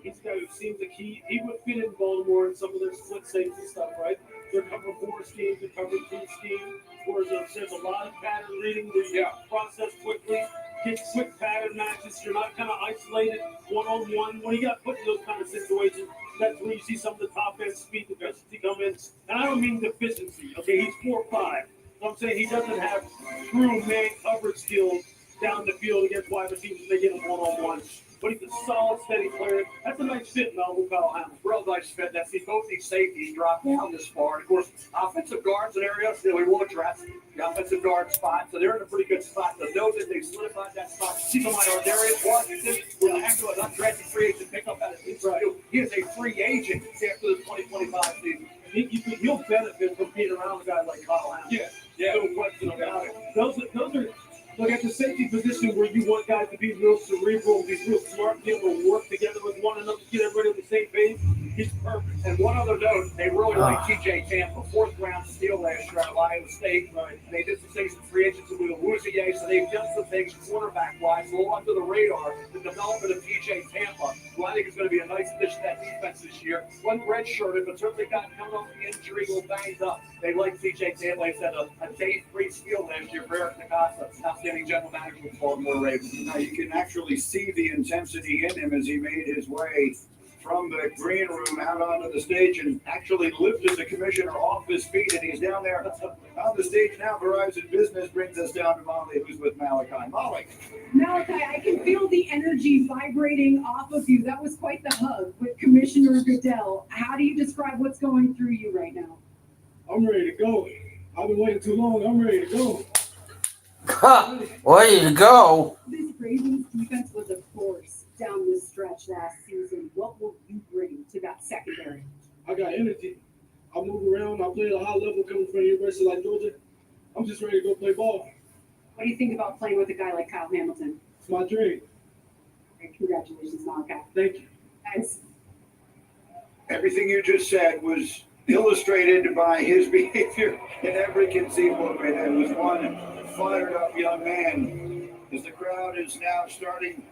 He's got, it seems like he would fit in Baltimore in some of their split safety stuff, right? They're cover 4 schemes, they're cover 2 scheme, whereas there's a lot of pattern reading where you process quickly, get quick pattern matches. You're not kind of isolated one-on-one. When you got put in those kind of situations, that's where you see some of the top end speed deficiency come in. And I don't mean deficiency. Okay, he's 4'5". So I'm saying he doesn't have true man coverage skills down the field against wide receivers. They get him one-on-one. But he's a solid, steady player. That's a nice fit, Mel, with Kyle Hamilton. Real nice fit. That's both these safeties drop down this far. And of course, offensive guards and areas, we will address the offensive guard spot. So they're in a pretty good spot. To know that they've solidified that spot. Keep in mind, Darius Washington will have to an undrafted free agent pick up at his field. He is a free agent after the 2025 season. He'll benefit from being around a guy like Kyle Hamilton. Yeah. No question about it. Those are look at the safety position where you want guys to be real cerebral, be real smart, be able to work together with one another, get everybody on the same page. He's perfect. And one other note, they really like TJ Tampa, 4th round steal last year out of Iowa State. Right. They did some things with free agents with Wuzier, so they've done some things quarterback-wise, a little under the radar. The development of TJ Tampa, who I think is going to be a nice addition to that defense this year. Wasn't redshirted, but certainly got coming off the injury, a little banged up. They like TJ Tampa. They said a day-free steal last year for Eric Nagasa, outstanding general manager with Baltimore Ravens. Now you can actually see the intensity in him as he made his way from the green room out onto the stage and actually lifted the commissioner off his feet, and he's down there on the stage now. Verizon Business brings us down to Molly, who's with Malachi. Molly. Malachi, I can feel the energy vibrating off of you. That was quite the hug with Commissioner Goodell. How do you describe what's going through you right now? I'm ready to go. I've been waiting too long. I'm ready to go. Ready to go. This Ravens defense was a force down this stretch last season. What will you bring to that secondary? I got energy. I move around. I play at a high level coming from a university like Georgia. I'm just ready to go play ball. What do you think about playing with a guy like Kyle Hamilton? It's my dream. And congratulations, Malachi. Thank you. Thanks. Everything you just said was illustrated by his behavior in every conceivable way. There was one fired up young man as the crowd is now starting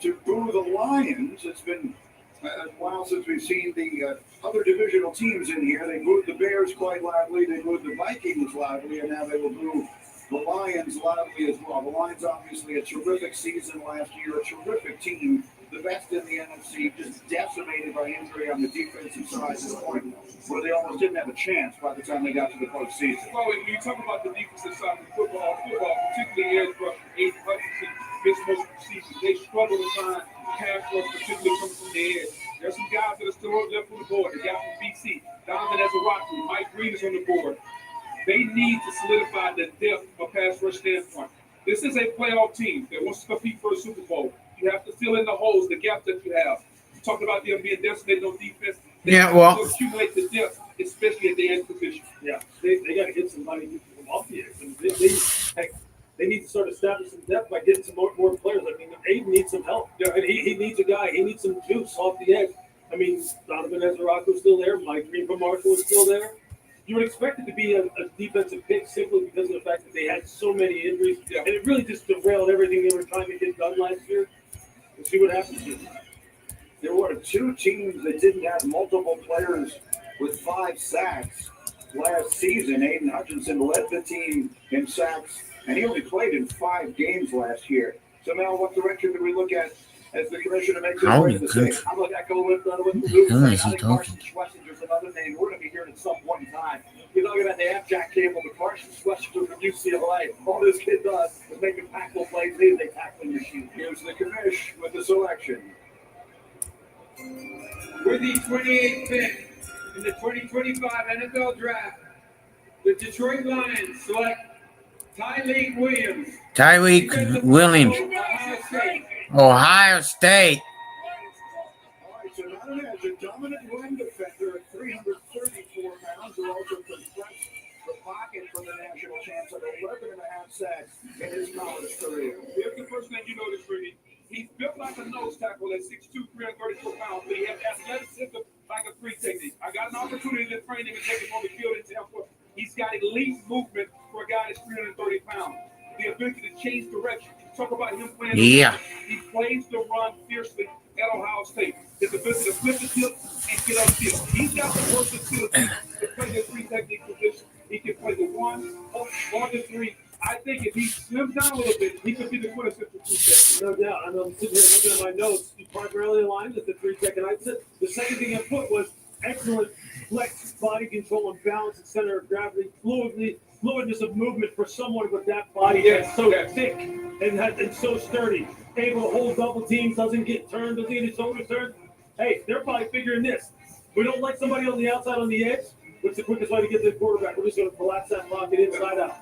to boo the Lions. It's been a while since we've seen the other divisional teams in here. They booed the Bears quite loudly, they booed the Vikings loudly, and now they will boo the Lions loudly as well. The Lions obviously a terrific season last year, a terrific team, the best in the NFC, just decimated by injury on the defensive side to the point where they almost didn't have a chance by the time they got to the postseason. Well, when you talk about the defensive side of football, particularly edge rush, Aiden Hutchinson, missed most of the season. They struggle to find pass rush, particularly coming from the edge. There's some guys that are still left on the board. The guy from BC, Donovan Ezaraku, Mike Green is on the board. They need to solidify the depth of pass rush standpoint. This is a playoff team that wants to compete for a Super Bowl. You have to fill in the holes, the gaps that you have. You talked about them being decimated on defense. They have to accumulate the depth, especially at the end position. Yeah, they got to get somebody from off the edge. And they need to start establishing some depth by getting some more players. I mean, Aiden needs some help. Yeah, and he needs a guy. He needs some juice off the edge. I mean, Donovan Ezaraku is still there. Mike Green from Marshall is still there. You would expect it to be a defensive pick simply because of the fact that they had so many injuries. Yeah. And it really just derailed everything they were trying to get done last year. We'll see what happens here. There were two teams that didn't have multiple players with 5 sacks last season. Aiden Hutchinson led the team in sacks, and he only played in 5 games last year. So now what direction do we look at as the commissioner makes his way to the state? I'm going to echo with Luke. I think Carson Schwessinger's another name we're going to be hearing at some point in time. You're talking about they have Jack Campbell, but Carson Schwessinger from UCLA. All this kid does is make impactful plays. He's a tackling machine. Here's the commish with the selection. With the 28th pick in the 2025 NFL Draft, the Detroit Lions select Tyreek Williams. Ohio State. All right, so not only as a dominant run defender at 334 pounds, who also compressed the pocket from the national champs at 11.5 sacks in his college career. Here's the first thing you notice, Rudy. He's built like a nose tackle at 6'2", 334 pounds, but he has athleticism like a free technique. I got an opportunity to train him and take him on the field in Tampa. He's got elite movement for a guy that's 330 pounds. The ability to change direction. Talk about him playing. Yeah. He plays the run fiercely at Ohio State. His ability to flip the tip and get upfield. He's got the versatility to play the free technique position. He can play the 1 or the 3. I think if he slims down a little bit, he could be the quintessential tech. No doubt. I'm sitting here looking at my notes. He primarily aligned at the 3 tech, and the second thing I put was excellent flex, body control, and balance and center of gravity, fluidness of movement for someone with that body that's so thick and so sturdy, able to hold double teams, doesn't get turned, doesn't get his shoulders turned. Hey, they're probably figuring this. We don't like somebody on the outside on the edge. What's the quickest way to get to the quarterback? We're just going to collapse that pocket inside out.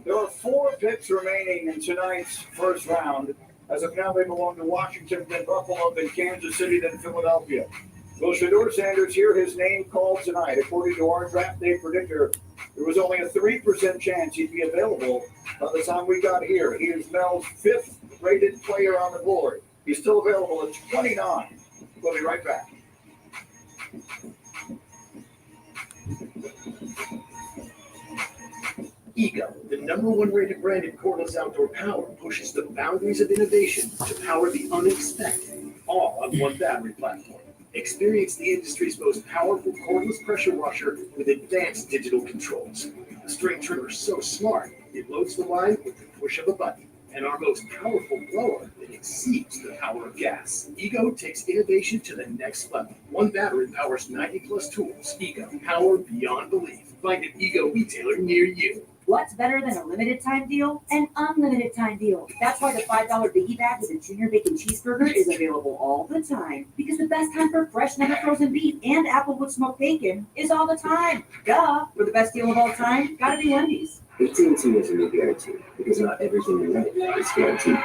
There are 4 picks remaining in tonight's first round. As of now, they belong to Washington, then Buffalo, then Kansas City, then Philadelphia. Will Shedeur Sanders hear his name called tonight? According to our draft day predictor, there was only a 3% chance he'd be available by the time we got here. He is Mel's 5th rated player on the board. He's still available at 29. We'll be right back. Ego, the #1 rated brand in cordless outdoor power, pushes the boundaries of innovation to power the unexpected, all on one battery platform. Experience the industry's most powerful cordless pressure washer with advanced digital controls. The string trimmer is so smart, it loads the line with the push of a button. And our most powerful blower that exceeds the power of gas. Ego takes innovation to the next level. One battery powers 90+ tools. Ego, power beyond belief. Find an Ego retailer near you. What's better than a limited time deal? An unlimited time deal. That's why the $5 biggie bag with a junior bacon cheeseburger is available all the time. Because the best time for fresh, never frozen beef and applewood smoked bacon is all the time. Duh. For the best deal of all time, gotta be Wendy's. AT&T is a new guarantee because not everything you write is guaranteed.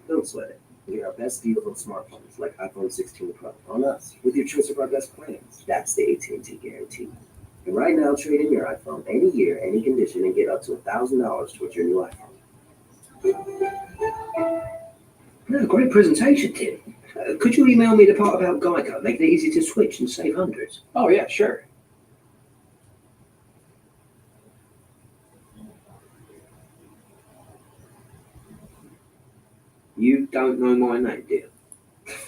Don't sweat it. We get our best deals on smartphones like iPhone 16 Pro on us with your choice of our best plans. That's the AT&T guarantee. And And right now, trade in your iPhone any year, any condition, and get up to $1,000 towards your new iPhone. No, great presentation, Tim. Could you email me the part about Geico, making it easy to switch and save hundreds? Oh, yeah, sure. You don't know my name, dear.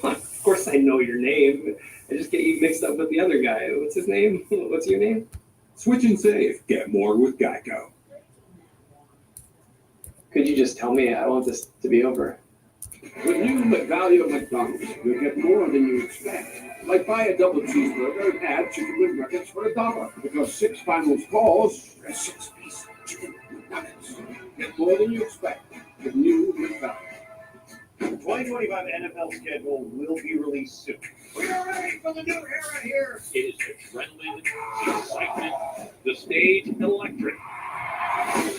Of course I know your name. I just get you mixed up with the other guy. What's his name? What's your name? Switch and save. Get more with Geico. Could you just tell me? I want this to be over. With new McValue at McDonald's, you'll get more than you expect. Like buy a double cheeseburger and add chicken wing nuggets for $1. Because 6 final calls, 6-piece chicken wing nuggets. Get more than you expect with new McValue. The 2025 NFL schedule will be released soon. We are ready for the new era here. It is adrenaline, excitement, the stage electric.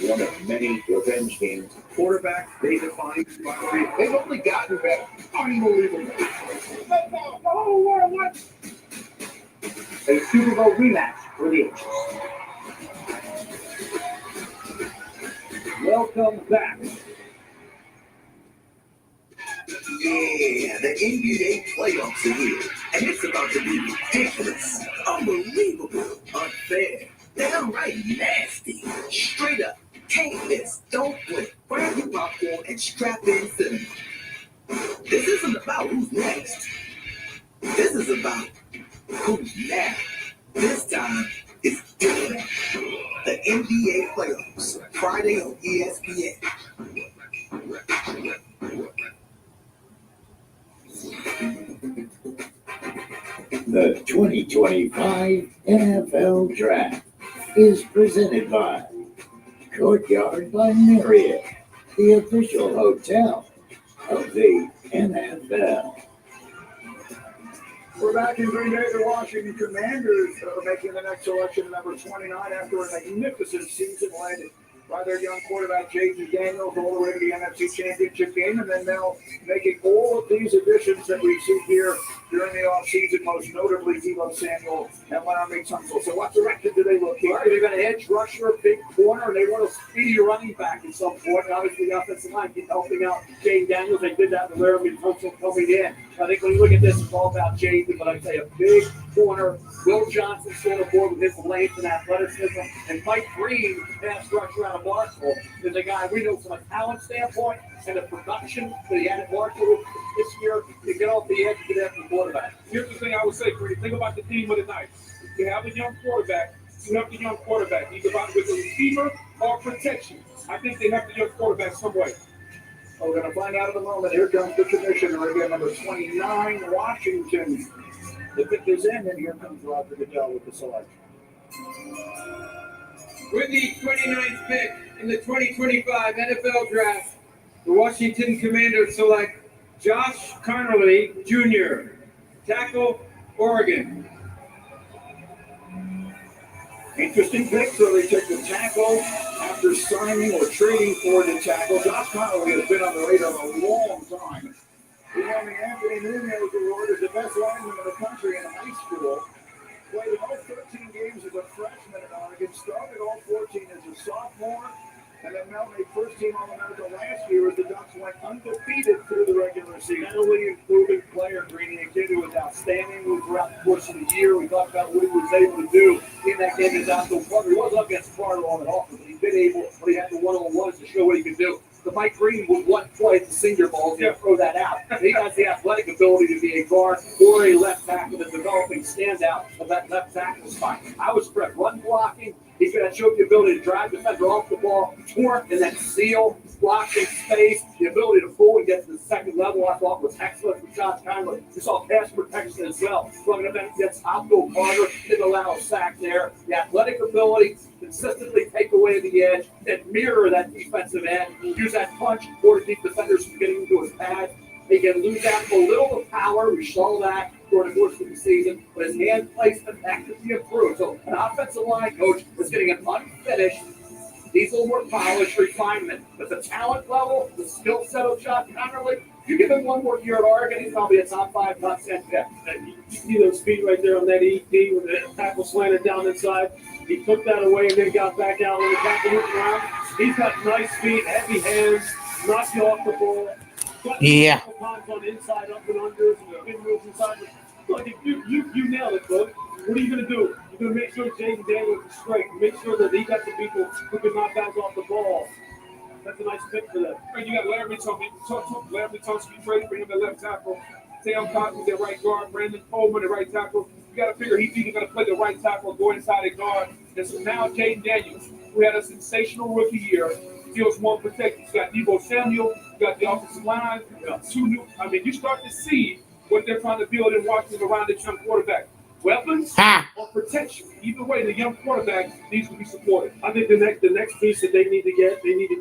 One of many revenge games. Quarterback, they define rivalry. They've only gotten better. Unbelievable. Oh, what? A Super Bowl rematch for the ages. Welcome back. Yeah, the NBA playoffs are here, and it's about to be ridiculous, unbelievable, unfair, downright nasty, straight up, can't miss, don't blink, grab your popcorn and strap in cinema. This isn't about who's next. This is about who's now. This time, it's different. The NBA playoffs, Friday on ESPN. The 2025 NFL Draft is presented by Courtyard by Marriott, the official hotel of the NFL. We're back in Green Bay. The Washington Commanders are making the next selection, number 29, after a magnificent season led by their young quarterback, J.D. Daniels, all the way to the NFC Championship game. And then now making all of these additions that we see here during the offseason, most notably Deebo Samuel and Laramie Tunsil. So what direction do they look here? They're going to edge rusher, big corner, and they want a speedy running back at some point. And obviously, the offensive line keep helping out J.D. Daniels. They did that with Laramie Tunsil coming in. I think when you look at this, it's all about J.D., but I'd say a big corner. Will Johnson still aboard with his length and athleticism. And Mike Green, pass rusher out of Marshall, is a guy we know from a talent standpoint and the production that he had at Marshall this year to get off the edge and get after the quarterback. Here's the thing I would say, Brady. Think about the team of the night. You have a young quarterback. You have the young quarterback. He's about with a receiver or protection. I think they have the young quarterback some way. Well, we're going to find out in a moment. Here comes the commissioner again, number 29, Washington. The pick is in, and here comes Roger Goodell with the selection. With the 29th pick in the 2025 NFL Draft, the Washington Commanders select Josh Connerly Jr., tackle, Oregon. Interesting pick, so they take the tackle after signing or trading for the tackle. Josh Connerly has been on the radar a long time. He won the Anthony Nunez Award as the best lineman in the country in high school. Played in all 13 games as a freshman at Oregon, started all 14 as a sophomore, and then now made first team All-America last year as the Ducks went undefeated through the regular season. Mentally improving player, Greeny, a kid who was outstanding throughout the course of the year. We talked about what he was able to do in that game against Outdoor Club. He wasn't up against Florida that often, but he did able, but he had the one-on-ones to show what he could do. The Mike Green would one play at the Senior Bowl, he'll throw that out. He has the athletic ability to be a guard or a left tackle, the developing standout of that left tackle spot. I was spread run blocking. He's going to show the ability to drive the defender off the ball, torque, and then seal, block in space. The ability to pull and get to the second level, I thought, was excellent for Josh Connerly. We saw pass protection as well. Running up against Opto Carter, didn't allow a sack there. The athletic ability, consistently take away the edge, and mirror that defensive end. Use that punch or to keep defenders from getting into his pad. He can lose out a little of power. We saw that during the course of the season, but his hand placement accuracy improved. So an offensive line coach is getting an unfinished, needs a little more polish, refinement. But the talent level, the skill set of Josh Connerly, you give him one more year at Oregon, he's probably a top 5, top 10 pick. You see those feet right there on that EP with the tackle slanted down inside. He took that away and then got back out on the back of the round. He's got nice feet, heavy hands, knocks you off the ball. Yeah. Times on inside up and unders and spin moves inside. Look, you nailed it, bud. What are you going to do? You're going to make sure Jaden Daniels is straight. Make sure that he got the people who can knock guys off the ball. That's a nice pick for them. You got Larry Thompson, trade for him at left tackle. Sam Cox at right guard. Brandon Coleman at right tackle. You got to figure he's either going to play the right tackle or go inside the guard. And so now Jaden Daniels, who had a sensational rookie year, feels more protected. You got Deebo Samuel. You got the offensive line. You got two new. I mean, you start to see what they're trying to build in Washington around this young quarterback. Weapons or protection. Either way, the young quarterback needs to be supported. I think the next piece that they need to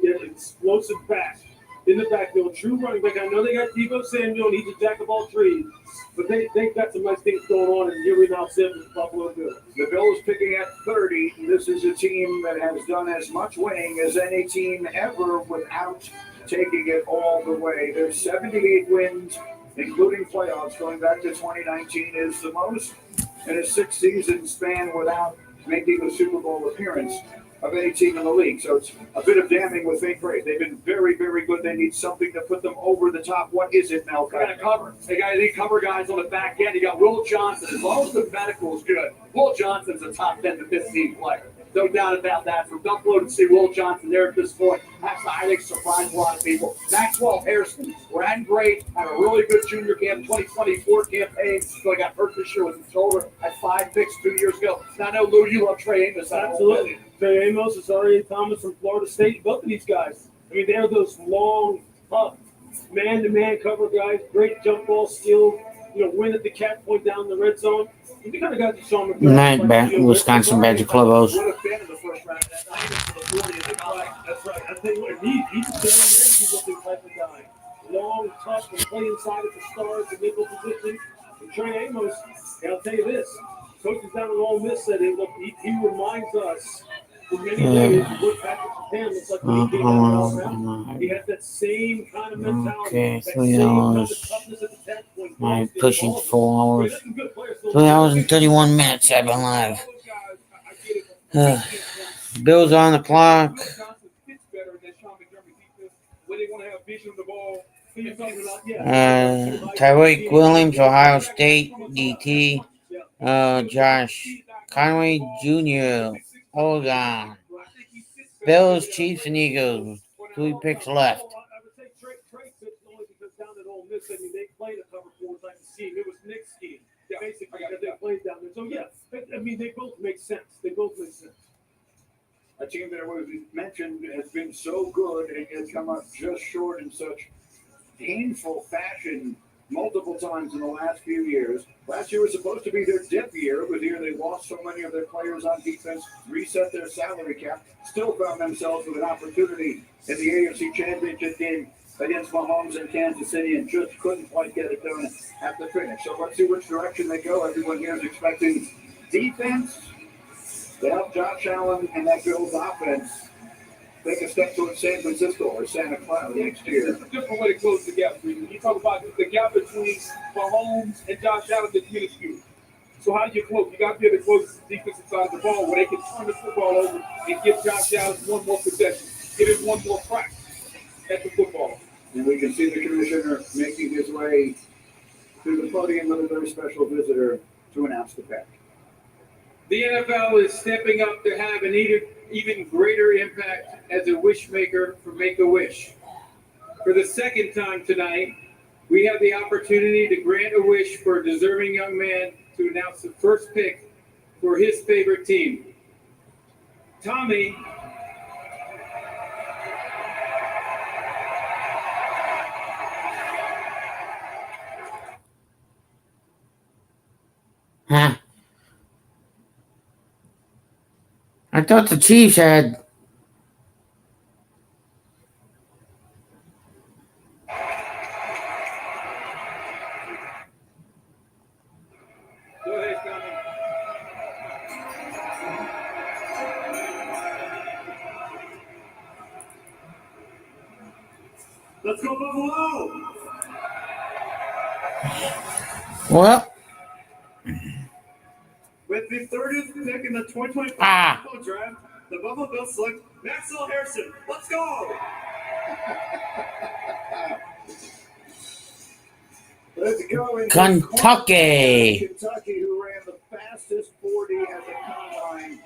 get explosive back in the backfield, true running back. I know they got Deebo Samuel, and he's a jack of all trades, but they've got some nice things going on, and here we now sit with the Buffalo Bills. The Bills picking at 30. This is a team that has done as much winning as any team ever without taking it all the way. There's 78 wins, including playoffs, going back to 2019, is the most in a 6-season span without making a Super Bowl appearance of any team in the league. So it's a bit of damning with faint praise. They've been very, very good. They need something to put them over the top. What is it, Mel? They got to cover. They cover guys on the back end. You got Will Johnson. As long as the medical is good, Will Johnson's a top 10 to 15 player. No doubt about that. From Buffalo to see Will Johnson there at this point, that's, I think, surprised a lot of people. Maxwell Harrison ran great, had a really good junior camp, 2024 campaign. So I got hurt this year with his shoulder, had 5 picks 2 years ago. Now I know, Lou, you love Trey Amos. Absolutely. Trey Amos, Azaria Thomas from Florida State. Both of these guys. I mean, they're those long, tough, man-to-man cover guys. Great jump ball skill. Win at the cap point down in the red zone. You kind of got to show them. Night, Wisconsin Badger Clubhouse. What a fan of the first round. That's right. I tell you what, he's a Jalen Ramsey-looking type of guy. Long, tough, and play inside at the stars, the nickel position. And Trey Amos, and I'll tell you this, coaches down in Ole Miss said, hey, look, he reminds us in many ways of what Patrick Japan looks like when he came out of Alabama. He has that same kind of mentality. Okay, 3 hours. I'm pushing 4 hours. 3 hours and 31 minutes I've been live. Bills on the clock. Tyreek Williams, Ohio State, DT. Josh Conway Jr., Oregon. Bills, Chiefs, and Eagles. 3 picks left. I would say Trey fits only because down at Ole Miss, I mean, they played a cover 4 type of scheme. It was Nick's scheme, basically, because they played down there. So, yeah, I mean, they both make sense. A team that was mentioned has been so good and has come up just short in such painful fashion multiple times in the last few years. Last year was supposed to be their dip year. It was the year they lost so many of their players on defense, reset their salary cap, still found themselves with an opportunity in the AFC Championship game against Mahomes in Kansas City and just couldn't quite get it done at the finish. So let's see which direction they go. Everyone here is expecting defense to help Josh Allen and that Bills offense take a step towards San Francisco or Santa Clara next year. It's a different way to close the gap. You talk about the gap between Mahomes and Josh Allen is minuscule. So how do you close? You got to be able to close the defensive side of the ball where they can turn the football over and give Josh Allen one more possession, give him one more crack at the football. And we can see the commissioner making his way to the podium with a very special visitor to announce the pick. The NFL is stepping up to have an even greater impact as a wish maker for Make-A-Wish. For the second time tonight, we have the opportunity to grant a wish for a deserving young man to announce the first pick for his favorite team. Tommy. Huh? I thought the Chiefs had. Go ahead, Tommy. Let's go, Buffalo! Well. With the 30th pick in the 2025 NFL draft, the Buffalo Bills select Maxwell Harrison. Let's go! Let's go in Kentucky. Kentucky, who ran the fastest 40 at the combine.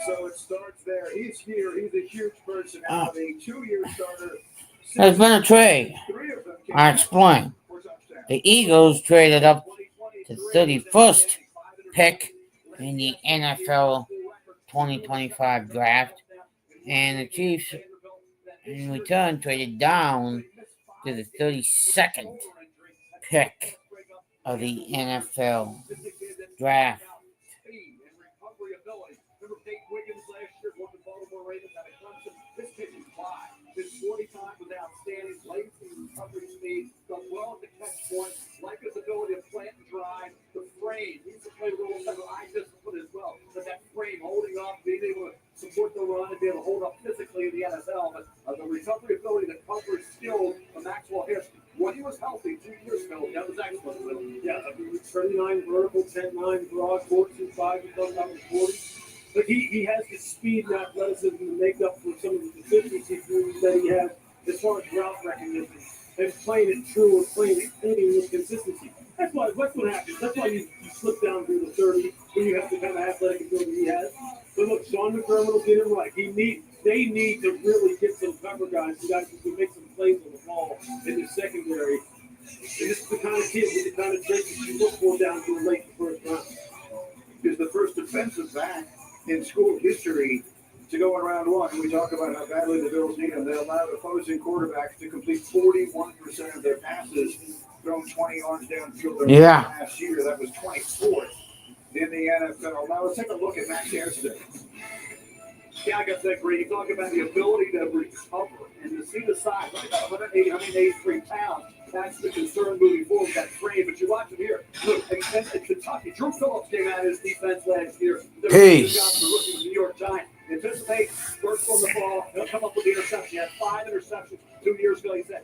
So it starts there. He's here. He's a huge personality. 2-year starter. There's been a trade. I explain. The Eagles traded up to 31st pick in the NFL 2025 draft, and the Chiefs in return traded down to the 32nd pick of the NFL draft. His 45 was outstanding, late recovery speed, goes well at the catch point, like his ability to plant and drive, the frame. He used to play a little better eye discipline as well. But that frame holding up, being able to support the run and be able to hold up physically in the NFL. But the recovery ability, the coverage skills of Maxwell Harrison. When he was healthy 2 years ago, that was excellent. But yeah, 39 vertical, 10-9 broad, 4.25, he goes down to 40. But he has the speed and athleticism to make up for some of the deficiencies that he has as far as route recognition and playing it true and playing it clean with consistency. That's what happens. That's why you slip down through the 30 when you have the kind of athletic ability he has. But look, Sean McDermott will get him right. They need to really get some cover guys who can make some plays on the ball in the secondary. And this is the kind of kid with the kind of traits that you look for down to the late first round. Is the first defensive back in school history to go in round one. And we talk about how badly the Bills need them. They allowed opposing quarterbacks to complete 41% of their passes, thrown 20 yards downfield last year. That was 24th in the NFL. Now let's take a look at Max Harrison. Yeah, I got that great. You talk about the ability to recover and to see the size, like about 180, 183 pounds. That's the concern moving forward, that frame. But you watch him here. Look, and Kentucky, Drew Phillips came out of his defense last year. Peace. The rookie with the New York Giants. Anticipate, first on the ball, he'll come up with the interception. He had 5 interceptions 2 years ago. He said,